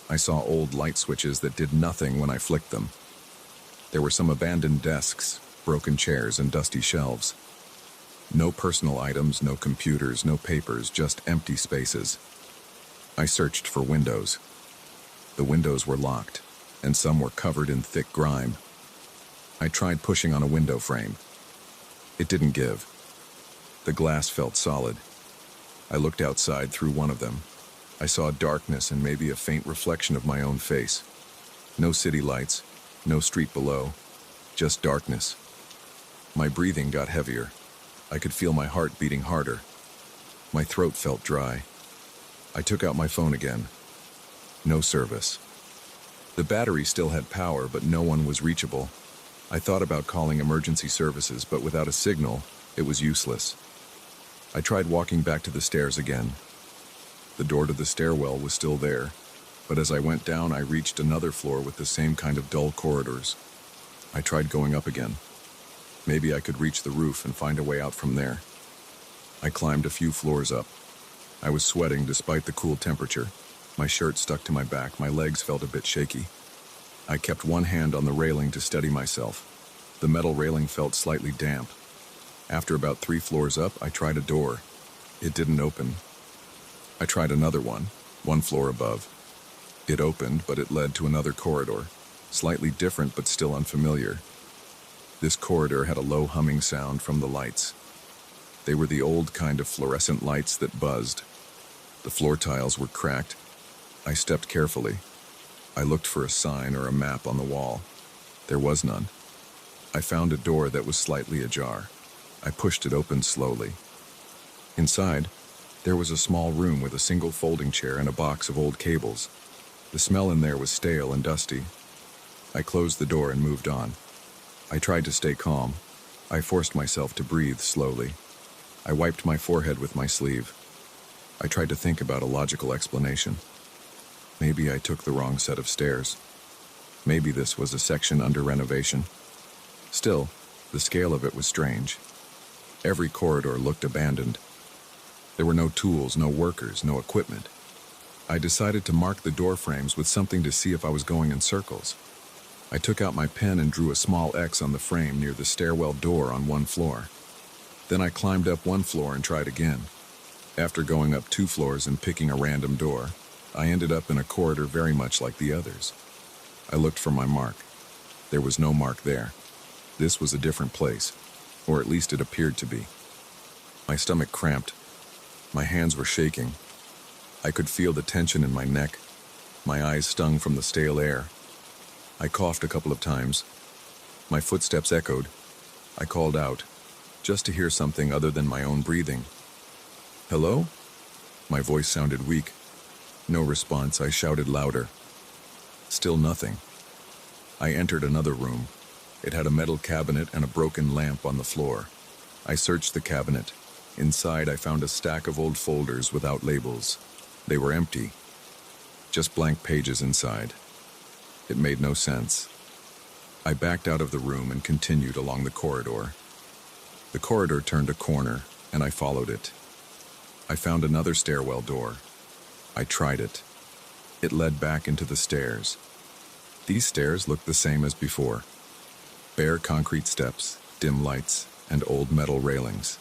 I saw old light switches that did nothing when I flicked them. There were some abandoned desks, broken chairs, and dusty shelves. No personal items, no computers, no papers, just empty spaces. I searched for windows. The windows were locked, and some were covered in thick grime. I tried pushing on a window frame. It didn't give. The glass felt solid. I looked outside through one of them. I saw darkness and maybe a faint reflection of my own face. No city lights, no street below, just darkness. My breathing got heavier. I could feel my heart beating harder. My throat felt dry. I took out my phone again. No service. The battery still had power, but no one was reachable. I thought about calling emergency services, but without a signal, it was useless. I tried walking back to the stairs again. The door to the stairwell was still there, but as I went down, I reached another floor with the same kind of dull corridors. I tried going up again. Maybe I could reach the roof and find a way out from there. I climbed a few floors up. I was sweating despite the cool temperature. My shirt stuck to my back, my legs felt a bit shaky. I kept one hand on the railing to steady myself. The metal railing felt slightly damp. After about 3 floors up, I tried a door. It didn't open. I tried another one floor above. It opened, but it led to another corridor, slightly different but still unfamiliar. This corridor had a low humming sound from the lights. They were the old kind of fluorescent lights that buzzed. The floor tiles were cracked. I stepped carefully. I looked for a sign or a map on the wall. There was none. I found a door that was slightly ajar. I pushed it open slowly. Inside, there was a small room with a single folding chair and a box of old cables. The smell in there was stale and dusty. I closed the door and moved on. I tried to stay calm. I forced myself to breathe slowly. I wiped my forehead with my sleeve. I tried to think about a logical explanation. Maybe I took the wrong set of stairs. Maybe this was a section under renovation. Still, the scale of it was strange. Every corridor looked abandoned. There were no tools, no workers, no equipment. I decided to mark the door frames with something to see if I was going in circles. I took out my pen and drew a small X on the frame near the stairwell door on one floor. Then I climbed up one floor and tried again. After going up 2 floors and picking a random door, I ended up in a corridor very much like the others. I looked for my mark. There was no mark there. This was a different place, or at least it appeared to be. My stomach cramped. My hands were shaking. I could feel the tension in my neck. My eyes stung from the stale air. I coughed a couple of times. My footsteps echoed. I called out, just to hear something other than my own breathing. "Hello?" My voice sounded weak. No response. I shouted louder. Still nothing. I entered another room. It had a metal cabinet and a broken lamp on the floor. I searched the cabinet. Inside, I found a stack of old folders without labels. They were empty. Just blank pages inside. It made no sense. I backed out of the room and continued along the corridor. The corridor turned a corner, and I followed it. I found another stairwell door. I tried it. It led back into the stairs. These stairs looked the same as before. Bare concrete steps, dim lights, and old metal railings.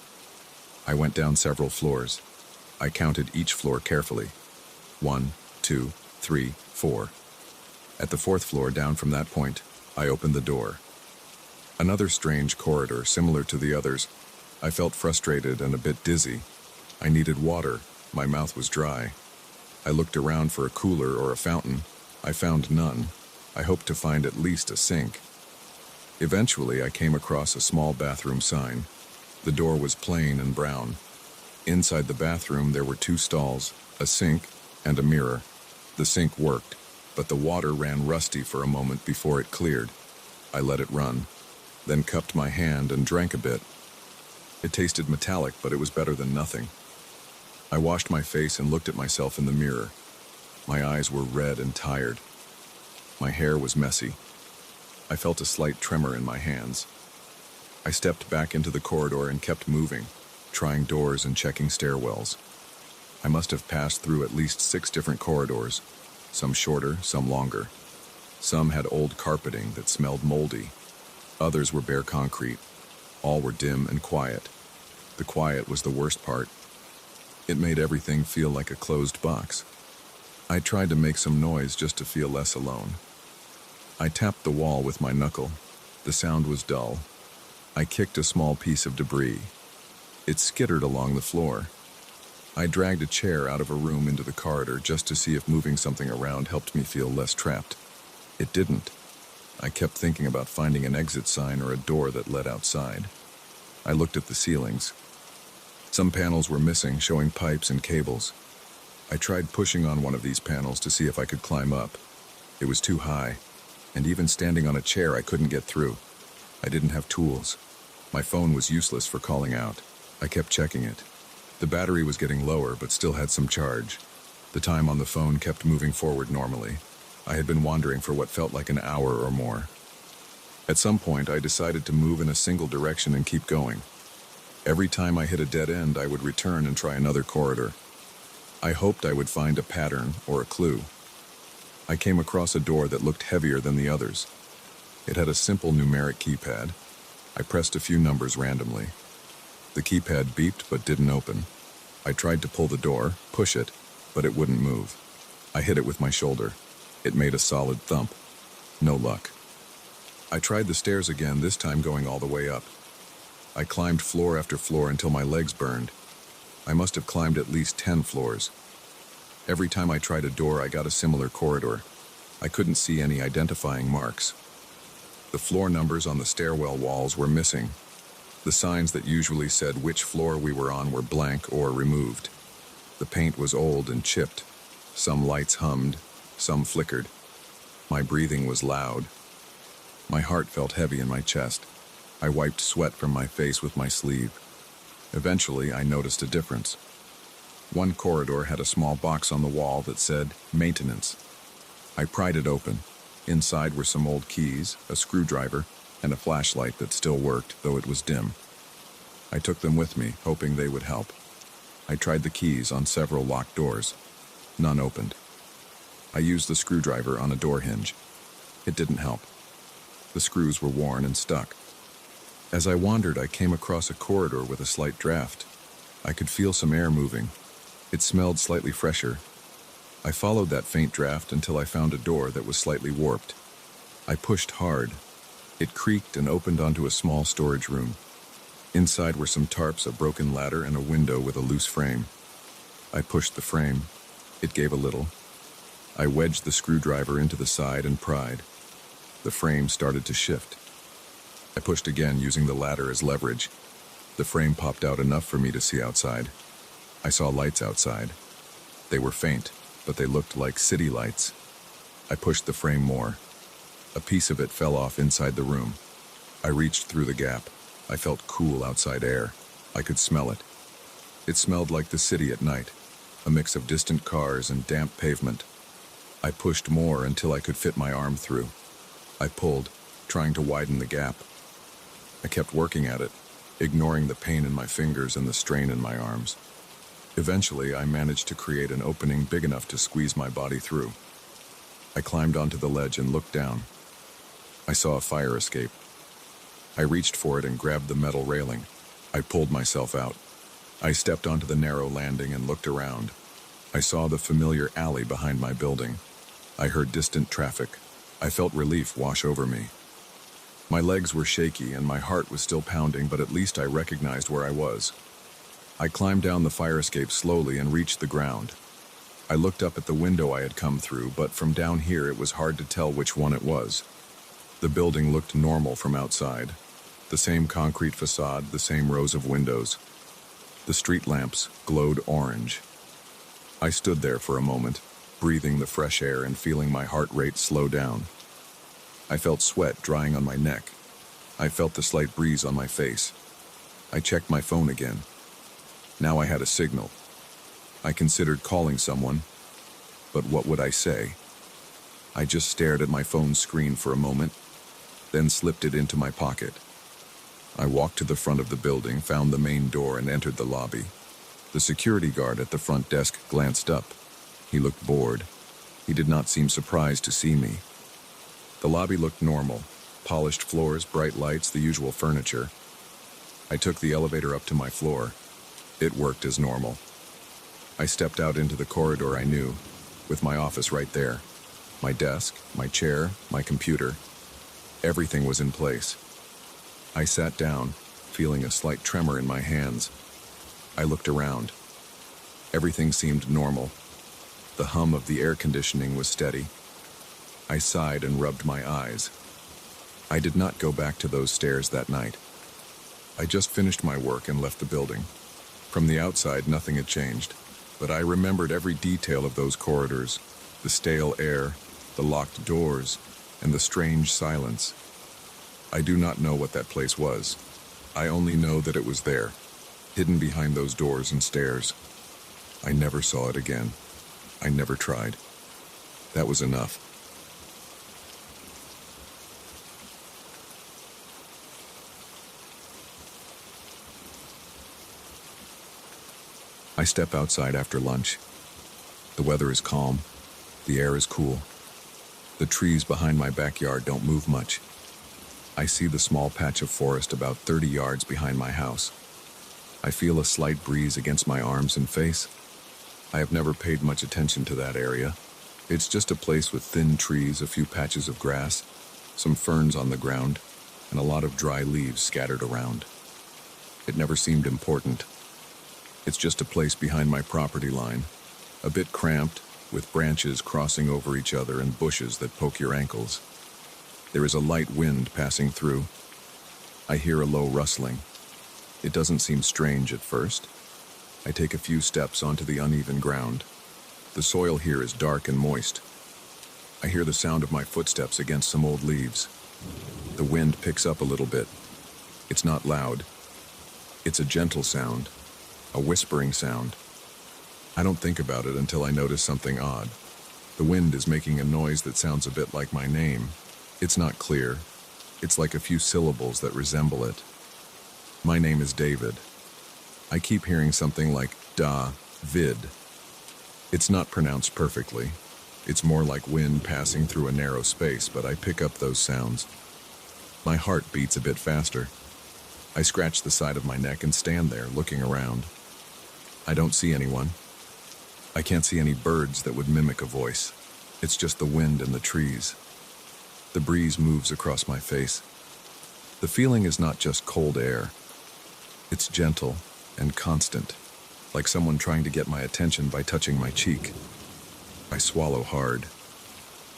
I went down several floors. I counted each floor carefully. 1, 2, 3, 4. At the fourth floor down from that point, I opened the door. Another strange corridor, similar to the others. I felt frustrated and a bit dizzy. I needed water. My mouth was dry. I looked around for a cooler or a fountain. I found none. I hoped to find at least a sink. Eventually, I came across a small bathroom sign. The door was plain and brown. Inside the bathroom, there were 2 stalls, a sink, and a mirror. The sink worked, but the water ran rusty for a moment before it cleared. I let it run, then cupped my hand and drank a bit. It tasted metallic, but it was better than nothing. I washed my face and looked at myself in the mirror. My eyes were red and tired. My hair was messy. I felt a slight tremor in my hands. I stepped back into the corridor and kept moving, trying doors and checking stairwells. I must have passed through at least 6 different corridors, some shorter, some longer. Some had old carpeting that smelled moldy. Others were bare concrete. All were dim and quiet. The quiet was the worst part. It made everything feel like a closed box. I tried to make some noise just to feel less alone. I tapped the wall with my knuckle. The sound was dull. I kicked a small piece of debris. It skittered along the floor. I dragged a chair out of a room into the corridor just to see if moving something around helped me feel less trapped. It didn't. I kept thinking about finding an exit sign or a door that led outside. I looked at the ceilings. Some panels were missing, showing pipes and cables. I tried pushing on one of these panels to see if I could climb up. It was too high, and even standing on a chair I couldn't get through. I didn't have tools. My phone was useless for calling out. I kept checking it. The battery was getting lower, but still had some charge. The time on the phone kept moving forward normally. I had been wandering for what felt like an hour or more. At some point, I decided to move in a single direction and keep going. Every time I hit a dead end, I would return and try another corridor. I hoped I would find a pattern or a clue. I came across a door that looked heavier than the others. It had a simple numeric keypad. I pressed a few numbers randomly. The keypad beeped but didn't open. I tried to pull the door, push it, but it wouldn't move. I hit it with my shoulder. It made a solid thump. No luck. I tried the stairs again, this time going all the way up. I climbed floor after floor until my legs burned. I must have climbed at least 10 floors. Every time I tried a door, I got a similar corridor. I couldn't see any identifying marks. The floor numbers on the stairwell walls were missing. The signs that usually said which floor we were on were blank or removed. The paint was old and chipped. Some lights hummed, some flickered. My breathing was loud. My heart felt heavy in my chest. I wiped sweat from my face with my sleeve. Eventually, I noticed a difference. One corridor had a small box on the wall that said, "Maintenance." I pried it open. Inside were some old keys, a screwdriver, and a flashlight that still worked, though it was dim. I took them with me, hoping they would help. I tried the keys on several locked doors. None opened. I used the screwdriver on a door hinge. It didn't help. The screws were worn and stuck. As I wandered, I came across a corridor with a slight draft. I could feel some air moving. It smelled slightly fresher. I followed that faint draft until I found a door that was slightly warped. I pushed hard. It creaked and opened onto a small storage room. Inside were some tarps, a broken ladder, and a window with a loose frame. I pushed the frame. It gave a little. I wedged the screwdriver into the side and pried. The frame started to shift. I pushed again, using the ladder as leverage. The frame popped out enough for me to see outside. I saw lights outside. They were faint, but they looked like city lights. I pushed the frame more. A piece of it fell off inside the room. I reached through the gap. I felt cool outside air. I could smell it. It smelled like the city at night, a mix of distant cars and damp pavement. I pushed more until I could fit my arm through. I pulled, trying to widen the gap. I kept working at it, ignoring the pain in my fingers and the strain in my arms. Eventually, I managed to create an opening big enough to squeeze my body through. I climbed onto the ledge and looked down. I saw a fire escape. I reached for it and grabbed the metal railing. I pulled myself out. I stepped onto the narrow landing and looked around. I saw the familiar alley behind my building. I heard distant traffic. I felt relief wash over me. My legs were shaky and my heart was still pounding, but at least I recognized where I was. I climbed down the fire escape slowly and reached the ground. I looked up at the window I had come through, but from down here it was hard to tell which one it was. The building looked normal from outside. The same concrete facade, the same rows of windows. The street lamps glowed orange. I stood there for a moment, breathing the fresh air and feeling my heart rate slow down. I felt sweat drying on my neck. I felt the slight breeze on my face. I checked my phone again. Now I had a signal. I considered calling someone, but what would I say? I just stared at my phone screen for a moment, then slipped it into my pocket. I walked to the front of the building, found the main door, and entered the lobby. The security guard at the front desk glanced up. He looked bored. He did not seem surprised to see me. The lobby looked normal. Polished floors, bright lights, the usual furniture. I took the elevator up to my floor. It worked as normal. I stepped out into the corridor I knew, with my office right there. My desk, my chair, my computer. Everything was in place. I sat down, feeling a slight tremor in my hands. I looked around. Everything seemed normal. The hum of the air conditioning was steady. I sighed and rubbed my eyes. I did not go back to those stairs that night. I just finished my work and left the building. From the outside, nothing had changed, but I remembered every detail of those corridors, the stale air, the locked doors, and the strange silence. I do not know what that place was. I only know that it was there, hidden behind those doors and stairs. I never saw it again. I never tried. That was enough. I step outside after lunch. The weather is calm. The air is cool. The trees behind my backyard don't move much. I see the small patch of forest about 30 yards behind my house. I feel a slight breeze against my arms and face. I have never paid much attention to that area. It's just a place with thin trees, a few patches of grass, some ferns on the ground, and a lot of dry leaves scattered around. It never seemed important. It's just a place behind my property line, a bit cramped, with branches crossing over each other and bushes that poke your ankles. There is a light wind passing through. I hear a low rustling. It doesn't seem strange at first. I take a few steps onto the uneven ground. The soil here is dark and moist. I hear the sound of my footsteps against some old leaves. The wind picks up a little bit. It's not loud. It's a gentle sound, a whispering sound. I don't think about it until I notice something odd. The wind is making a noise that sounds a bit like my name. It's not clear. It's like a few syllables that resemble it. My name is David. I keep hearing something like da-vid. It's not pronounced perfectly. It's more like wind passing through a narrow space, but I pick up those sounds. My heart beats a bit faster. I scratch the side of my neck and stand there, looking around. I don't see anyone. I can't see any birds that would mimic a voice. It's just the wind and the trees. The breeze moves across my face. The feeling is not just cold air. It's gentle and constant, like someone trying to get my attention by touching my cheek. I swallow hard.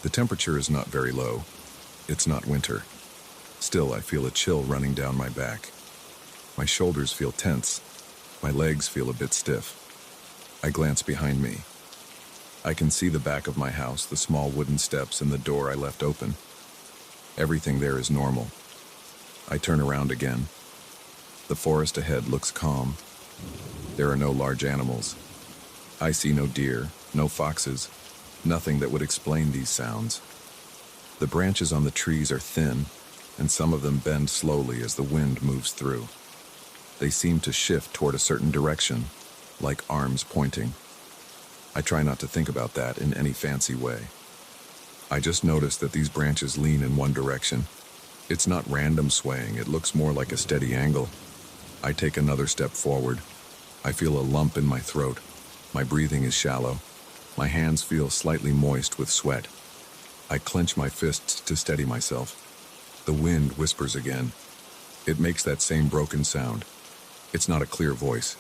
The temperature is not very low. It's not winter. Still, I feel a chill running down my back. My shoulders feel tense. My legs feel a bit stiff. I glance behind me. I can see the back of my house, the small wooden steps, and the door I left open. Everything there is normal. I turn around again. The forest ahead looks calm. There are no large animals. I see no deer, no foxes, nothing that would explain these sounds. The branches on the trees are thin, and some of them bend slowly as the wind moves through. They seem to shift toward a certain direction, like arms pointing. I try not to think about that in any fancy way. I just notice that these branches lean in one direction. It's not random swaying, it looks more like a steady angle. I take another step forward. I feel a lump in my throat. My breathing is shallow. My hands feel slightly moist with sweat. I clench my fists to steady myself. The wind whispers again. It makes that same broken sound. It's not a clear voice.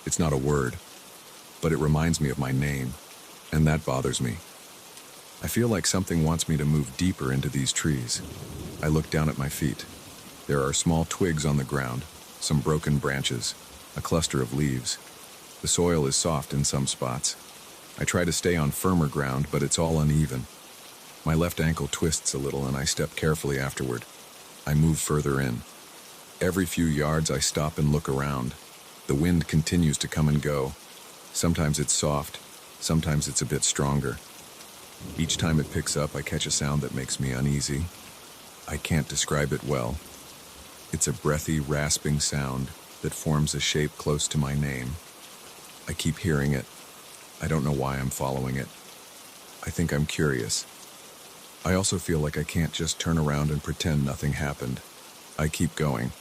It's not a word. But it reminds me of my name, and that bothers me. I feel like something wants me to move deeper into these trees. I look down at my feet. There are small twigs on the ground, some broken branches, a cluster of leaves. The soil is soft in some spots. I try to stay on firmer ground, but it's all uneven. My left ankle twists a little, and I step carefully afterward. I move further in. Every few yards, I stop and look around. The wind continues to come and go. Sometimes it's soft, sometimes it's a bit stronger. Each time it picks up, I catch a sound that makes me uneasy. I can't describe it well. It's a breathy, rasping sound that forms a shape close to my name. I keep hearing it. I don't know why I'm following it. I think I'm curious. I also feel like I can't just turn around and pretend nothing happened. I keep going.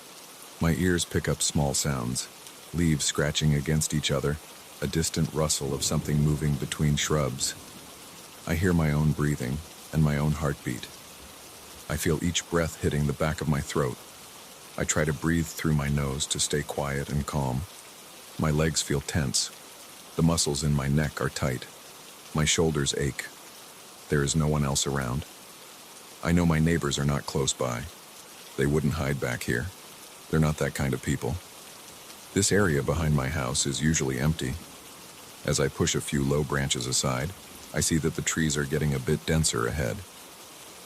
My ears pick up small sounds, leaves scratching against each other, a distant rustle of something moving between shrubs. I hear my own breathing and my own heartbeat. I feel each breath hitting the back of my throat. I try to breathe through my nose to stay quiet and calm. My legs feel tense. The muscles in my neck are tight. My shoulders ache. There is no one else around. I know my neighbors are not close by. They wouldn't hide back here. They're not that kind of people. This area behind my house is usually empty. As I push a few low branches aside, I see that the trees are getting a bit denser ahead.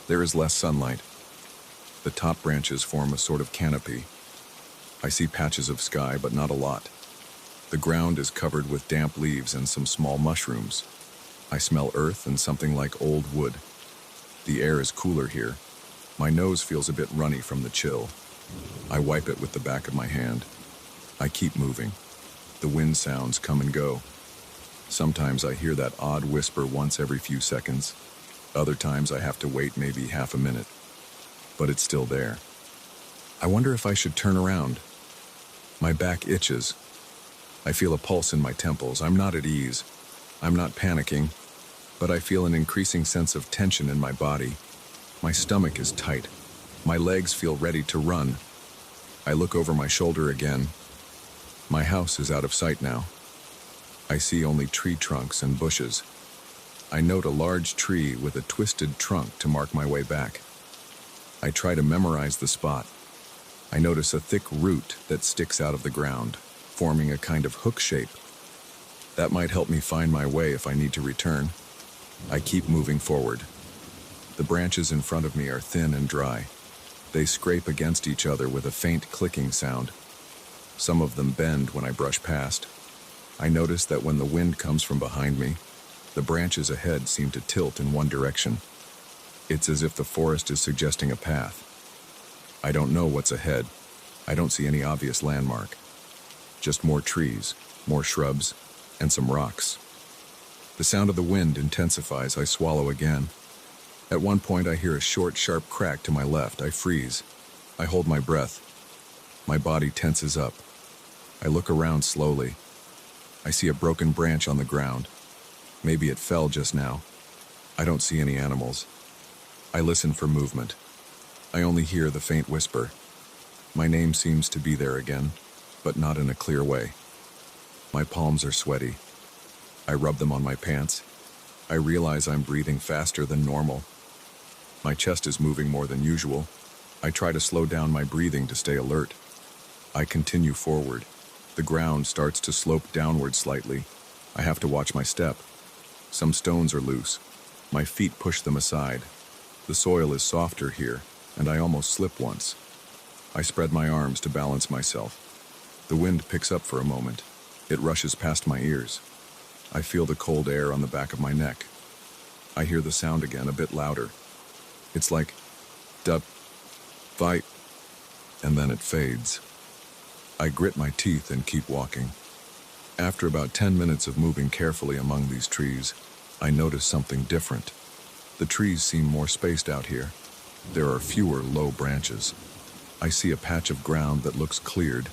There is less sunlight. The top branches form a sort of canopy. I see patches of sky, but not a lot. The ground is covered with damp leaves and some small mushrooms. I smell earth and something like old wood. The air is cooler here. My nose feels a bit runny from the chill. I wipe it with the back of my hand. I keep moving. The wind sounds come and go. Sometimes I hear that odd whisper once every few seconds. Other times I have to wait maybe half a minute. But it's still there. I wonder if I should turn around. My back itches. I feel a pulse in my temples. I'm not at ease. I'm not panicking, but I feel an increasing sense of tension in my body. My stomach is tight. My legs feel ready to run. I look over my shoulder again. My house is out of sight now. I see only tree trunks and bushes. I note a large tree with a twisted trunk to mark my way back. I try to memorize the spot. I notice a thick root that sticks out of the ground, forming a kind of hook shape. That might help me find my way if I need to return. I keep moving forward. The branches in front of me are thin and dry. They scrape against each other with a faint clicking sound. Some of them bend when I brush past. I notice that when the wind comes from behind me, the branches ahead seem to tilt in one direction. It's as if the forest is suggesting a path. I don't know what's ahead. I don't see any obvious landmark. Just more trees, more shrubs, and some rocks. The sound of the wind intensifies. I swallow again. At one point, I hear a short, sharp crack to my left. I freeze. I hold my breath. My body tenses up. I look around slowly. I see a broken branch on the ground. Maybe it fell just now. I don't see any animals. I listen for movement. I only hear the faint whisper. My name seems to be there again, but not in a clear way. My palms are sweaty. I rub them on my pants. I realize I'm breathing faster than normal. My chest is moving more than usual. I try to slow down my breathing to stay alert. I continue forward. The ground starts to slope downward slightly. I have to watch my step. Some stones are loose. My feet push them aside. The soil is softer here, and I almost slip once. I spread my arms to balance myself. The wind picks up for a moment. It rushes past my ears. I feel the cold air on the back of my neck. I hear the sound again, a bit louder. It's like, dup, fight, and then it fades. I grit my teeth and keep walking. After about 10 minutes of moving carefully among these trees, I notice something different. The trees seem more spaced out here. There are fewer low branches. I see a patch of ground that looks cleared,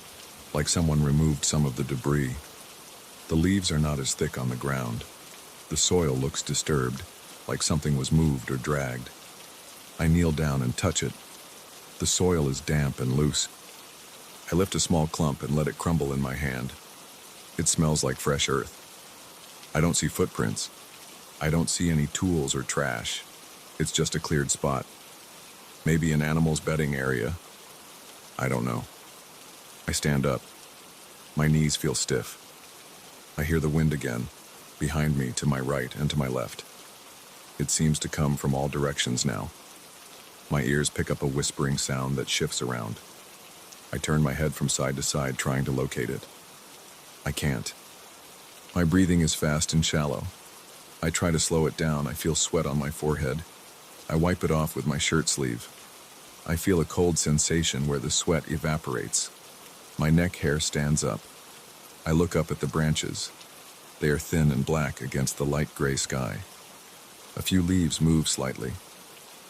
like someone removed some of the debris. The leaves are not as thick on the ground. The soil looks disturbed, like something was moved or dragged. I kneel down and touch it. The soil is damp and loose. I lift a small clump and let it crumble in my hand. It smells like fresh earth. I don't see footprints. I don't see any tools or trash. It's just a cleared spot. Maybe an animal's bedding area. I don't know. I stand up. My knees feel stiff. I hear the wind again, behind me, to my right and to my left. It seems to come from all directions now. My ears pick up a whispering sound that shifts around. I turn my head from side to side, trying to locate it. I can't. My breathing is fast and shallow. I try to slow it down. I feel sweat on my forehead. I wipe it off with my shirt sleeve. I feel a cold sensation where the sweat evaporates. My neck hair stands up. I look up at the branches. They are thin and black against the light gray sky. A few leaves move slightly.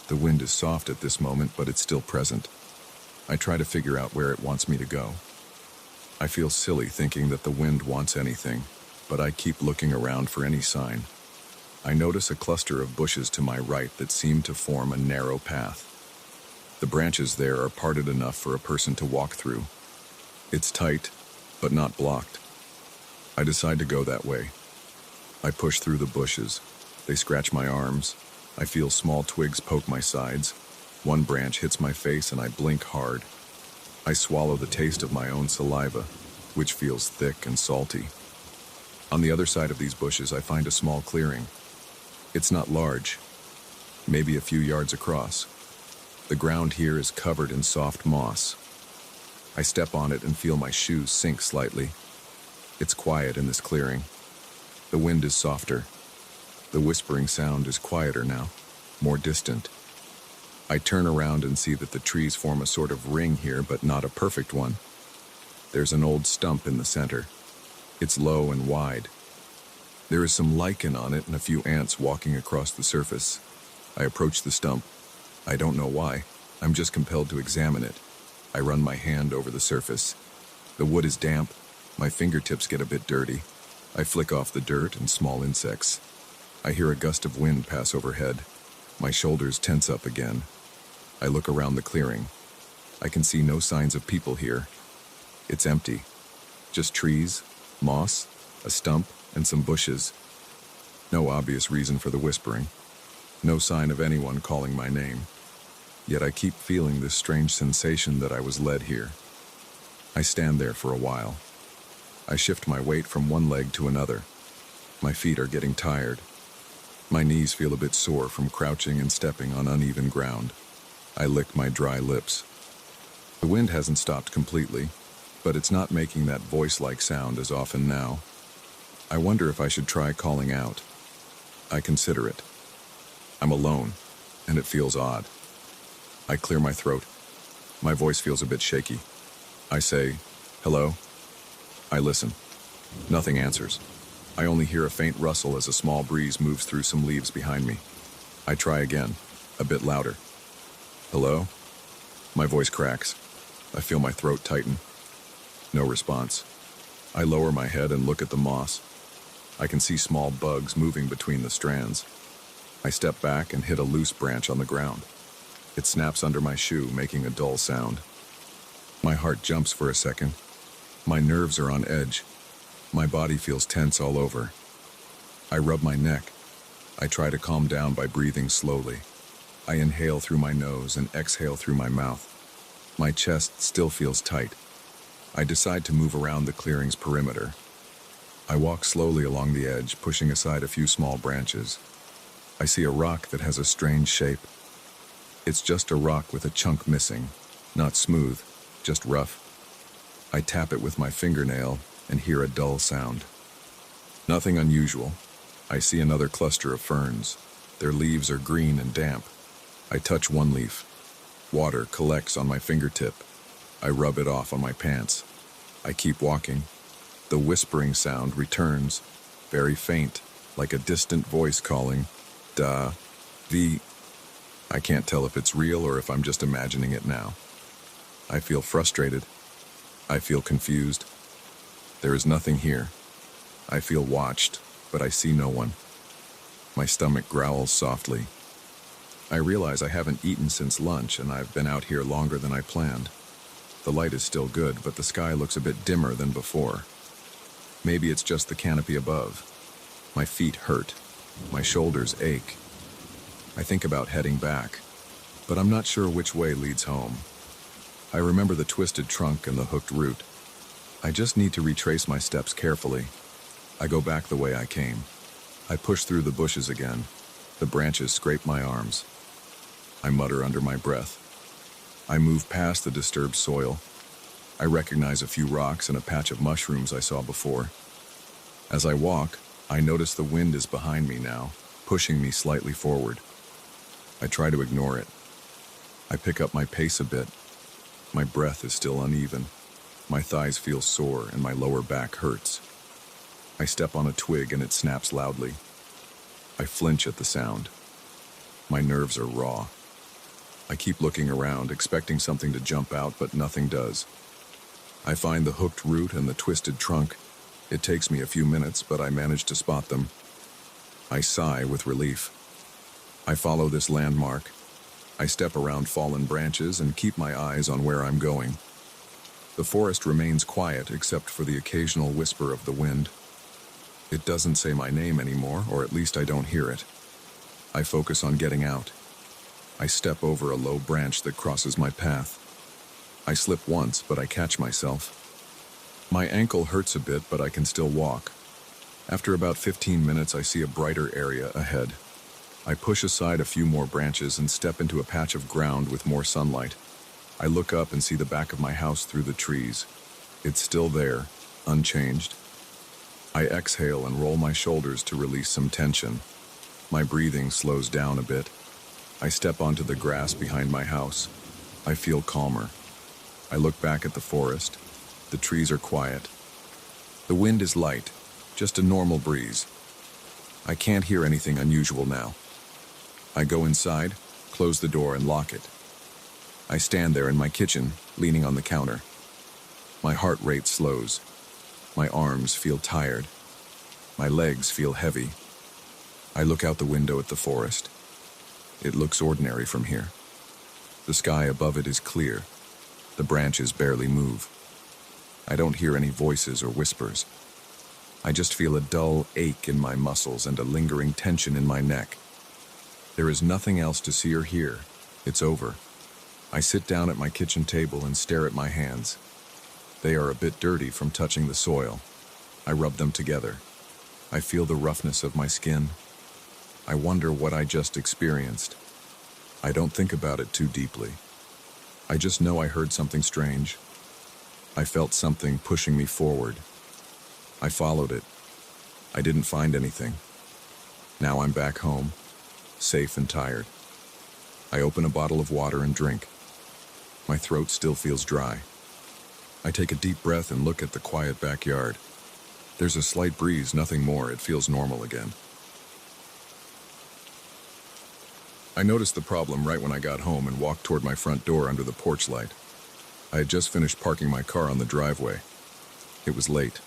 The wind is soft at this moment, but it's still present. I try to figure out where it wants me to go. I feel silly thinking that the wind wants anything, but I keep looking around for any sign. I notice a cluster of bushes to my right that seem to form a narrow path. The branches there are parted enough for a person to walk through. It's tight, but not blocked. I decide to go that way. I push through the bushes. They scratch my arms. I feel small twigs poke my sides. One branch hits my face and I blink hard. I swallow the taste of my own saliva, which feels thick and salty. On the other side of these bushes, I find a small clearing. It's not large, maybe a few yards across. The ground here is covered in soft moss. I step on it and feel my shoes sink slightly. It's quiet in this clearing. The wind is softer. The whispering sound is quieter now, more distant. I turn around and see that the trees form a sort of ring here, but not a perfect one. There's an old stump in the center. It's low and wide. There is some lichen on it and a few ants walking across the surface. I approach the stump. I don't know why. I'm just compelled to examine it. I run my hand over the surface. The wood is damp. My fingertips get a bit dirty. I flick off the dirt and small insects. I hear a gust of wind pass overhead. My shoulders tense up again. I look around the clearing. I can see no signs of people here. It's empty. Just trees, moss, a stump, and some bushes. No obvious reason for the whispering. No sign of anyone calling my name. Yet I keep feeling this strange sensation that I was led here. I stand there for a while. I shift my weight from one leg to another. My feet are getting tired. My knees feel a bit sore from crouching and stepping on uneven ground. I lick my dry lips. The wind hasn't stopped completely, but it's not making that voice-like sound as often now. I wonder if I should try calling out. I consider it. I'm alone, and it feels odd. I clear my throat. My voice feels a bit shaky. I say, "Hello?" I listen. Nothing answers. I only hear a faint rustle as a small breeze moves through some leaves behind me. I try again, a bit louder. "Hello?" My voice cracks. I feel my throat tighten. No response. I lower my head and look at the moss. I can see small bugs moving between the strands. I step back and hit a loose branch on the ground. It snaps under my shoe, making a dull sound. My heart jumps for a second. My nerves are on edge. My body feels tense all over. I rub my neck. I try to calm down by breathing slowly. I inhale through my nose and exhale through my mouth. My chest still feels tight. I decide to move around the clearing's perimeter. I walk slowly along the edge, pushing aside a few small branches. I see a rock that has a strange shape. It's just a rock with a chunk missing, not smooth, just rough. I tap it with my fingernail and hear a dull sound. Nothing unusual. I see another cluster of ferns. Their leaves are green and damp. I touch one leaf. Water collects on my fingertip. I rub it off on my pants. I keep walking. The whispering sound returns, very faint, like a distant voice calling, "Da, V." I can't tell if it's real or if I'm just imagining it now. I feel frustrated. I feel confused. There is nothing here. I feel watched, but I see no one. My stomach growls softly. I realize I haven't eaten since lunch and I've been out here longer than I planned. The light is still good, but the sky looks a bit dimmer than before. Maybe it's just the canopy above. My feet hurt. My shoulders ache. I think about heading back, but I'm not sure which way leads home. I remember the twisted trunk and the hooked root. I just need to retrace my steps carefully. I go back the way I came. I push through the bushes again. The branches scrape my arms. I mutter under my breath. I move past the disturbed soil. I recognize a few rocks and a patch of mushrooms I saw before. As I walk, I notice the wind is behind me now, pushing me slightly forward. I try to ignore it. I pick up my pace a bit. My breath is still uneven. My thighs feel sore and my lower back hurts. I step on a twig and it snaps loudly. I flinch at the sound. My nerves are raw. I keep looking around, expecting something to jump out, but nothing does. I find the hooked root and the twisted trunk. It takes me a few minutes, but I manage to spot them. I sigh with relief. I follow this landmark. I step around fallen branches and keep my eyes on where I'm going. The forest remains quiet except for the occasional whisper of the wind. It doesn't say my name anymore, or at least I don't hear it. I focus on getting out. I step over a low branch that crosses my path. I slip once, but I catch myself. My ankle hurts a bit, but I can still walk. After about 15 minutes, I see a brighter area ahead. I push aside a few more branches and step into a patch of ground with more sunlight. I look up and see the back of my house through the trees. It's still there, unchanged. I exhale and roll my shoulders to release some tension. My breathing slows down a bit. I step onto the grass behind my house. I feel calmer. I look back at the forest. The trees are quiet. The wind is light, just a normal breeze. I can't hear anything unusual now. I go inside, close the door, and lock it. I stand there in my kitchen, leaning on the counter. My heart rate slows. My arms feel tired. My legs feel heavy. I look out the window at the forest. It looks ordinary from here. The sky above it is clear. The branches barely move. I don't hear any voices or whispers. I just feel a dull ache in my muscles and a lingering tension in my neck. There is nothing else to see or hear. It's over. I sit down at my kitchen table and stare at my hands. They are a bit dirty from touching the soil. I rub them together. I feel the roughness of my skin. I wonder what I just experienced. I don't think about it too deeply. I just know I heard something strange. I felt something pushing me forward. I followed it. I didn't find anything. Now I'm back home, safe and tired. I open a bottle of water and drink. My throat still feels dry. I take a deep breath and look at the quiet backyard. There's a slight breeze, nothing more. It feels normal again. I noticed the problem right when I got home and walked toward my front door under the porch light. I had just finished parking my car on the driveway. It was late.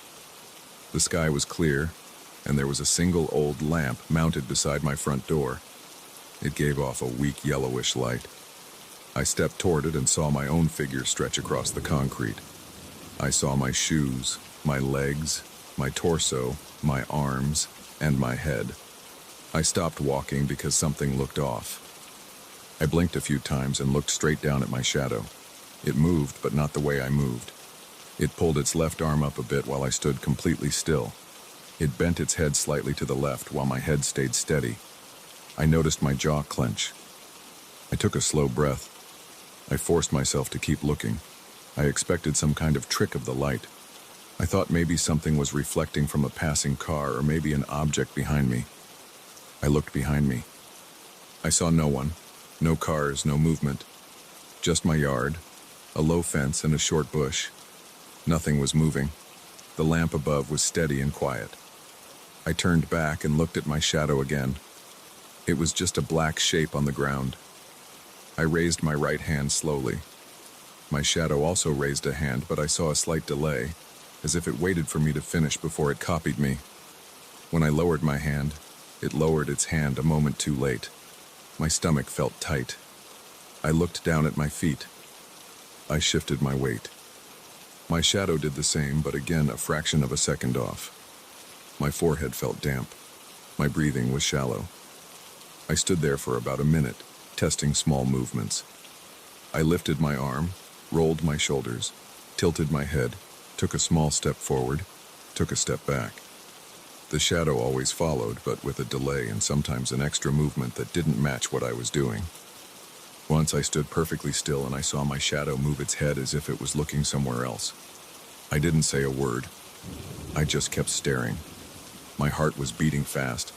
The sky was clear, and there was a single old lamp mounted beside my front door. It gave off a weak yellowish light. I stepped toward it and saw my own figure stretch across the concrete. I saw my shoes, my legs, my torso, my arms, and my head. I stopped walking because something looked off. I blinked a few times and looked straight down at my shadow. It moved, but not the way I moved. It pulled its left arm up a bit while I stood completely still. It bent its head slightly to the left while my head stayed steady. I noticed my jaw clench. I took a slow breath. I forced myself to keep looking. I expected some kind of trick of the light. I thought maybe something was reflecting from a passing car or maybe an object behind me. I looked behind me. I saw no one, no cars, no movement. Just my yard, a low fence and a short bush. Nothing was moving. The lamp above was steady and quiet. I turned back and looked at my shadow again. It was just a black shape on the ground. I raised my right hand slowly. My shadow also raised a hand, but I saw a slight delay, as if it waited for me to finish before it copied me. When I lowered my hand, it lowered its hand a moment too late. My stomach felt tight. I looked down at my feet. I shifted my weight. My shadow did the same, but again a fraction of a second off. My forehead felt damp. My breathing was shallow. I stood there for about a minute, testing small movements. I lifted my arm, rolled my shoulders, tilted my head, took a small step forward, took a step back. The shadow always followed, but with a delay and sometimes an extra movement that didn't match what I was doing. Once I stood perfectly still and I saw my shadow move its head as if it was looking somewhere else. I didn't say a word. I just kept staring. My heart was beating fast.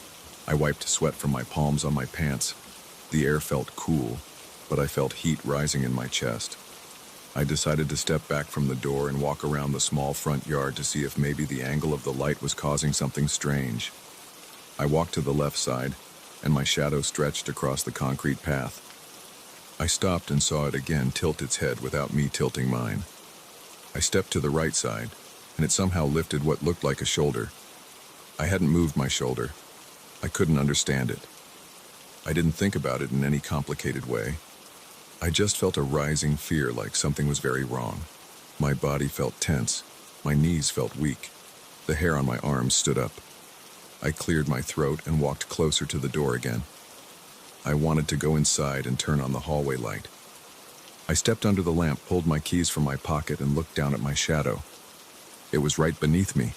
I wiped sweat from my palms on my pants. The air felt cool, but I felt heat rising in my chest. I decided to step back from the door and walk around the small front yard to see if maybe the angle of the light was causing something strange. I walked to the left side, and my shadow stretched across the concrete path. I stopped and saw it again tilt its head without me tilting mine. I stepped to the right side, and it somehow lifted what looked like a shoulder. I hadn't moved my shoulder. I couldn't understand it. I didn't think about it in any complicated way. I just felt a rising fear, like something was very wrong. My body felt tense. My knees felt weak. The hair on my arms stood up. I cleared my throat and walked closer to the door again. I wanted to go inside and turn on the hallway light. I stepped under the lamp, pulled my keys from my pocket, and looked down at my shadow. It was right beneath me.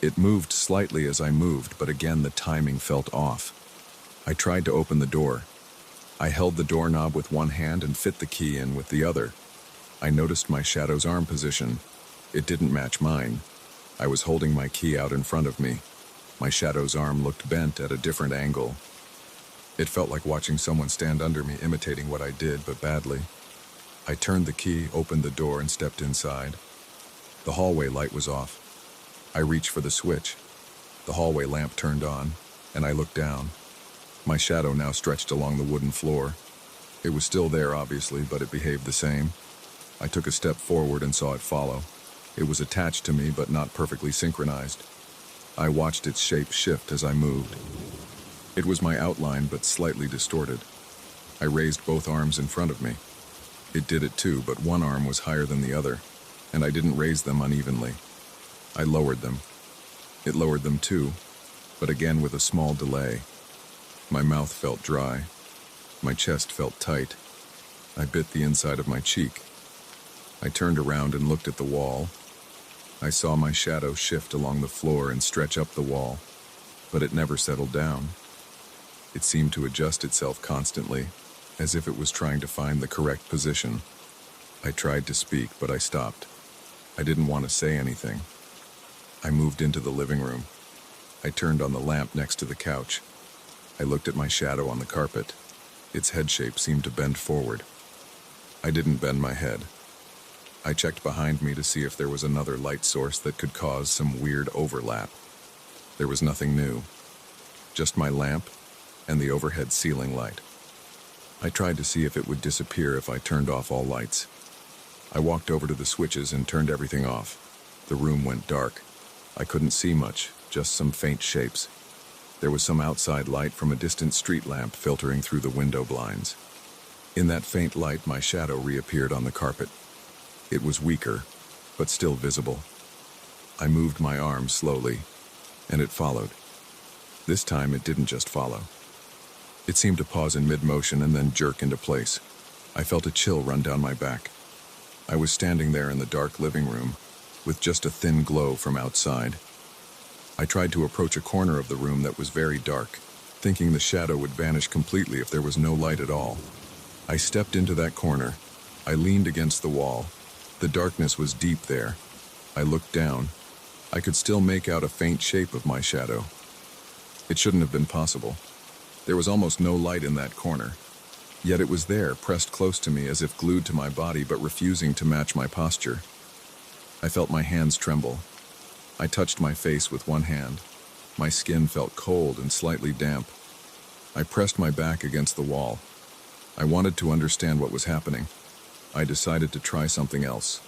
It moved slightly as I moved, but again the timing felt off. I tried to open the door. I held the doorknob with one hand and fit the key in with the other. I noticed my shadow's arm position. It didn't match mine. I was holding my key out in front of me. My shadow's arm looked bent at a different angle. It felt like watching someone stand under me, imitating what I did, but badly. I turned the key, opened the door, and stepped inside. The hallway light was off. I reached for the switch. The hallway lamp turned on, and I looked down. My shadow now stretched along the wooden floor. It was still there, obviously, but it behaved the same. I took a step forward and saw it follow. It was attached to me, but not perfectly synchronized. I watched its shape shift as I moved. It was my outline, but slightly distorted. I raised both arms in front of me. It did it too, but one arm was higher than the other, and I didn't raise them unevenly. I lowered them. It lowered them too, but again with a small delay. My mouth felt dry. My chest felt tight. I bit the inside of my cheek. I turned around and looked at the wall. I saw my shadow shift along the floor and stretch up the wall, but it never settled down. It seemed to adjust itself constantly, as if it was trying to find the correct position. I tried to speak, but I stopped. I didn't want to say anything. I moved into the living room. I turned on the lamp next to the couch. I looked at my shadow on the carpet. Its head shape seemed to bend forward. I didn't bend my head. I checked behind me to see if there was another light source that could cause some weird overlap. There was nothing new. Just my lamp and the overhead ceiling light. I tried to see if it would disappear if I turned off all lights. I walked over to the switches and turned everything off. The room went dark. I couldn't see much, just some faint shapes. There was some outside light from a distant street lamp filtering through the window blinds. In that faint light, my shadow reappeared on the carpet. It was weaker, but still visible. I moved my arm slowly, and it followed. This time it didn't just follow. It seemed to pause in mid-motion and then jerk into place. I felt a chill run down my back. I was standing there in the dark living room, with just a thin glow from outside. I tried to approach a corner of the room that was very dark, thinking the shadow would vanish completely if there was no light at all. I stepped into that corner. I leaned against the wall. The darkness was deep there. I looked down. I could still make out a faint shape of my shadow. It shouldn't have been possible. There was almost no light in that corner. Yet it was there, pressed close to me as if glued to my body but refusing to match my posture. I felt my hands tremble. I touched my face with one hand. My skin felt cold and slightly damp. I pressed my back against the wall. I wanted to understand what was happening. I decided to try something else.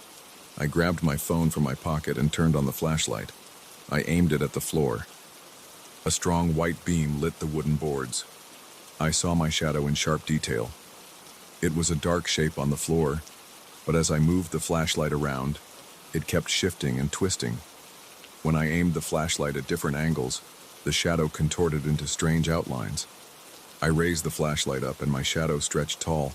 I grabbed my phone from my pocket and turned on the flashlight. I aimed it at the floor. A strong white beam lit the wooden boards. I saw my shadow in sharp detail. It was a dark shape on the floor, but as I moved the flashlight around, it kept shifting and twisting. When I aimed the flashlight at different angles, the shadow contorted into strange outlines. I raised the flashlight up and my shadow stretched tall,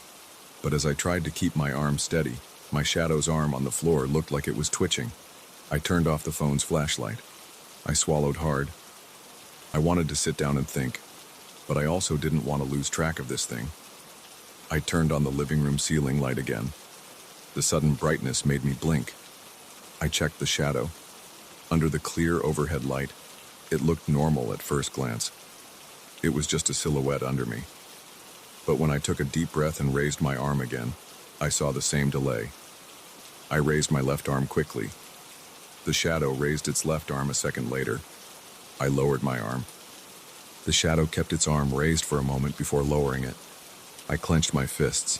but as I tried to keep my arm steady, my shadow's arm on the floor looked like it was twitching. I turned off the phone's flashlight. I swallowed hard. I wanted to sit down and think, but I also didn't want to lose track of this thing. I turned on the living room ceiling light again. The sudden brightness made me blink. I checked the shadow. Under the clear overhead light, it looked normal at first glance. It was just a silhouette under me. But when I took a deep breath and raised my arm again, I saw the same delay. I raised my left arm quickly. The shadow raised its left arm a second later. I lowered my arm. The shadow kept its arm raised for a moment before lowering it. I clenched my fists.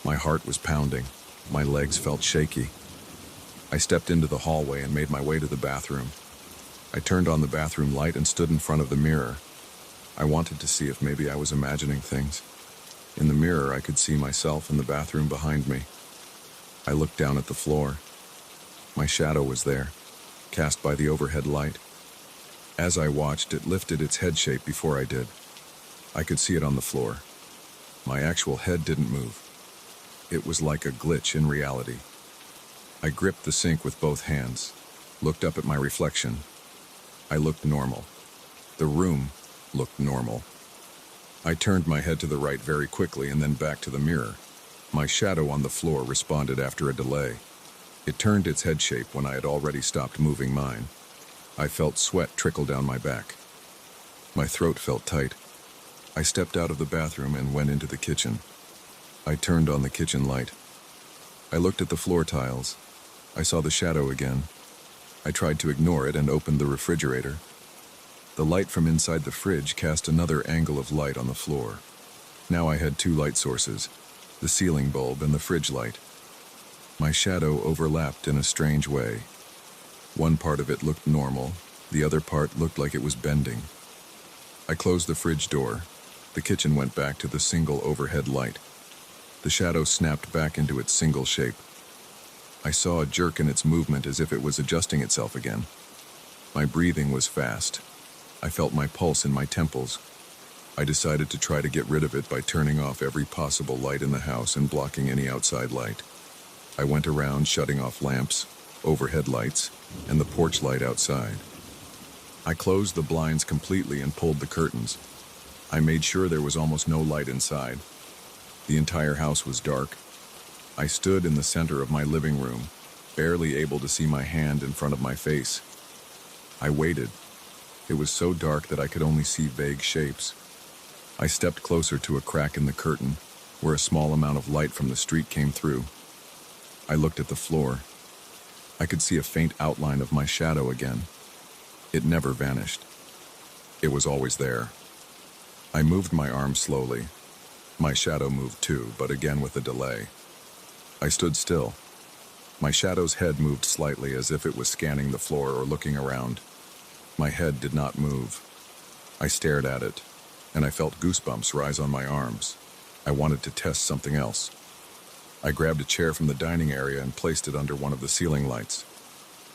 My heart was pounding. My legs felt shaky. I stepped into the hallway and made my way to the bathroom. I turned on the bathroom light and stood in front of the mirror. I wanted to see if maybe I was imagining things. In the mirror, I could see myself in the bathroom behind me. I looked down at the floor. My shadow was there, cast by the overhead light. As I watched, it lifted its head shape before I did. I could see it on the floor. My actual head didn't move. It was like a glitch in reality. I gripped the sink with both hands, looked up at my reflection. I looked normal. The room looked normal. I turned my head to the right very quickly and then back to the mirror. My shadow on the floor responded after a delay. It turned its head shape when I had already stopped moving mine. I felt sweat trickle down my back. My throat felt tight. I stepped out of the bathroom and went into the kitchen. I turned on the kitchen light. I looked at the floor tiles. I saw the shadow again. I tried to ignore it and opened the refrigerator. The light from inside the fridge cast another angle of light on the floor. Now I had two light sources, the ceiling bulb and the fridge light. My shadow overlapped in a strange way. One part of it looked normal, the other part looked like it was bending. I closed the fridge door. The kitchen went back to the single overhead light. The shadow snapped back into its single shape. I saw a jerk in its movement as if it was adjusting itself again. My breathing was fast. I felt my pulse in my temples. I decided to try to get rid of it by turning off every possible light in the house and blocking any outside light. I went around shutting off lamps, overhead lights, and the porch light outside. I closed the blinds completely and pulled the curtains. I made sure there was almost no light inside. The entire house was dark. I stood in the center of my living room, barely able to see my hand in front of my face. I waited. It was so dark that I could only see vague shapes. I stepped closer to a crack in the curtain, where a small amount of light from the street came through. I looked at the floor. I could see a faint outline of my shadow again. It never vanished. It was always there. I moved my arm slowly. My shadow moved too, but again with a delay. I stood still. My shadow's head moved slightly as if it was scanning the floor or looking around. My head did not move. I stared at it, and I felt goosebumps rise on my arms. I wanted to test something else. I grabbed a chair from the dining area and placed it under one of the ceiling lights.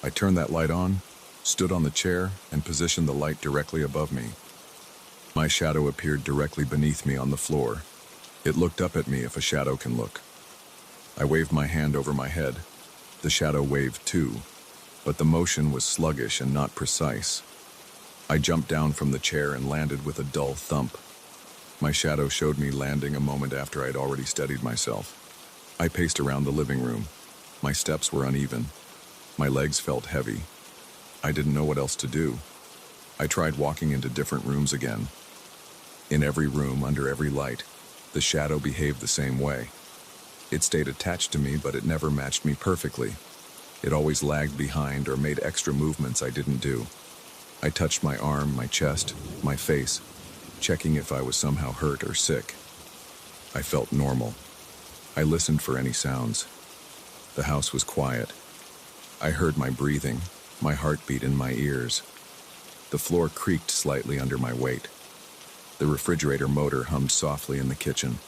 I turned that light on, stood on the chair, and positioned the light directly above me. My shadow appeared directly beneath me on the floor. It looked up at me if a shadow can look. I waved my hand over my head. The shadow waved too, but the motion was sluggish and not precise. I jumped down from the chair and landed with a dull thump. My shadow showed me landing a moment after I'd already steadied myself. I paced around the living room. My steps were uneven. My legs felt heavy. I didn't know what else to do. I tried walking into different rooms again. In every room, under every light, the shadow behaved the same way. It stayed attached to me, but it never matched me perfectly. It always lagged behind or made extra movements I didn't do. I touched my arm, my chest, my face, checking if I was somehow hurt or sick. I felt normal. I listened for any sounds. The house was quiet. I heard my breathing, my heartbeat in my ears. The floor creaked slightly under my weight. The refrigerator motor hummed softly in the kitchen.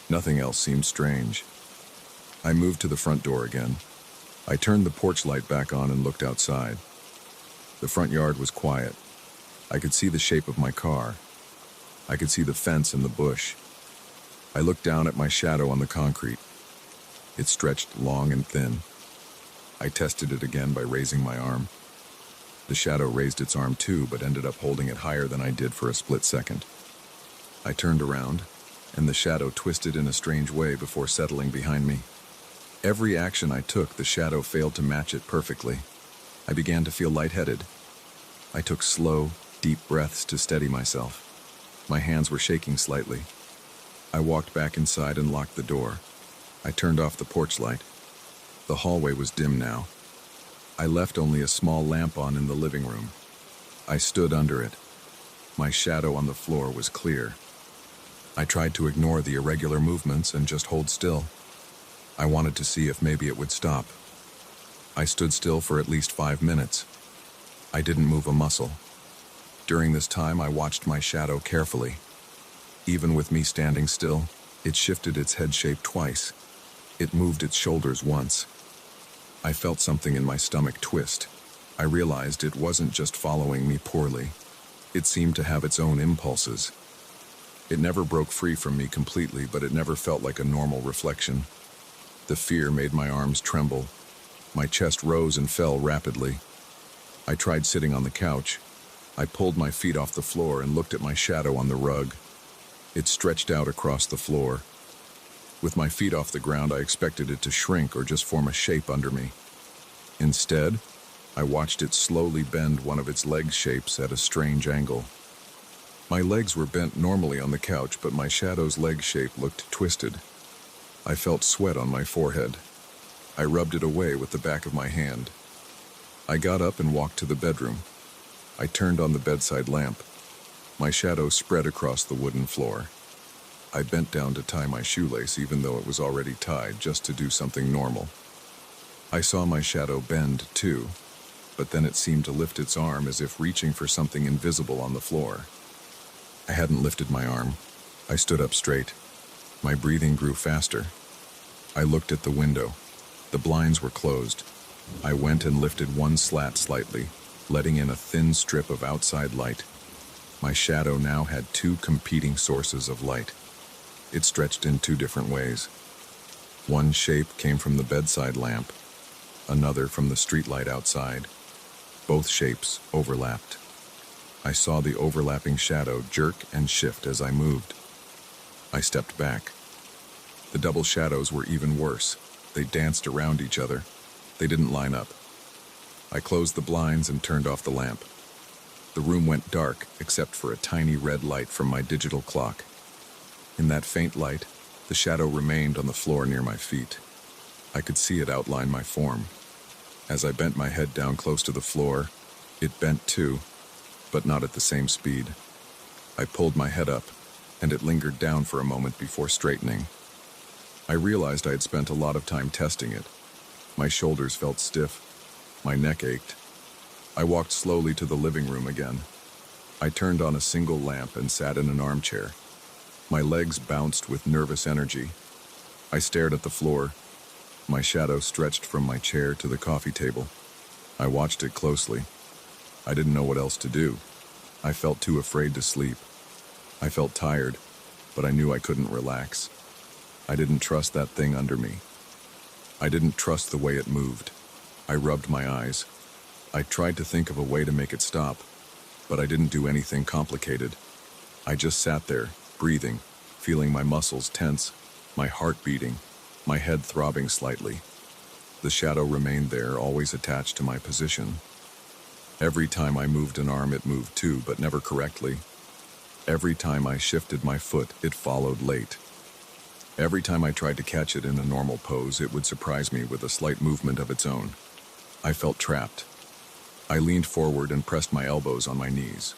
Nothing else seemed strange. I moved to the front door again. I turned the porch light back on and looked outside. The front yard was quiet. I could see the shape of my car. I could see the fence and the bush. I looked down at my shadow on the concrete. It stretched long and thin. I tested it again by raising my arm. The shadow raised its arm too, but ended up holding it higher than I did for a split second. I turned around, and the shadow twisted in a strange way before settling behind me. Every action I took, the shadow failed to match it perfectly. I began to feel lightheaded. I took slow, deep breaths to steady myself. My hands were shaking slightly. I walked back inside and locked the door. I turned off the porch light. The hallway was dim now. I left only a small lamp on in the living room. I stood under it. My shadow on the floor was clear. I tried to ignore the irregular movements and just hold still. I wanted to see if maybe it would stop. I stood still for at least 5 minutes. I didn't move a muscle. During this time, I watched my shadow carefully. Even with me standing still, it shifted its head shape twice. It moved its shoulders once. I felt something in my stomach twist. I realized it wasn't just following me poorly. It seemed to have its own impulses. It never broke free from me completely, but it never felt like a normal reflection. The fear made my arms tremble. My chest rose and fell rapidly. I tried sitting on the couch. I pulled my feet off the floor and looked at my shadow on the rug. It stretched out across the floor. With my feet off the ground, I expected it to shrink or just form a shape under me. Instead, I watched it slowly bend one of its leg shapes at a strange angle. My legs were bent normally on the couch, but my shadow's leg shape looked twisted. I felt sweat on my forehead. I rubbed it away with the back of my hand. I got up and walked to the bedroom. I turned on the bedside lamp. My shadow spread across the wooden floor. I bent down to tie my shoelace, even though it was already tied, just to do something normal. I saw my shadow bend, too, but then it seemed to lift its arm as if reaching for something invisible on the floor. I hadn't lifted my arm. I stood up straight. My breathing grew faster. I looked at the window. The blinds were closed. I went and lifted one slat slightly, letting in a thin strip of outside light. My shadow now had 2 competing sources of light. It stretched in 2 different ways. One shape came from the bedside lamp, another from the streetlight outside. Both shapes overlapped. I saw the overlapping shadow jerk and shift as I moved. I stepped back. The double shadows were even worse. They danced around each other. They didn't line up. I closed the blinds and turned off the lamp. The room went dark, except for a tiny red light from my digital clock. In that faint light, the shadow remained on the floor near my feet. I could see it outline my form. As I bent my head down close to the floor, it bent too, but not at the same speed. I pulled my head up, and it lingered down for a moment before straightening. I realized I had spent a lot of time testing it. My shoulders felt stiff. My neck ached. I walked slowly to the living room again. I turned on a single lamp and sat in an armchair. My legs bounced with nervous energy. I stared at the floor. My shadow stretched from my chair to the coffee table. I watched it closely. I didn't know what else to do. I felt too afraid to sleep. I felt tired, but I knew I couldn't relax. I didn't trust that thing under me. I didn't trust the way it moved. I rubbed my eyes. I tried to think of a way to make it stop, but I didn't do anything complicated. I just sat there, breathing, feeling my muscles tense, my heart beating, my head throbbing slightly. The shadow remained there, always attached to my position. Every time I moved an arm, it moved too, but never correctly. Every time I shifted my foot, it followed late. Every time I tried to catch it in a normal pose, it would surprise me with a slight movement of its own. I felt trapped. I leaned forward and pressed my elbows on my knees.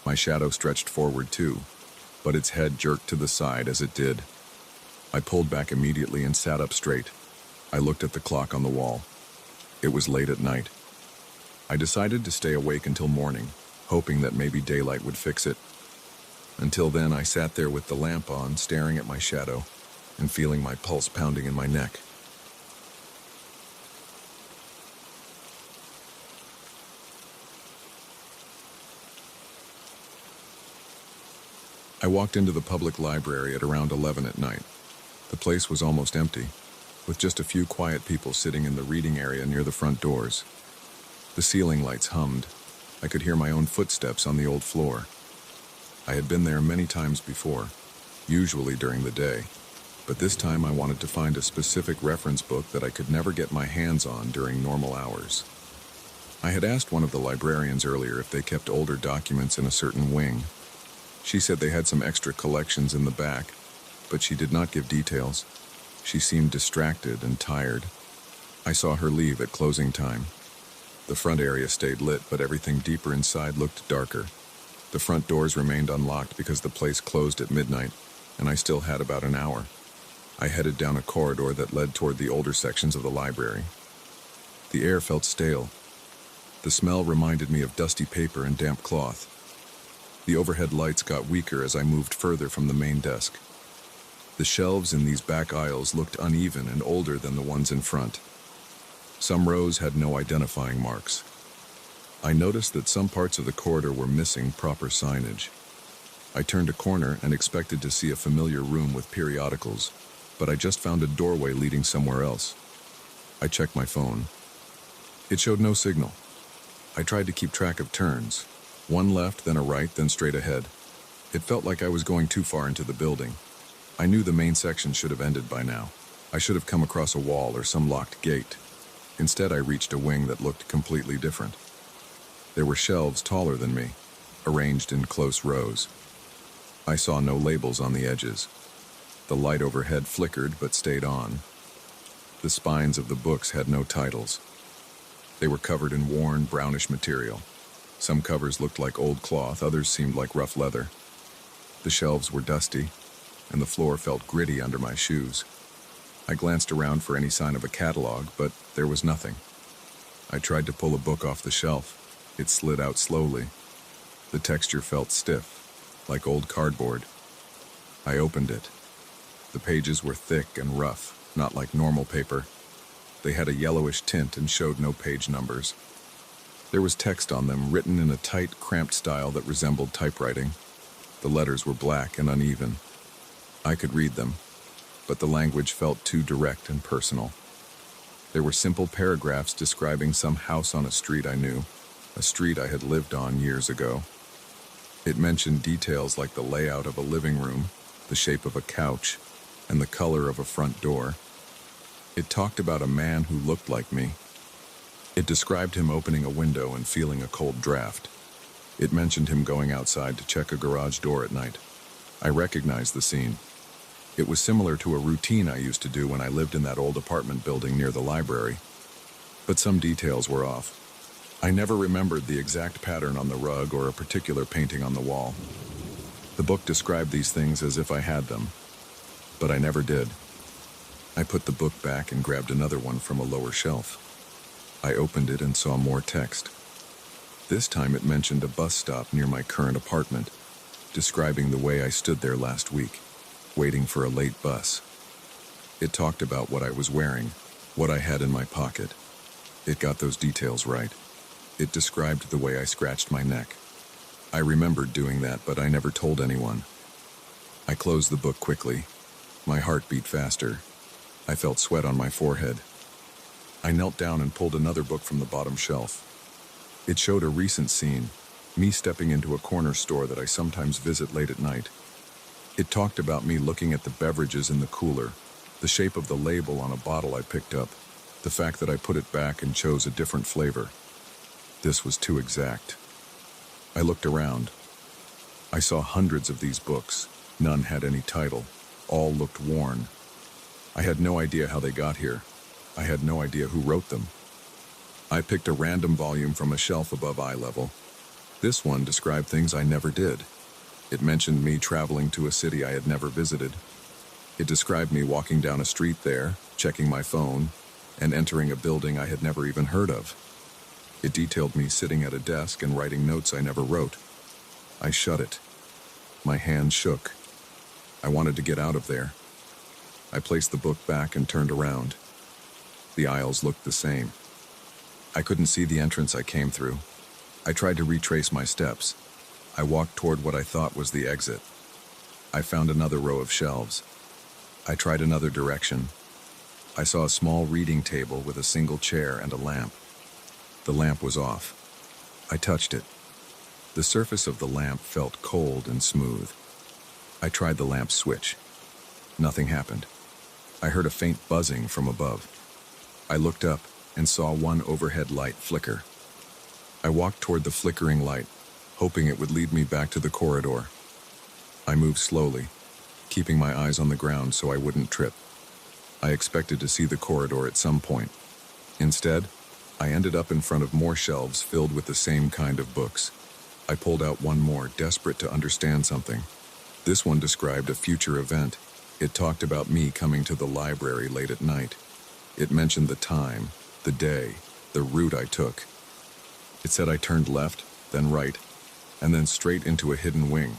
My shadow stretched forward too, but its head jerked to the side as it did. I pulled back immediately and sat up straight. I looked at the clock on the wall. It was late at night. I decided to stay awake until morning, hoping that maybe daylight would fix it. Until then, I sat there with the lamp on, staring at my shadow, and feeling my pulse pounding in my neck. I walked into the public library at around 11 at night. The place was almost empty, with just a few quiet people sitting in the reading area near the front doors. The ceiling lights hummed. I could hear my own footsteps on the old floor. I had been there many times before, usually during the day, but this time I wanted to find a specific reference book that I could never get my hands on during normal hours. I had asked one of the librarians earlier if they kept older documents in a certain wing. She said they had some extra collections in the back, but she did not give details. She seemed distracted and tired. I saw her leave at closing time. The front area stayed lit, but everything deeper inside looked darker. The front doors remained unlocked because the place closed at midnight, and I still had about an hour. I headed down a corridor that led toward the older sections of the library. The air felt stale. The smell reminded me of dusty paper and damp cloth. The overhead lights got weaker as I moved further from the main desk. The shelves in these back aisles looked uneven and older than the ones in front. Some rows had no identifying marks. I noticed that some parts of the corridor were missing proper signage. I turned a corner and expected to see a familiar room with periodicals, but I just found a doorway leading somewhere else. I checked my phone. It showed no signal. I tried to keep track of turns. One left, then a right, then straight ahead. It felt like I was going too far into the building. I knew the main section should have ended by now. I should have come across a wall or some locked gate. Instead, I reached a wing that looked completely different. There were shelves taller than me, arranged in close rows. I saw no labels on the edges. The light overhead flickered but stayed on. The spines of the books had no titles. They were covered in worn, brownish material. Some covers looked like old cloth, others seemed like rough leather. The shelves were dusty, and the floor felt gritty under my shoes. I glanced around for any sign of a catalog, but there was nothing. I tried to pull a book off the shelf. It slid out slowly. The texture felt stiff, like old cardboard. I opened it. The pages were thick and rough, not like normal paper. They had a yellowish tint and showed no page numbers. There was text on them, written in a tight, cramped style that resembled typewriting. The letters were black and uneven. I could read them, but the language felt too direct and personal. There were simple paragraphs describing some house on a street I knew, a street I had lived on years ago. It mentioned details like the layout of a living room, the shape of a couch, and the color of a front door. It talked about a man who looked like me. It described him opening a window and feeling a cold draft. It mentioned him going outside to check a garage door at night. I recognized the scene. It was similar to a routine I used to do when I lived in that old apartment building near the library. But some details were off. I never remembered the exact pattern on the rug or a particular painting on the wall. The book described these things as if I had them, but I never did. I put the book back and grabbed another one from a lower shelf. I opened it and saw more text. This time it mentioned a bus stop near my current apartment, describing the way I stood there last week, waiting for a late bus. It talked about what I was wearing, what I had in my pocket. It got those details right. It described the way I scratched my neck. I remembered doing that, but I never told anyone. I closed the book quickly. My heart beat faster. I felt sweat on my forehead. I knelt down and pulled another book from the bottom shelf. It showed a recent scene, me stepping into a corner store that I sometimes visit late at night. It talked about me looking at the beverages in the cooler, the shape of the label on a bottle I picked up, the fact that I put it back and chose a different flavor. This was too exact. I looked around. I saw hundreds of these books. None had any title. All looked worn. I had no idea how they got here. I had no idea who wrote them. I picked a random volume from a shelf above eye level. This one described things I never did. It mentioned me traveling to a city I had never visited. It described me walking down a street there, checking my phone, and entering a building I had never even heard of. It detailed me sitting at a desk and writing notes I never wrote. I shut it. My hands shook. I wanted to get out of there. I placed the book back and turned around. The aisles looked the same. I couldn't see the entrance I came through. I tried to retrace my steps. I walked toward what I thought was the exit. I found another row of shelves. I tried another direction. I saw a small reading table with a single chair and a lamp. The lamp was off. I touched it. The surface of the lamp felt cold and smooth. I tried the lamp switch. Nothing happened. I heard a faint buzzing from above. I looked up and saw one overhead light flicker. I walked toward the flickering light, hoping it would lead me back to the corridor. I moved slowly, keeping my eyes on the ground so I wouldn't trip. I expected to see the corridor at some point. Instead, I ended up in front of more shelves filled with the same kind of books. I pulled out one more, desperate to understand something. This one described a future event. It talked about me coming to the library late at night. It mentioned the time, the day, the route I took. It said I turned left, then right, and then straight into a hidden wing.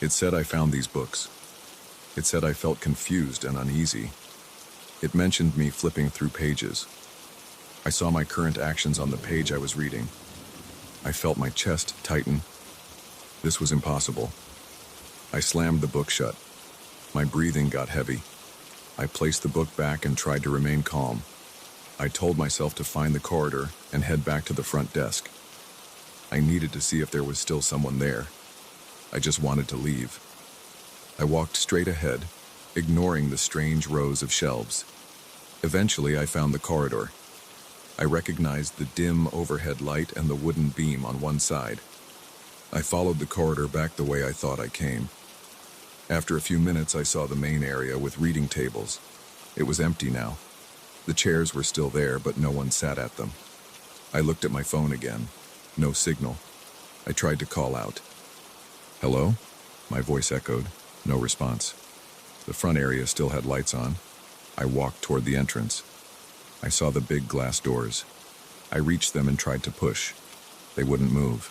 It said I found these books. It said I felt confused and uneasy. It mentioned me flipping through pages. I saw my current actions on the page I was reading. I felt my chest tighten. This was impossible. I slammed the book shut. My breathing got heavy. I placed the book back and tried to remain calm. I told myself to find the corridor and head back to the front desk. I needed to see if there was still someone there. I just wanted to leave. I walked straight ahead, ignoring the strange rows of shelves. Eventually, I found the corridor. I recognized the dim overhead light and the wooden beam on one side. I followed the corridor back the way I thought I came. After a few minutes, I saw the main area with reading tables. It was empty now. The chairs were still there, but no one sat at them. I looked at my phone again. No signal. I tried to call out. "Hello?" My voice echoed. No response. The front area still had lights on. I walked toward the entrance. I saw the big glass doors. I reached them and tried to push. They wouldn't move.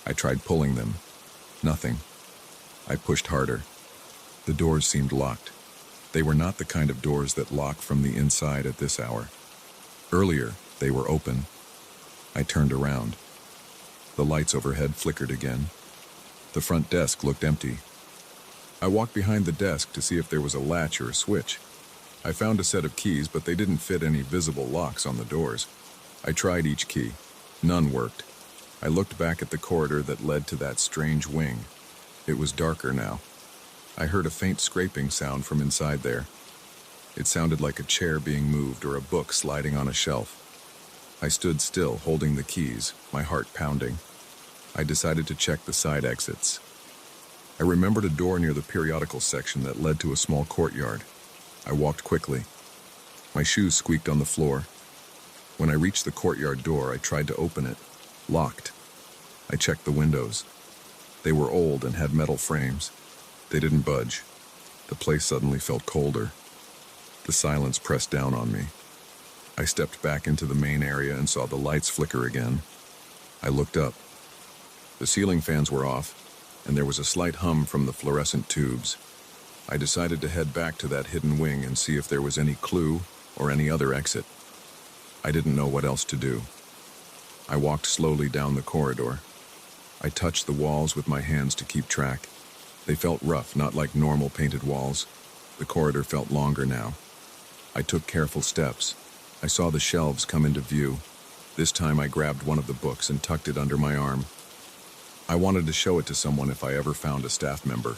I tried pulling them. Nothing. I pushed harder. The doors seemed locked. They were not the kind of doors that lock from the inside at this hour. Earlier, they were open. I turned around. The lights overhead flickered again. The front desk looked empty. I walked behind the desk to see if there was a latch or a switch. I found a set of keys, but they didn't fit any visible locks on the doors. I tried each key. None worked. I looked back at the corridor that led to that strange wing. It was darker now. I heard a faint scraping sound from inside there. It sounded like a chair being moved or a book sliding on a shelf. I stood still, holding the keys, my heart pounding. I decided to check the side exits. I remembered a door near the periodical section that led to a small courtyard. I walked quickly. My shoes squeaked on the floor. When I reached the courtyard door, I tried to open it. Locked. I checked the windows. They were old and had metal frames. They didn't budge. The place suddenly felt colder. The silence pressed down on me. I stepped back into the main area and saw the lights flicker again. I looked up. The ceiling fans were off, and there was a slight hum from the fluorescent tubes. I decided to head back to that hidden wing and see if there was any clue or any other exit. I didn't know what else to do. I walked slowly down the corridor. I touched the walls with my hands to keep track. They felt rough, not like normal painted walls. The corridor felt longer now. I took careful steps. I saw the shelves come into view. This time I grabbed one of the books and tucked it under my arm. I wanted to show it to someone if I ever found a staff member.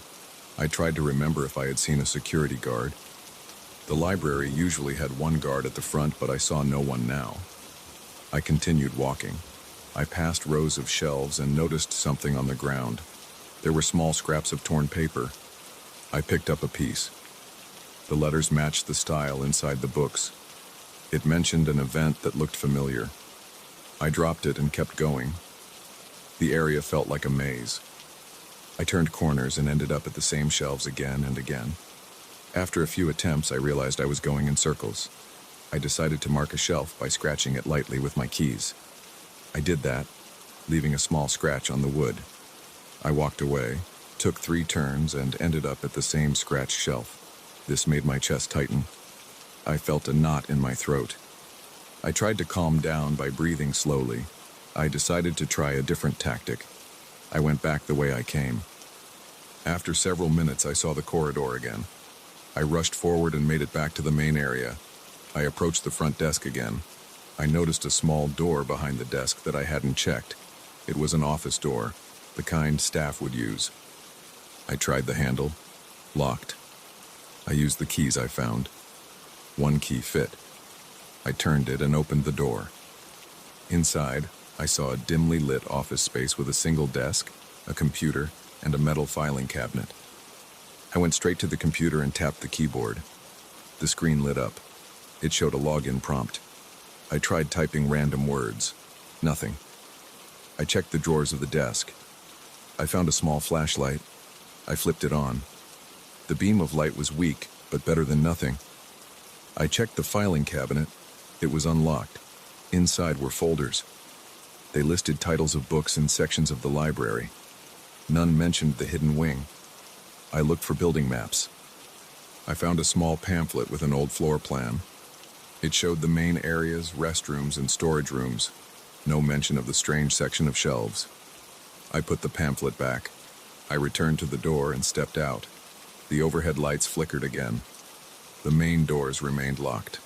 I tried to remember if I had seen a security guard. The library usually had one guard at the front, but I saw no one now. I continued walking. I passed rows of shelves and noticed something on the ground. There were small scraps of torn paper. I picked up a piece. The letters matched the style inside the books. It mentioned an event that looked familiar. I dropped it and kept going. The area felt like a maze. I turned corners and ended up at the same shelves again and again. After a few attempts, I realized I was going in circles. I decided to mark a shelf by scratching it lightly with my keys. I did that, leaving a small scratch on the wood. I walked away, took 3 turns, and ended up at the same scratched shelf. This made my chest tighten. I felt a knot in my throat. I tried to calm down by breathing slowly. I decided to try a different tactic. I went back the way I came. After several minutes, I saw the corridor again. I rushed forward and made it back to the main area. I approached the front desk again. I noticed a small door behind the desk that I hadn't checked. It was an office door, the kind staff would use. I tried the handle. Locked. I used the keys I found. One key fit. I turned it and opened the door. Inside, I saw a dimly lit office space with a single desk, a computer, and a metal filing cabinet. I went straight to the computer and tapped the keyboard. The screen lit up. It showed a login prompt. I tried typing random words. Nothing. I checked the drawers of the desk. I found a small flashlight. I flipped it on. The beam of light was weak, but better than nothing. I checked the filing cabinet. It was unlocked. Inside were folders. They listed titles of books and sections of the library. None mentioned the hidden wing. I looked for building maps. I found a small pamphlet with an old floor plan. It showed the main areas, restrooms, and storage rooms. No mention of the strange section of shelves. I put the pamphlet back. I returned to the door and stepped out. The overhead lights flickered again. The main doors remained locked.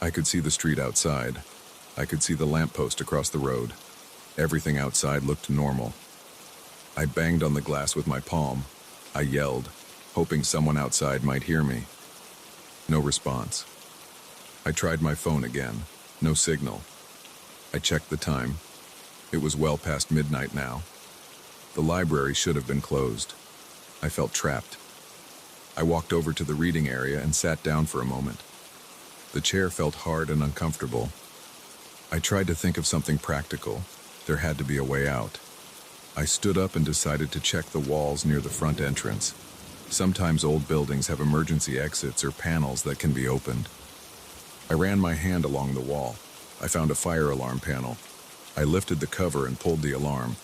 I could see the street outside. I could see the lamppost across the road. Everything outside looked normal. I banged on the glass with my palm. I yelled, hoping someone outside might hear me. No response. I tried my phone again. No signal. I checked the time. It was well past midnight now. The library should have been closed. I felt trapped. I walked over to the reading area and sat down for a moment. The chair felt hard and uncomfortable. I tried to think of something practical. There had to be a way out. I stood up and decided to check the walls near the front entrance. Sometimes old buildings have emergency exits or panels that can be opened. I ran my hand along the wall. I found a fire alarm panel. I lifted the cover and pulled the alarm.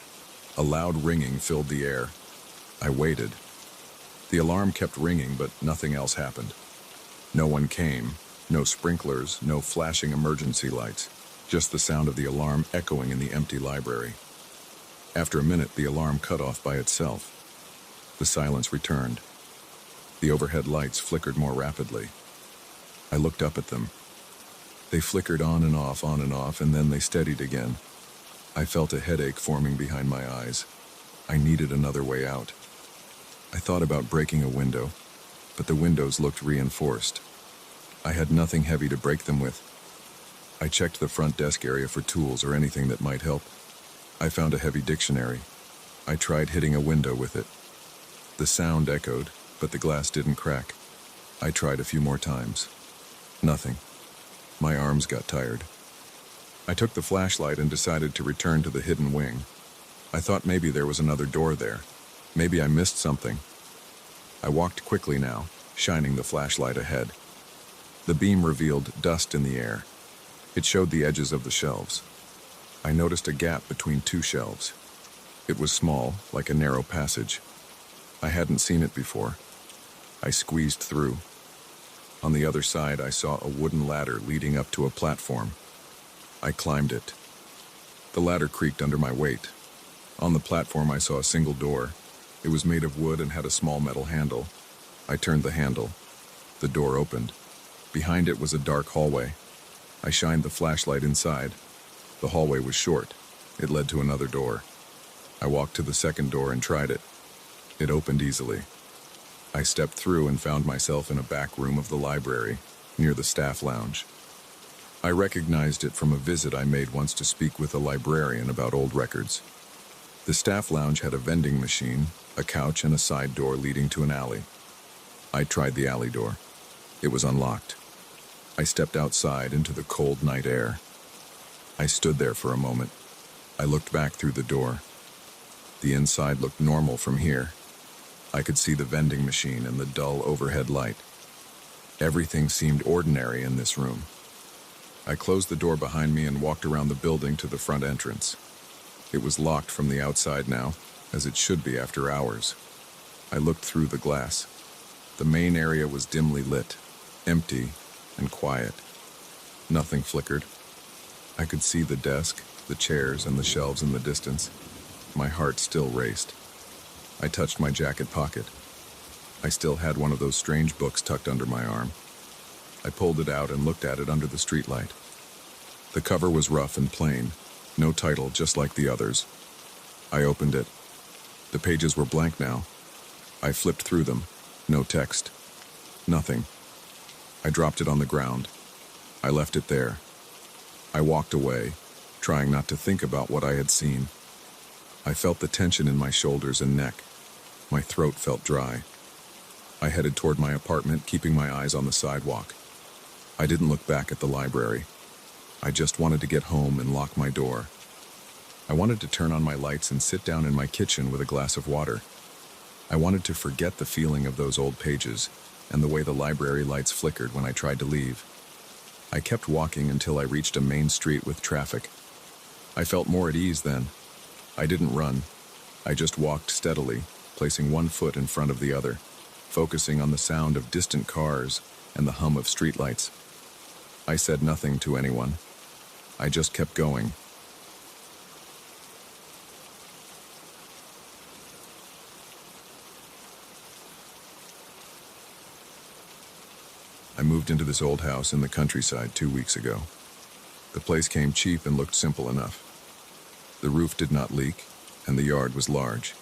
A loud ringing filled the air. I waited. The alarm kept ringing, but nothing else happened. No one came. No sprinklers, no flashing emergency lights. Just the sound of the alarm echoing in the empty library. After a minute, the alarm cut off by itself. The silence returned. The overhead lights flickered more rapidly. I looked up at them. They flickered on and off, and then they steadied again. I felt a headache forming behind my eyes. I needed another way out. I thought about breaking a window, but the windows looked reinforced. I had nothing heavy to break them with. I checked the front desk area for tools or anything that might help. I found a heavy dictionary. I tried hitting a window with it. The sound echoed, but the glass didn't crack. I tried a few more times. Nothing. My arms got tired. I took the flashlight and decided to return to the hidden wing. I thought maybe there was another door there. Maybe I missed something. I walked quickly now, shining the flashlight ahead. The beam revealed dust in the air. It showed the edges of the shelves. I noticed a gap between 2 shelves. It was small, like a narrow passage. I hadn't seen it before. I squeezed through. On the other side, I saw a wooden ladder leading up to a platform. I climbed it. The ladder creaked under my weight. On the platform, I saw a single door. It was made of wood and had a small metal handle. I turned the handle. The door opened. Behind it was a dark hallway. I shined the flashlight inside. The hallway was short. It led to another door. I walked to the second door and tried it. It opened easily. I stepped through and found myself in a back room of the library, near the staff lounge. I recognized it from a visit I made once to speak with a librarian about old records. The staff lounge had a vending machine, a couch, and a side door leading to an alley. I tried the alley door. It was unlocked. I stepped outside into the cold night air. I stood there for a moment. I looked back through the door. The inside looked normal from here. I could see the vending machine and the dull overhead light. Everything seemed ordinary in this room. I closed the door behind me and walked around the building to the front entrance. It was locked from the outside now, as it should be after hours. I looked through the glass. The main area was dimly lit, empty and quiet. Nothing flickered. I could see the desk, the chairs, and the shelves in the distance. My heart still raced. I touched my jacket pocket. I still had one of those strange books tucked under my arm. I pulled it out and looked at it under the streetlight. The cover was rough and plain, no title, just like the others. I opened it. The pages were blank now. I flipped through them. No text. Nothing. I dropped it on the ground. I left it there. I walked away, trying not to think about what I had seen. I felt the tension in my shoulders and neck. My throat felt dry. I headed toward my apartment, keeping my eyes on the sidewalk. I didn't look back at the library. I just wanted to get home and lock my door. I wanted to turn on my lights and sit down in my kitchen with a glass of water. I wanted to forget the feeling of those old pages and the way the library lights flickered when I tried to leave. I kept walking until I reached a main street with traffic. I felt more at ease then. I didn't run. I just walked steadily, placing one foot in front of the other, focusing on the sound of distant cars and the hum of streetlights. I said nothing to anyone. I just kept going. I moved into this old house in the countryside 2 weeks ago. The place came cheap and looked simple enough. The roof did not leak, and the yard was large.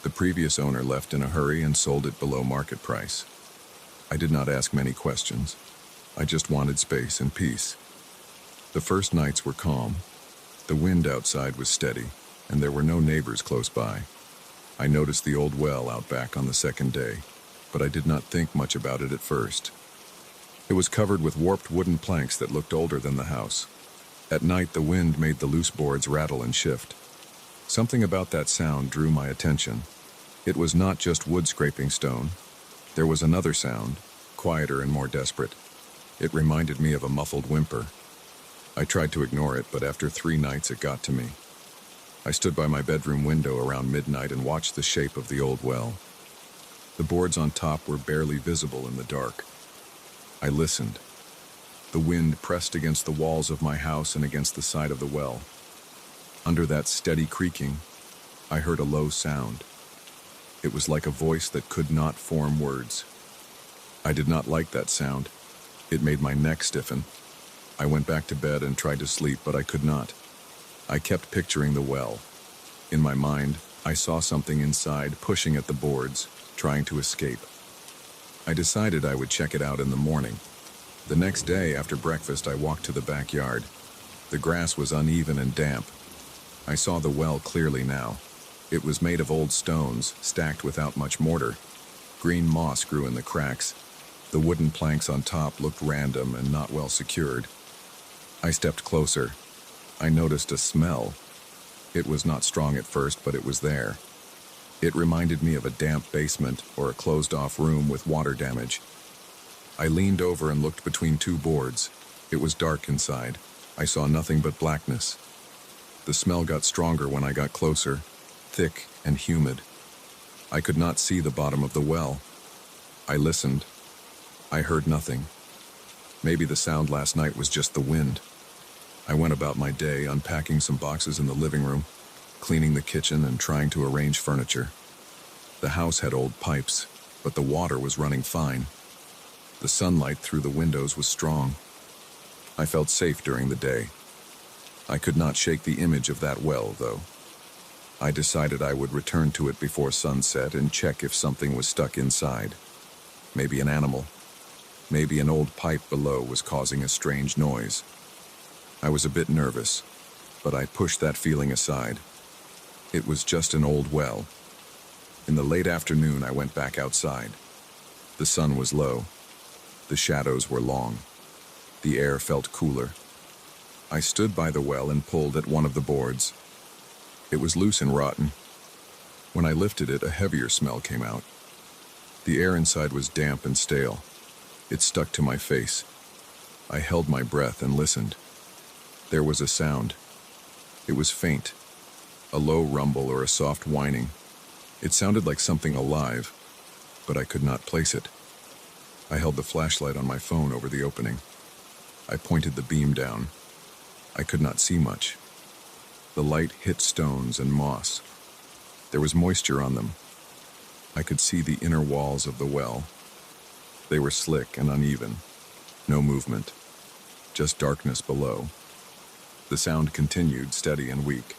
The previous owner left in a hurry and sold it below market price. I did not ask many questions. I just wanted space and peace. The first nights were calm. The wind outside was steady, and there were no neighbors close by. I noticed the old well out back on the second day, but I did not think much about it at first. It was covered with warped wooden planks that looked older than the house. At night, the wind made the loose boards rattle and shift. Something about that sound drew my attention. It was not just wood scraping stone. There was another sound, quieter and more desperate. It reminded me of a muffled whimper. I tried to ignore it, but after 3 nights it got to me. I stood by my bedroom window around midnight and watched the shape of the old well. The boards on top were barely visible in the dark. I listened. The wind pressed against the walls of my house and against the side of the well. Under that steady creaking, I heard a low sound. It was like a voice that could not form words. I did not like that sound. It made my neck stiffen. I went back to bed and tried to sleep, but I could not. I kept picturing the well. In my mind, I saw something inside pushing at the boards, trying to escape. I decided I would check it out in the morning. The next day after breakfast, I walked to the backyard. The grass was uneven and damp. I saw the well clearly now. It was made of old stones, stacked without much mortar. Green moss grew in the cracks. The wooden planks on top looked random and not well secured. I stepped closer. I noticed a smell. It was not strong at first, but it was there. It reminded me of a damp basement or a closed-off room with water damage. I leaned over and looked between 2 boards. It was dark inside. I saw nothing but blackness. The smell got stronger when I got closer, thick and humid. I could not see the bottom of the well. I listened. I heard nothing. Maybe the sound last night was just the wind. I went about my day, unpacking some boxes in the living room, cleaning the kitchen and trying to arrange furniture. The house had old pipes, but the water was running fine. The sunlight through the windows was strong. I felt safe during the day. I could not shake the image of that well, though. I decided I would return to it before sunset and check if something was stuck inside. Maybe an animal. Maybe an old pipe below was causing a strange noise. I was a bit nervous, but I pushed that feeling aside. It was just an old well. In the late afternoon, I went back outside. The sun was low. The shadows were long. The air felt cooler. I stood by the well and pulled at one of the boards. It was loose and rotten. When I lifted it, a heavier smell came out. The air inside was damp and stale. It stuck to my face. I held my breath and listened. There was a sound. It was faint, a low rumble or a soft whining. It sounded like something alive, but I could not place it. I held the flashlight on my phone over the opening. I pointed the beam down. I could not see much. The light hit stones and moss. There was moisture on them. I could see the inner walls of the well. They were slick and uneven. No movement. Just darkness below. The sound continued, steady and weak.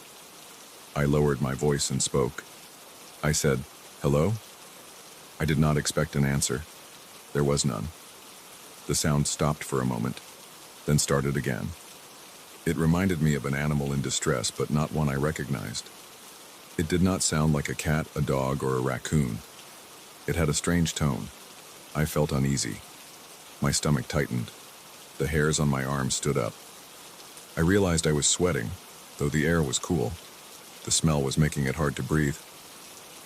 I lowered my voice and spoke. I said, "Hello?" I did not expect an answer. There was none. The sound stopped for a moment, then started again. It reminded me of an animal in distress, but not one I recognized. It did not sound like a cat, a dog, or a raccoon. It had a strange tone. I felt uneasy. My stomach tightened. The hairs on my arms stood up. I realized I was sweating, though the air was cool. The smell was making it hard to breathe.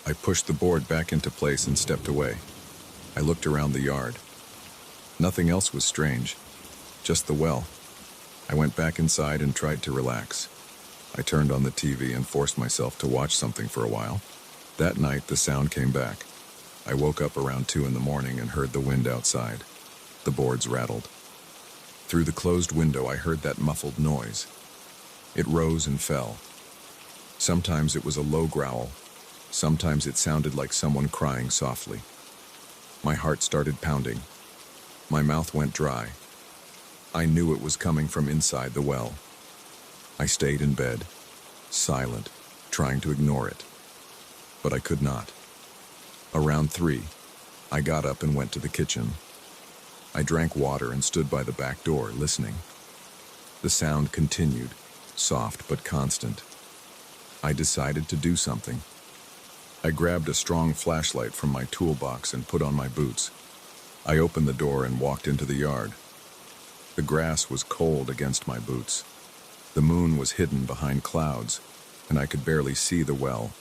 I pushed the board back into place and stepped away. I looked around the yard. Nothing else was strange, just the well. I went back inside and tried to relax. I turned on the TV and forced myself to watch something for a while. That night, the sound came back. I woke up around 2 in the morning and heard the wind outside. The boards rattled. Through the closed window, I heard that muffled noise. It rose and fell. Sometimes it was a low growl. Sometimes it sounded like someone crying softly. My heart started pounding. My mouth went dry. I knew it was coming from inside the well. I stayed in bed, silent, trying to ignore it. But I could not. Around 3, I got up and went to the kitchen. I drank water and stood by the back door, listening. The sound continued, soft but constant. I decided to do something. I grabbed a strong flashlight from my toolbox and put on my boots. I opened the door and walked into the yard. The grass was cold against my boots. The moon was hidden behind clouds, and I could barely see the well.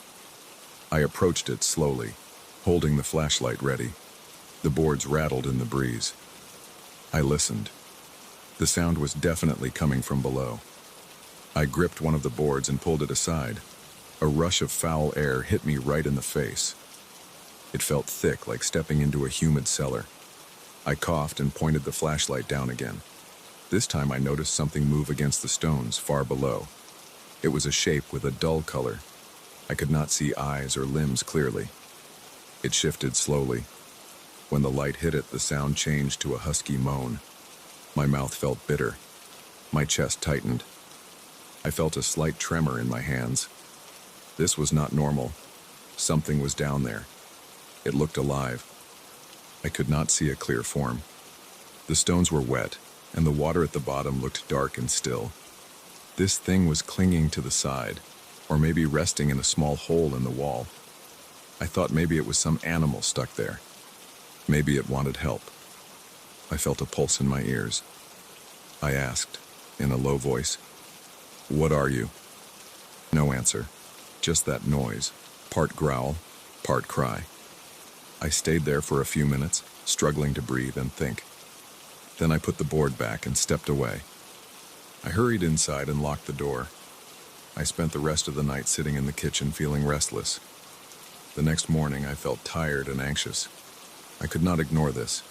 I approached it slowly, holding the flashlight ready. The boards rattled in the breeze. I listened. The sound was definitely coming from below. I gripped one of the boards and pulled it aside. A rush of foul air hit me right in the face. It felt thick, like stepping into a humid cellar. I coughed and pointed the flashlight down again. This time I noticed something move against the stones far below. It was a shape with a dull color. I could not see eyes or limbs clearly. It shifted slowly. When the light hit it, the sound changed to a husky moan. My mouth felt bitter. My chest tightened. I felt a slight tremor in my hands. This was not normal. Something was down there. It looked alive. I could not see a clear form. The stones were wet, and the water at the bottom looked dark and still. This thing was clinging to the side, or maybe resting in a small hole in the wall. I thought maybe it was some animal stuck there. Maybe it wanted help. I felt a pulse in my ears. I asked, in a low voice, "What are you?" No answer. Just that noise, part growl, part cry. I stayed there for a few minutes, struggling to breathe and think. Then I put the board back and stepped away. I hurried inside and locked the door. I spent the rest of the night sitting in the kitchen feeling restless. The next morning I felt tired and anxious. I could not ignore this.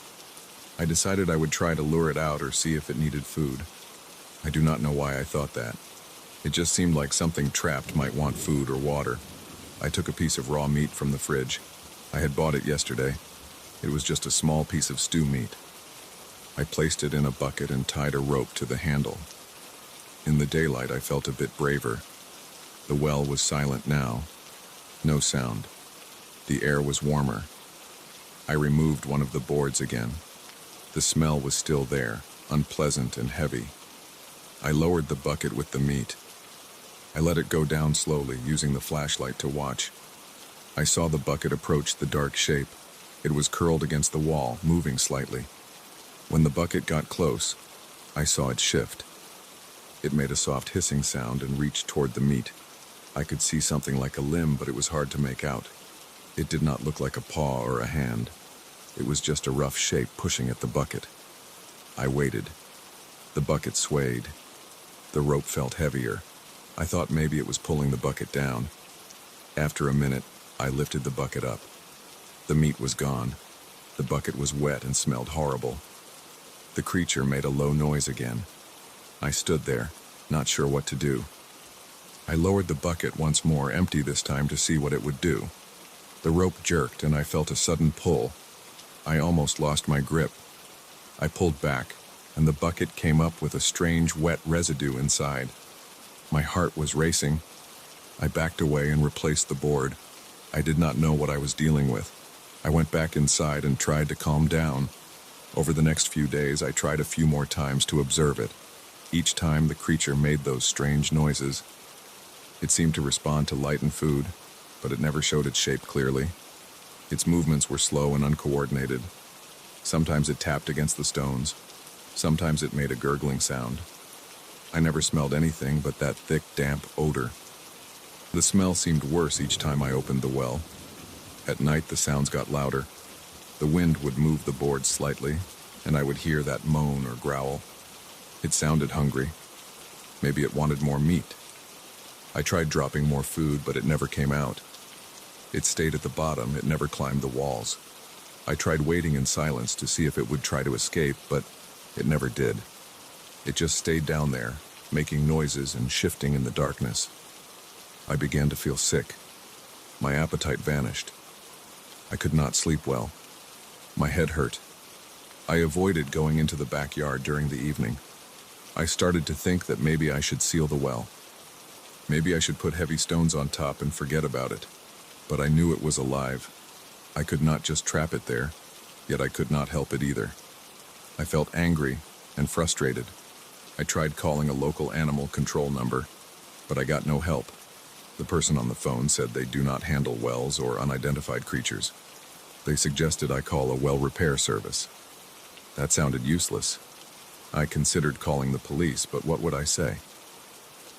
I decided I would try to lure it out or see if it needed food. I do not know why I thought that. It just seemed like something trapped might want food or water. I took a piece of raw meat from the fridge. I had bought it yesterday. It was just a small piece of stew meat. I placed it in a bucket and tied a rope to the handle. In the daylight, I felt a bit braver. The well was silent now. No sound. The air was warmer. I removed one of the boards again. The smell was still there, unpleasant and heavy. I lowered the bucket with the meat. I let it go down slowly, using the flashlight to watch. I saw the bucket approach the dark shape. It was curled against the wall, moving slightly. When the bucket got close, I saw it shift. It made a soft hissing sound and reached toward the meat. I could see something like a limb, but it was hard to make out. It did not look like a paw or a hand. It was just a rough shape pushing at the bucket. I waited. The bucket swayed. The rope felt heavier. I thought maybe it was pulling the bucket down. After a minute, I lifted the bucket up. The meat was gone. The bucket was wet and smelled horrible. The creature made a low noise again. I stood there, not sure what to do. I lowered the bucket once more, empty this time, to see what it would do. The rope jerked and I felt a sudden pull. I almost lost my grip. I pulled back, and the bucket came up with a strange wet residue inside. My heart was racing. I backed away and replaced the board. I did not know what I was dealing with. I went back inside and tried to calm down. Over the next few days, I tried a few more times to observe it. Each time the creature made those strange noises. It seemed to respond to light and food, but it never showed its shape clearly. Its movements were slow and uncoordinated. Sometimes it tapped against the stones. Sometimes it made a gurgling sound. I never smelled anything but that thick, damp odor. The smell seemed worse each time I opened the well. At night, the sounds got louder. The wind would move the boards slightly, and I would hear that moan or growl. It sounded hungry. Maybe it wanted more meat. I tried dropping more food, but it never came out. It stayed at the bottom. It never climbed the walls. I tried waiting in silence to see if it would try to escape, but it never did. It just stayed down there, making noises and shifting in the darkness. I began to feel sick. My appetite vanished. I could not sleep well. My head hurt. I avoided going into the backyard during the evening. I started to think that maybe I should seal the well. Maybe I should put heavy stones on top and forget about it. But I knew it was alive. I could not just trap it there, yet I could not help it either. I felt angry and frustrated. I tried calling a local animal control number, but I got no help. The person on the phone said they do not handle wells or unidentified creatures. They suggested I call a well repair service. That sounded useless. I considered calling the police, but what would I say?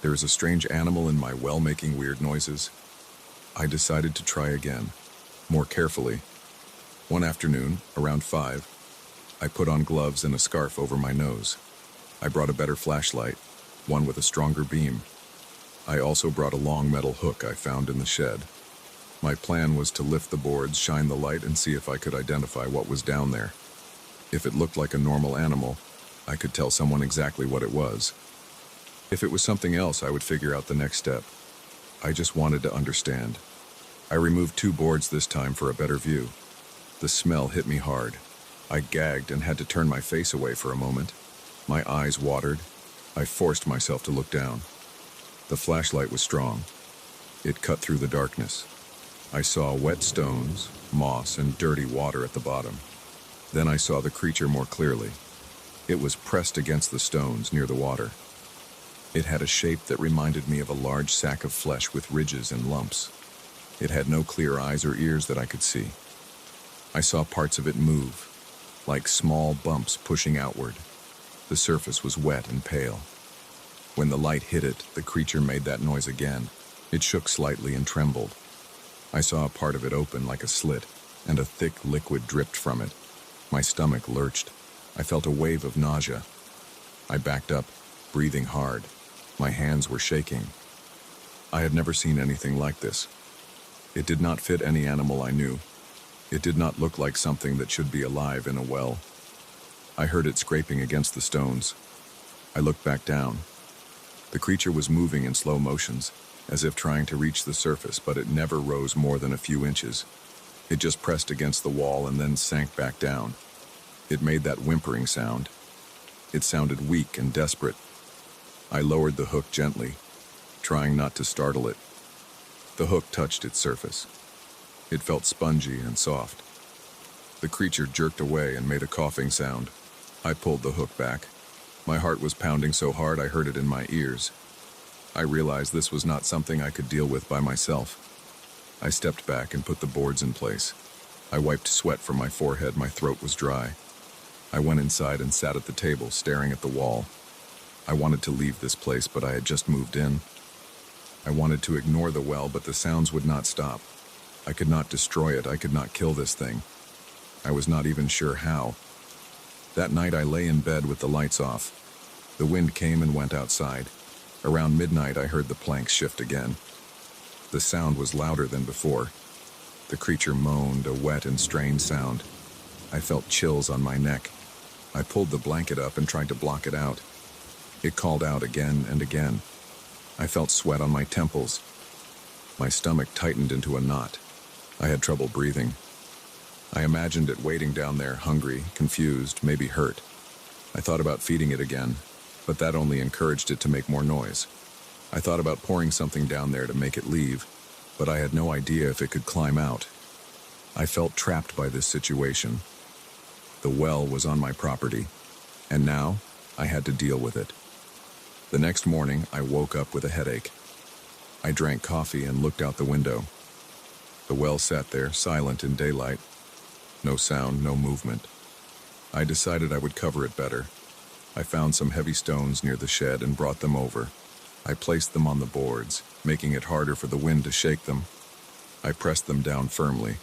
There is a strange animal in my well making weird noises. I decided to try again, more carefully. One afternoon, around 5, I put on gloves and a scarf over my nose. I brought a better flashlight, one with a stronger beam. I also brought a long metal hook I found in the shed. My plan was to lift the boards, shine the light, and see if I could identify what was down there. If it looked like a normal animal, I could tell someone exactly what it was. If it was something else, I would figure out the next step. I just wanted to understand. I removed 2 boards this time for a better view. The smell hit me hard. I gagged and had to turn my face away for a moment. My eyes watered. I forced myself to look down. The flashlight was strong. It cut through the darkness. I saw wet stones, moss, and dirty water at the bottom. Then I saw the creature more clearly. It was pressed against the stones near the water. It had a shape that reminded me of a large sack of flesh with ridges and lumps. It had no clear eyes or ears that I could see. I saw parts of it move, like small bumps pushing outward. The surface was wet and pale. When the light hit it, the creature made that noise again. It shook slightly and trembled. I saw a part of it open like a slit, and a thick liquid dripped from it. My stomach lurched. I felt a wave of nausea. I backed up, breathing hard. My hands were shaking. I had never seen anything like this. It did not fit any animal I knew. It did not look like something that should be alive in a well. I heard it scraping against the stones. I looked back down. The creature was moving in slow motions, as if trying to reach the surface, but it never rose more than a few inches. It just pressed against the wall and then sank back down. It made that whimpering sound. It sounded weak and desperate. I lowered the hook gently, trying not to startle it. The hook touched its surface. It felt spongy and soft. The creature jerked away and made a coughing sound. I pulled the hook back. My heart was pounding so hard I heard it in my ears. I realized this was not something I could deal with by myself. I stepped back and put the boards in place. I wiped sweat from my forehead. My throat was dry. I went inside and sat at the table, staring at the wall. I wanted to leave this place, but I had just moved in. I wanted to ignore the well, but the sounds would not stop. I could not destroy it. I could not kill this thing. I was not even sure how. That night I lay in bed with the lights off. The wind came and went outside. Around midnight I heard the planks shift again. The sound was louder than before. The creature moaned, a wet and strained sound. I felt chills on my neck. I pulled the blanket up and tried to block it out. It called out again and again. I felt sweat on my temples. My stomach tightened into a knot. I had trouble breathing. I imagined it waiting down there, hungry, confused, maybe hurt. I thought about feeding it again, but that only encouraged it to make more noise. I thought about pouring something down there to make it leave, but I had no idea if it could climb out. I felt trapped by this situation. The well was on my property, and now I had to deal with it. The next morning, I woke up with a headache. I drank coffee and looked out the window. The well sat there, silent in daylight. No sound, no movement. I decided I would cover it better. I found some heavy stones near the shed and brought them over. I placed them on the boards, making it harder for the wind to shake them. I pressed them down firmly.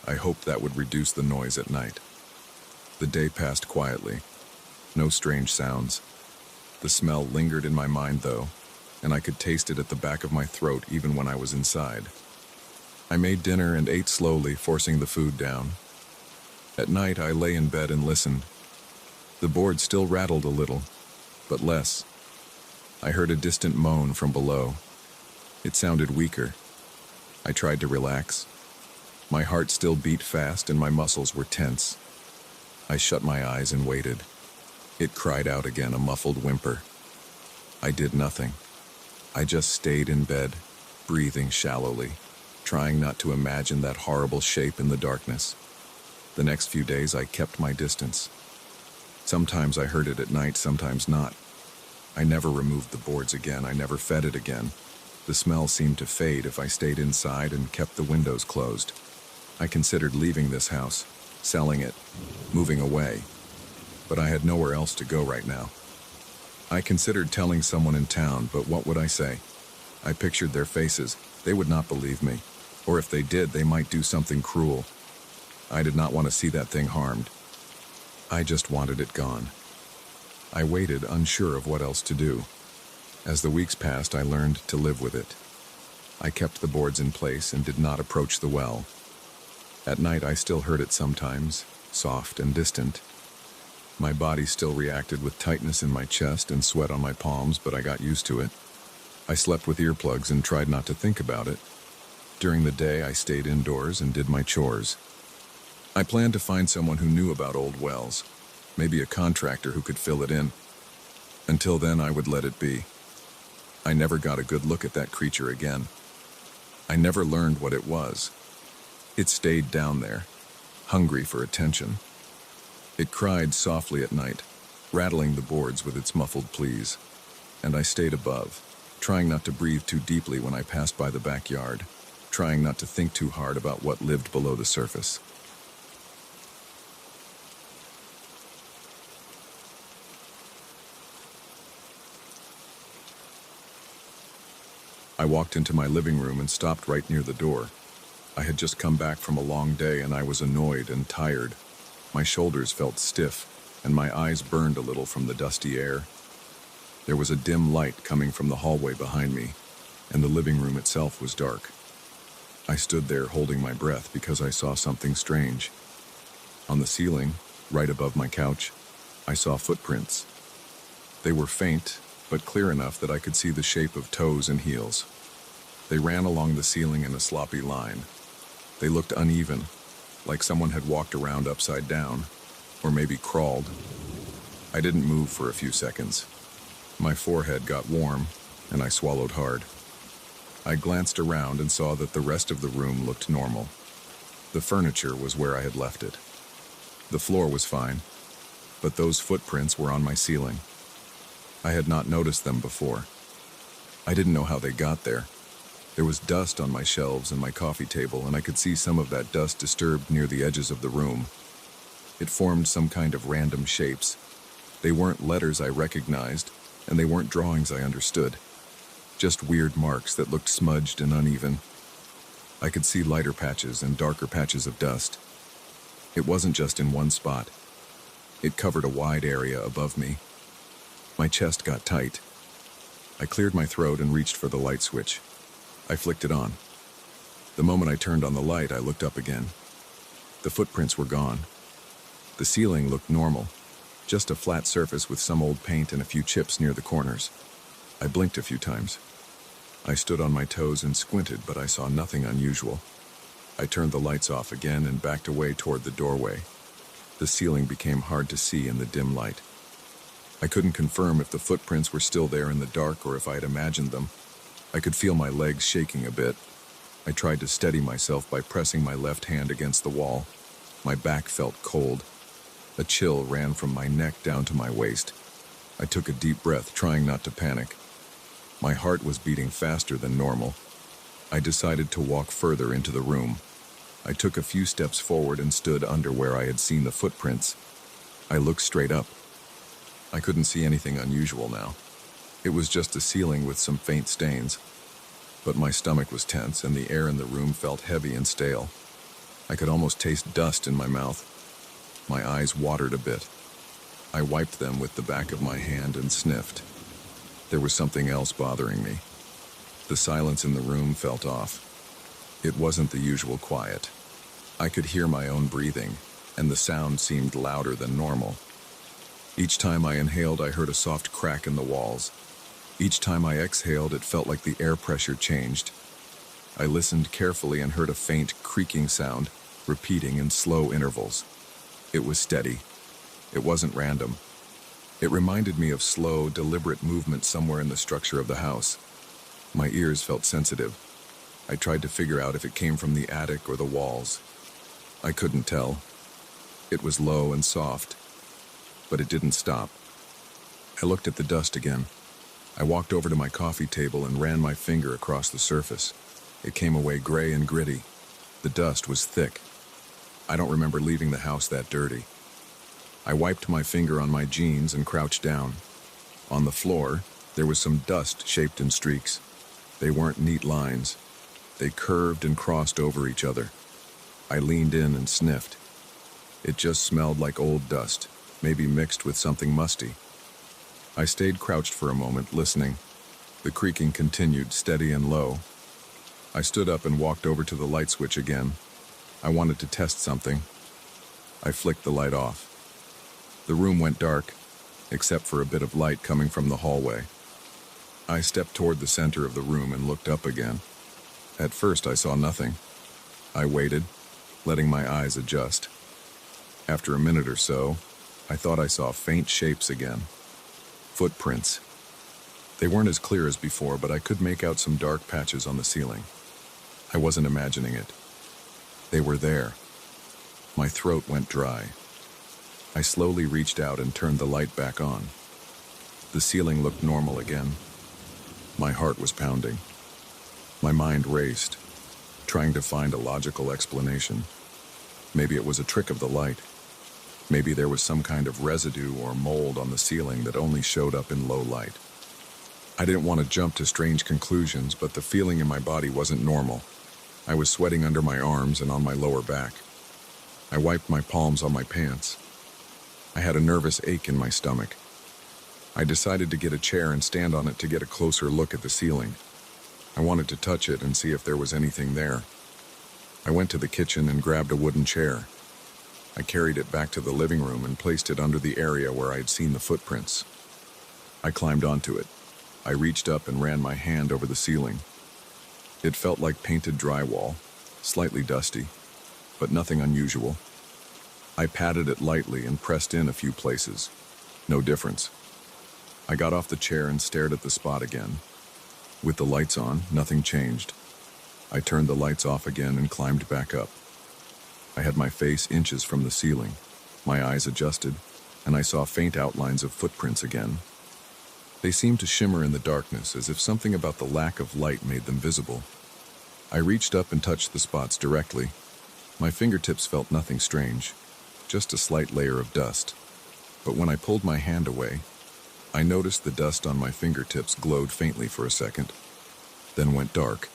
I hoped that would reduce the noise at night. The day passed quietly. No strange sounds. The smell lingered in my mind, though, and I could taste it at the back of my throat even when I was inside. I made dinner and ate slowly, forcing the food down. At night, I lay in bed and listened. The board still rattled a little, but less. I heard a distant moan from below. It sounded weaker. I tried to relax. My heart still beat fast and my muscles were tense. I shut my eyes and waited. It cried out again, a muffled whimper. I did nothing. I just stayed in bed, breathing shallowly, trying not to imagine that horrible shape in the darkness. The next few days I kept my distance. Sometimes I heard it at night, sometimes not. I never removed the boards again. I never fed it again. The smell seemed to fade if I stayed inside and kept the windows closed. I considered leaving this house, selling it, moving away. But I had nowhere else to go right now. I considered telling someone in town, but what would I say? I pictured their faces. They would not believe me. Or if they did, they might do something cruel. I did not want to see that thing harmed. I just wanted it gone. I waited, unsure of what else to do. As the weeks passed, I learned to live with it. I kept the boards in place and did not approach the well. At night, I still heard it sometimes, soft and distant. My body still reacted with tightness in my chest and sweat on my palms, but I got used to it. I slept with earplugs and tried not to think about it. During the day, I stayed indoors and did my chores. I planned to find someone who knew about old wells, maybe a contractor who could fill it in. Until then, I would let it be. I never got a good look at that creature again. I never learned what it was. It stayed down there, hungry for attention. It cried softly at night, rattling the boards with its muffled pleas. And I stayed above, trying not to breathe too deeply when I passed by the backyard, trying not to think too hard about what lived below the surface. I walked into my living room and stopped right near the door. I had just come back from a long day and I was annoyed and tired. My shoulders felt stiff and my eyes burned a little from the dusty air. There was a dim light coming from the hallway behind me, and the living room itself was dark. I stood there holding my breath because I saw something strange. On the ceiling, right above my couch, I saw footprints. They were faint, but clear enough that I could see the shape of toes and heels. They ran along the ceiling in a sloppy line. They looked uneven, like someone had walked around upside down, or maybe crawled. I didn't move for a few seconds. My forehead got warm, and I swallowed hard. I glanced around and saw that the rest of the room looked normal. The furniture was where I had left it. The floor was fine, but those footprints were on my ceiling. I had not noticed them before. I didn't know how they got there. There was dust on my shelves and my coffee table, and I could see some of that dust disturbed near the edges of the room. It formed some kind of random shapes. They weren't letters I recognized, and they weren't drawings I understood. Just weird marks that looked smudged and uneven. I could see lighter patches and darker patches of dust. It wasn't just in one spot. It covered a wide area above me. My chest got tight. I cleared my throat and reached for the light switch. I flicked it on. The moment I turned on the light, I looked up again. The footprints were gone. The ceiling looked normal, just a flat surface with some old paint and a few chips near the corners. I blinked a few times. I stood on my toes and squinted, but I saw nothing unusual. I turned the lights off again and backed away toward the doorway. The ceiling became hard to see in the dim light. I couldn't confirm if the footprints were still there in the dark or if I had imagined them. I could feel my legs shaking a bit. I tried to steady myself by pressing my left hand against the wall. My back felt cold. A chill ran from my neck down to my waist. I took a deep breath, trying not to panic. My heart was beating faster than normal. I decided to walk further into the room. I took a few steps forward and stood under where I had seen the footprints. I looked straight up. I couldn't see anything unusual now. It was just a ceiling with some faint stains. But my stomach was tense and the air in the room felt heavy and stale. I could almost taste dust in my mouth. My eyes watered a bit. I wiped them with the back of my hand and sniffed. There was something else bothering me. The silence in the room felt off. It wasn't the usual quiet. I could hear my own breathing, and the sound seemed louder than normal. Each time I inhaled, I heard a soft crack in the walls. Each time I exhaled, it felt like the air pressure changed. I listened carefully and heard a faint creaking sound, repeating in slow intervals. It was steady. It wasn't random. It reminded me of slow, deliberate movement somewhere in the structure of the house. My ears felt sensitive. I tried to figure out if it came from the attic or the walls. I couldn't tell. It was low and soft, but it didn't stop. I looked at the dust again. I walked over to my coffee table and ran my finger across the surface. It came away gray and gritty. The dust was thick. I don't remember leaving the house that dirty. I wiped my finger on my jeans and crouched down. On the floor, there was some dust shaped in streaks. They weren't neat lines. They curved and crossed over each other. I leaned in and sniffed. It just smelled like old dust, maybe mixed with something musty. I stayed crouched for a moment, listening. The creaking continued, steady and low. I stood up and walked over to the light switch again. I wanted to test something. I flicked the light off. The room went dark, except for a bit of light coming from the hallway. I stepped toward the center of the room and looked up again. At first, I saw nothing. I waited, letting my eyes adjust. After a minute or so, I thought I saw faint shapes again. Footprints. They weren't as clear as before, but I could make out some dark patches on the ceiling. I wasn't imagining it. They were there. My throat went dry. I slowly reached out and turned the light back on. The ceiling looked normal again. My heart was pounding. My mind raced, trying to find a logical explanation. Maybe it was a trick of the light. Maybe there was some kind of residue or mold on the ceiling that only showed up in low light. I didn't want to jump to strange conclusions, but the feeling in my body wasn't normal. I was sweating under my arms and on my lower back. I wiped my palms on my pants. I had a nervous ache in my stomach. I decided to get a chair and stand on it to get a closer look at the ceiling. I wanted to touch it and see if there was anything there. I went to the kitchen and grabbed a wooden chair. I carried it back to the living room and placed it under the area where I had seen the footprints. I climbed onto it. I reached up and ran my hand over the ceiling. It felt like painted drywall, slightly dusty. but nothing unusual. I patted it lightly and pressed in a few places. No difference. I got off the chair and stared at the spot again. With the lights on, nothing changed. I turned the lights off again and climbed back up. I had my face inches from the ceiling. My eyes adjusted, and I saw faint outlines of footprints again. They seemed to shimmer in the darkness, as if something about the lack of light made them visible. I reached up and touched the spots directly. My fingertips felt nothing strange, just a slight layer of dust. But when I pulled my hand away, I noticed the dust on my fingertips glowed faintly for a second, then went dark.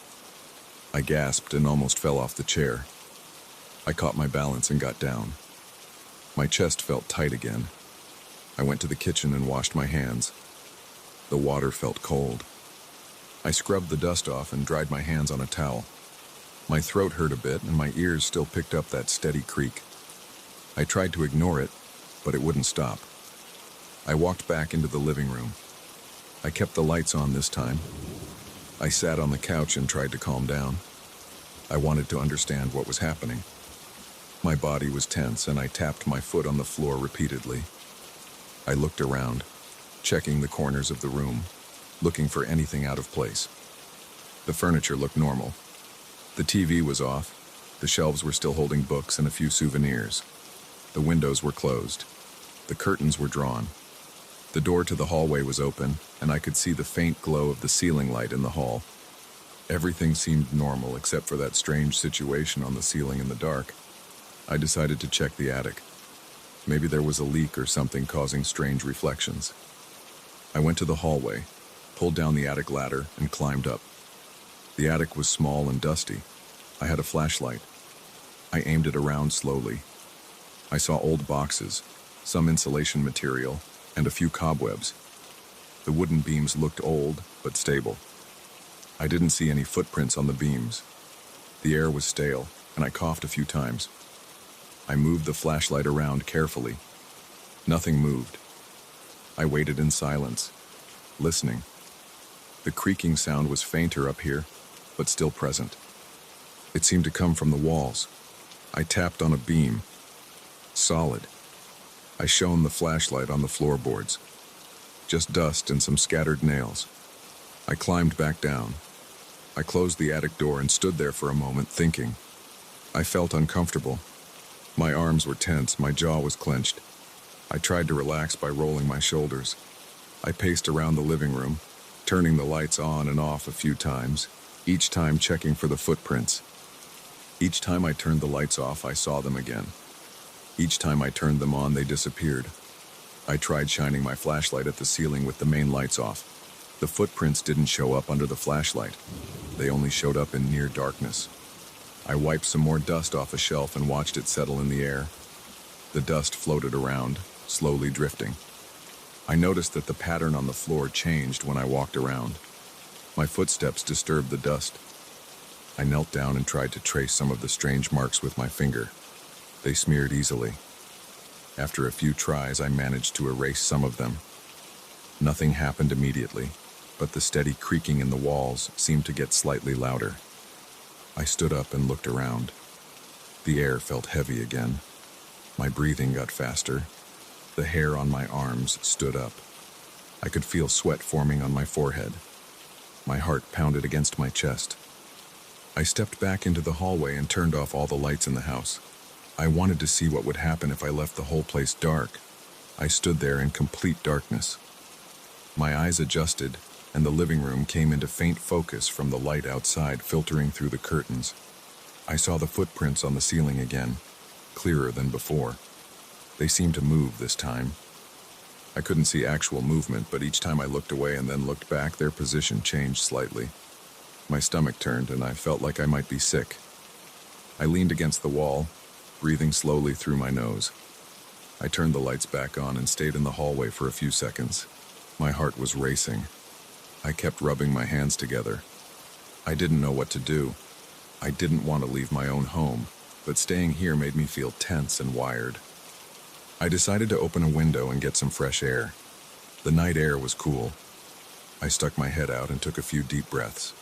I gasped and almost fell off the chair. I caught my balance and got down. My chest felt tight again. I went to the kitchen and washed my hands. The water felt cold. I scrubbed the dust off and dried my hands on a towel. My throat hurt a bit and my ears still picked up that steady creak. I tried to ignore it, but it wouldn't stop. I walked back into the living room. I kept the lights on this time. I sat on the couch and tried to calm down. I wanted to understand what was happening. My body was tense and I tapped my foot on the floor repeatedly. I looked around, checking the corners of the room, looking for anything out of place. The furniture looked normal. The TV was off. The shelves were still holding books and a few souvenirs. The windows were closed. The curtains were drawn. The door to the hallway was open, and I could see the faint glow of the ceiling light in the hall. Everything seemed normal except for that strange situation on the ceiling in the dark. I decided to check the attic. Maybe there was a leak or something causing strange reflections. I went to the hallway, pulled down the attic ladder, and climbed up. The attic was small and dusty. I had a flashlight. I aimed it around slowly. I saw old boxes, some insulation material, and a few cobwebs. The wooden beams looked old, but stable. I didn't see any footprints on the beams. The air was stale, and I coughed a few times. I moved the flashlight around carefully. Nothing moved. I waited in silence, listening. The creaking sound was fainter up here, but still present. It seemed to come from the walls. I tapped on a beam. Solid. I shone the flashlight on the floorboards. Just dust and some scattered nails. I climbed back down. I closed the attic door and stood there for a moment, thinking. I felt uncomfortable. My arms were tense, my jaw was clenched. I tried to relax by rolling my shoulders. I paced around the living room, turning the lights on and off a few times, each time checking for the footprints. Each time I turned the lights off, I saw them again. Each time I turned them on, they disappeared. I tried shining my flashlight at the ceiling with the main lights off. The footprints didn't show up under the flashlight. They only showed up in near darkness. I wiped some more dust off a shelf and watched it settle in the air. The dust floated around, slowly drifting. I noticed that the pattern on the floor changed when I walked around. My footsteps disturbed the dust. I knelt down and tried to trace some of the strange marks with my finger. They smeared easily. After a few tries, I managed to erase some of them. Nothing happened immediately, but the steady creaking in the walls seemed to get slightly louder. I stood up and looked around. The air felt heavy again. My breathing got faster. The hair on my arms stood up. I could feel sweat forming on my forehead. My heart pounded against my chest. I stepped back into the hallway and turned off all the lights in the house. I wanted to see what would happen if I left the whole place dark. I stood there in complete darkness. My eyes adjusted, and the living room came into faint focus from the light outside filtering through the curtains. I saw the footprints on the ceiling again, clearer than before. They seemed to move this time. I couldn't see actual movement, but each time I looked away and then looked back, their position changed slightly. My stomach turned, and I felt like I might be sick. I leaned against the wall, breathing slowly through my nose. I turned the lights back on and stayed in the hallway for a few seconds. My heart was racing. I kept rubbing my hands together. I didn't know what to do. I didn't want to leave my own home, but staying here made me feel tense and wired. I decided to open a window and get some fresh air. The night air was cool. I stuck my head out and took a few deep breaths.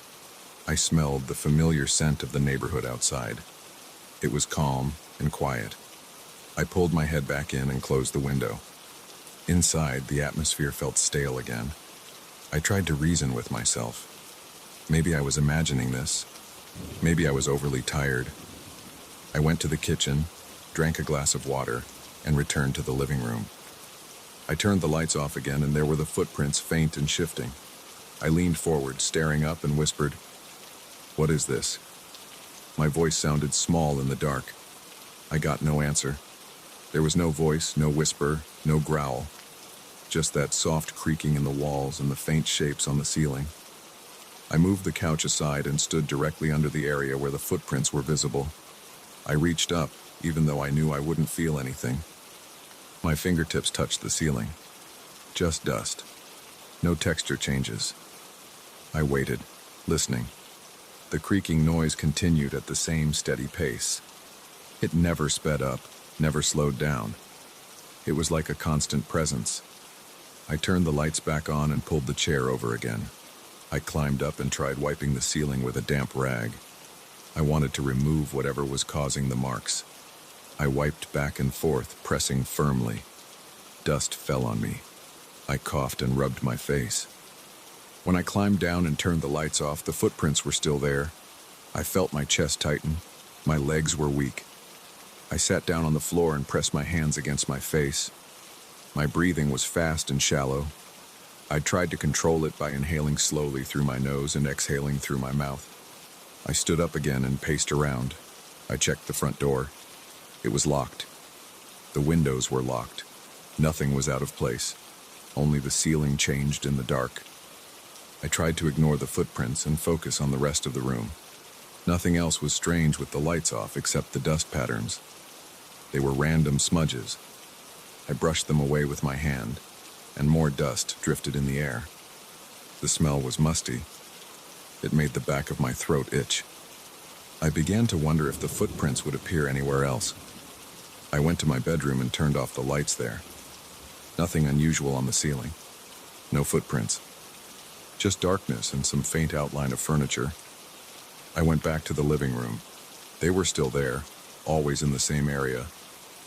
I smelled the familiar scent of the neighborhood outside. It was calm and quiet. I pulled my head back in and closed the window. Inside, the atmosphere felt stale again. I tried to reason with myself. Maybe I was imagining this. Maybe I was overly tired. I went to the kitchen, drank a glass of water, and returned to the living room. I turned the lights off again, and there were the footprints, faint and shifting. I leaned forward, staring up, and whispered, "What is this?" My voice sounded small in the dark. I got no answer. There was no voice, no whisper, no growl. Just that soft creaking in the walls and the faint shapes on the ceiling. I moved the couch aside and stood directly under the area where the footprints were visible. I reached up, even though I knew I wouldn't feel anything. My fingertips touched the ceiling. Just dust. No texture changes. I waited, listening. The creaking noise continued at the same steady pace. It never sped up, never slowed down. It was like a constant presence. I turned the lights back on and pulled the chair over again. I climbed up and tried wiping the ceiling with a damp rag. I wanted to remove whatever was causing the marks. I wiped back and forth, pressing firmly. Dust fell on me. I coughed and rubbed my face. When I climbed down and turned the lights off, the footprints were still there. I felt my chest tighten. My legs were weak. I sat down on the floor and pressed my hands against my face. My breathing was fast and shallow. I tried to control it by inhaling slowly through my nose and exhaling through my mouth. I stood up again and paced around. I checked the front door. It was locked. The windows were locked. Nothing was out of place. Only the ceiling changed in the dark. I tried to ignore the footprints and focus on the rest of the room. Nothing else was strange with the lights off except the dust patterns. They were random smudges. I brushed them away with my hand, and more dust drifted in the air. The smell was musty. It made the back of my throat itch. I began to wonder if the footprints would appear anywhere else. I went to my bedroom and turned off the lights there. Nothing unusual on the ceiling. No footprints. Just darkness and some faint outline of furniture. I went back to the living room. They were still there, always in the same area,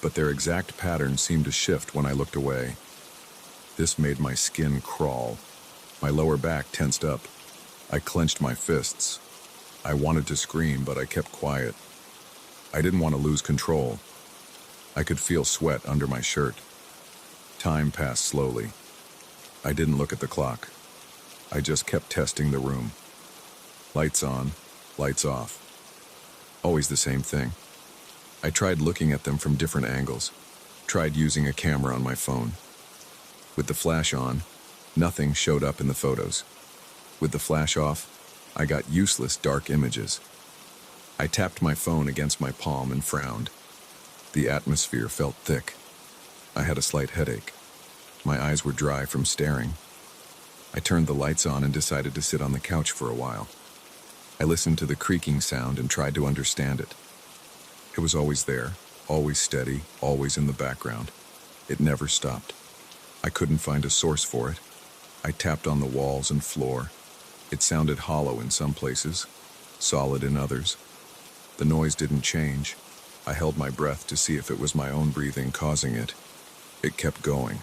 but their exact pattern seemed to shift when I looked away. This made my skin crawl. My lower back tensed up. I clenched my fists. I wanted to scream, but I kept quiet. I didn't want to lose control. I could feel sweat under my shirt. Time passed slowly. I didn't look at the clock. I just kept testing the room. Lights on, lights off. Always the same thing. I tried looking at them from different angles. Tried using a camera on my phone. With the flash on, nothing showed up in the photos. With the flash off, I got useless dark images. I tapped my phone against my palm and frowned. The atmosphere felt thick. I had a slight headache. My eyes were dry from staring. I turned the lights on and decided to sit on the couch for a while. I listened to the creaking sound and tried to understand it. It was always there, always steady, always in the background. It never stopped. I couldn't find a source for it. I tapped on the walls and floor. It sounded hollow in some places, solid in others. The noise didn't change. I held my breath to see if it was my own breathing causing it. It kept going.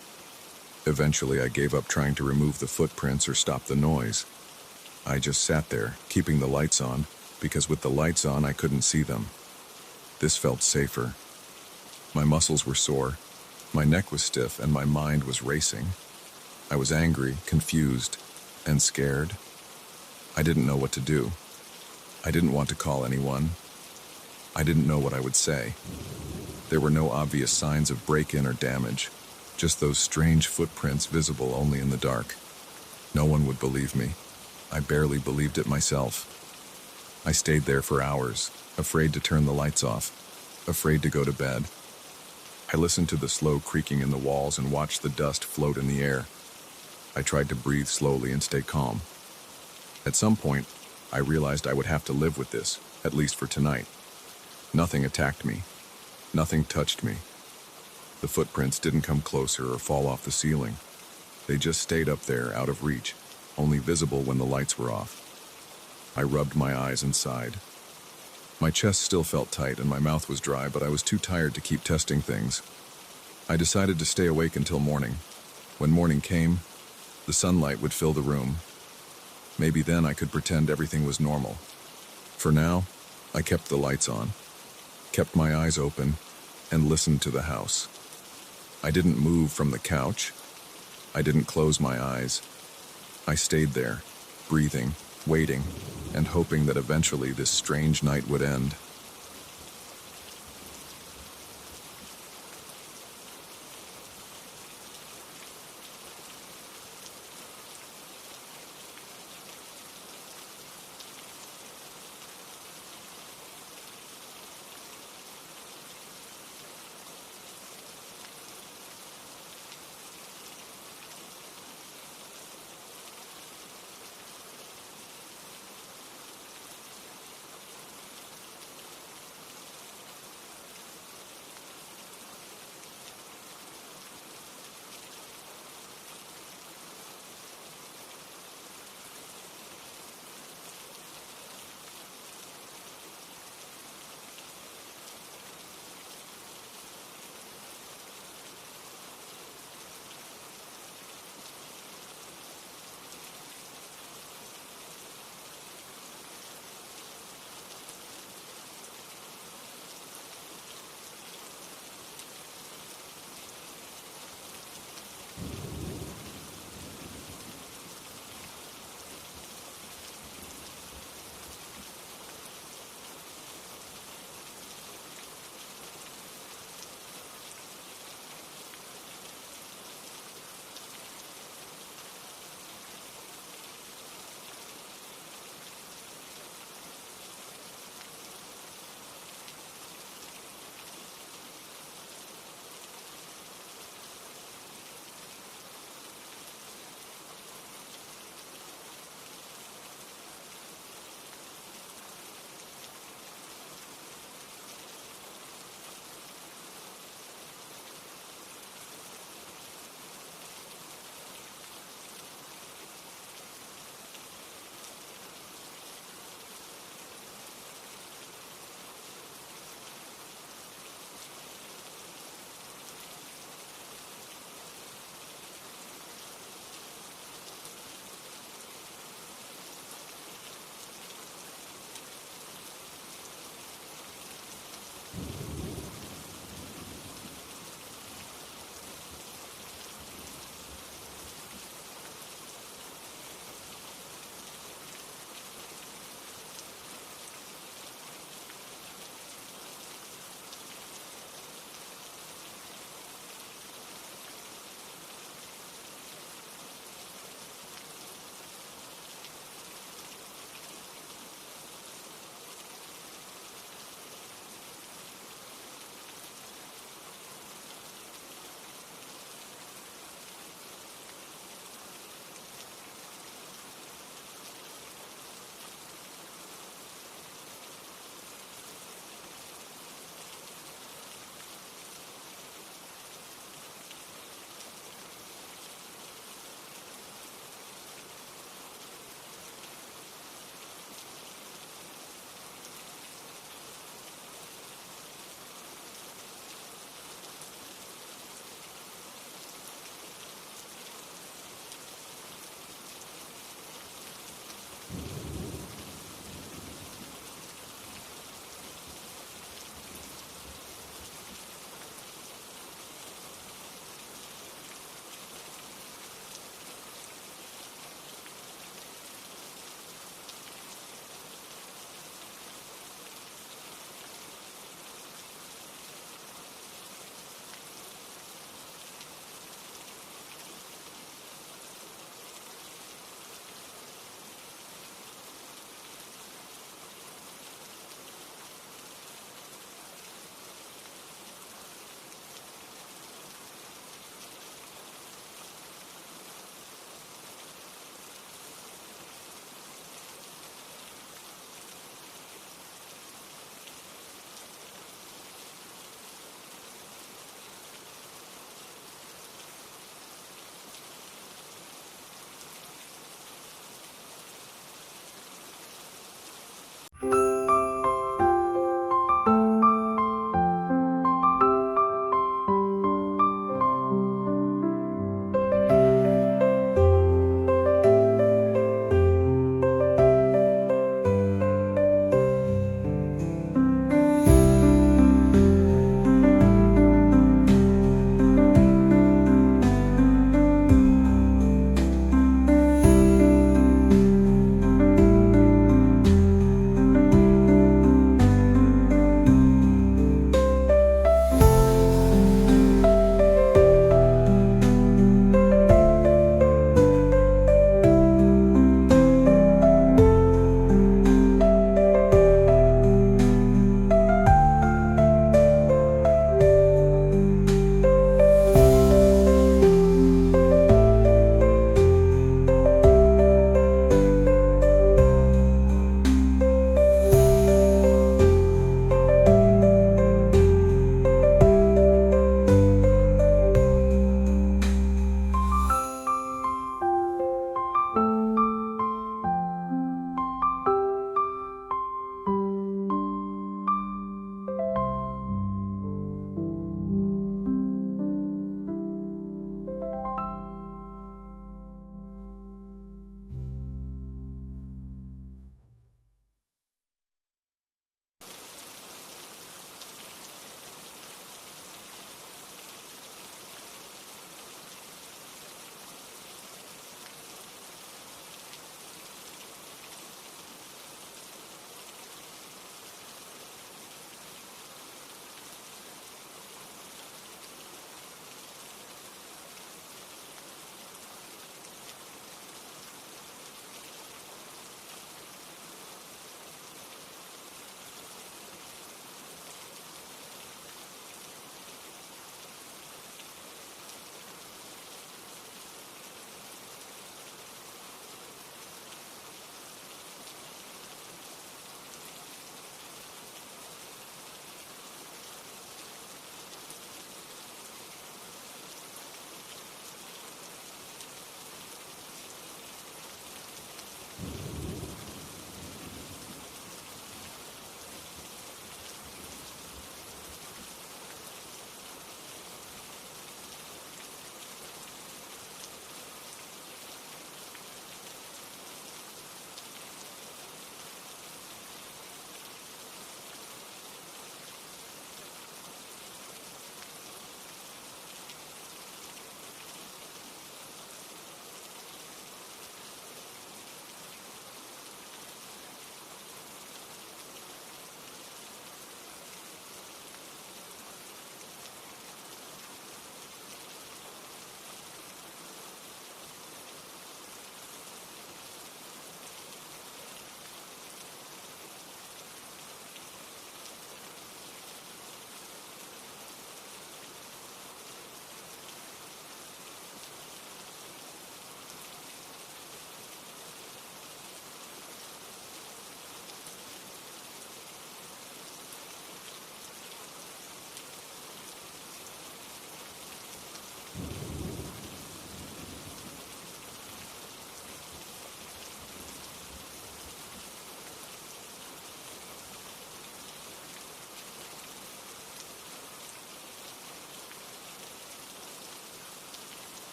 Eventually, I gave up trying to remove the footprints or stop the noise. I just sat there, keeping the lights on, because with the lights on, I couldn't see them. This felt safer. My muscles were sore, my neck was stiff, and my mind was racing. I was angry, confused, and scared. I didn't know what to do. I didn't want to call anyone. I didn't know what I would say. There were no obvious signs of break-in or damage, just those strange footprints visible only in the dark. No one would believe me. I barely believed it myself. I stayed there for hours, afraid to turn the lights off, afraid to go to bed. I listened to the slow creaking in the walls and watched the dust float in the air. I tried to breathe slowly and stay calm. At some point, I realized I would have to live with this, at least for tonight. Nothing attacked me. Nothing touched me. The footprints didn't come closer or fall off the ceiling. They just stayed up there, out of reach, only visible when the lights were off. I rubbed my eyes and sighed. My chest still felt tight and my mouth was dry, but I was too tired to keep testing things. I decided to stay awake until morning. When morning came, the sunlight would fill the room. Maybe then I could pretend everything was normal. For now, I kept the lights on, kept my eyes open, and listened to the house. I didn't move from the couch. I didn't close my eyes. I stayed there, breathing, waiting, and hoping that eventually this strange night would end.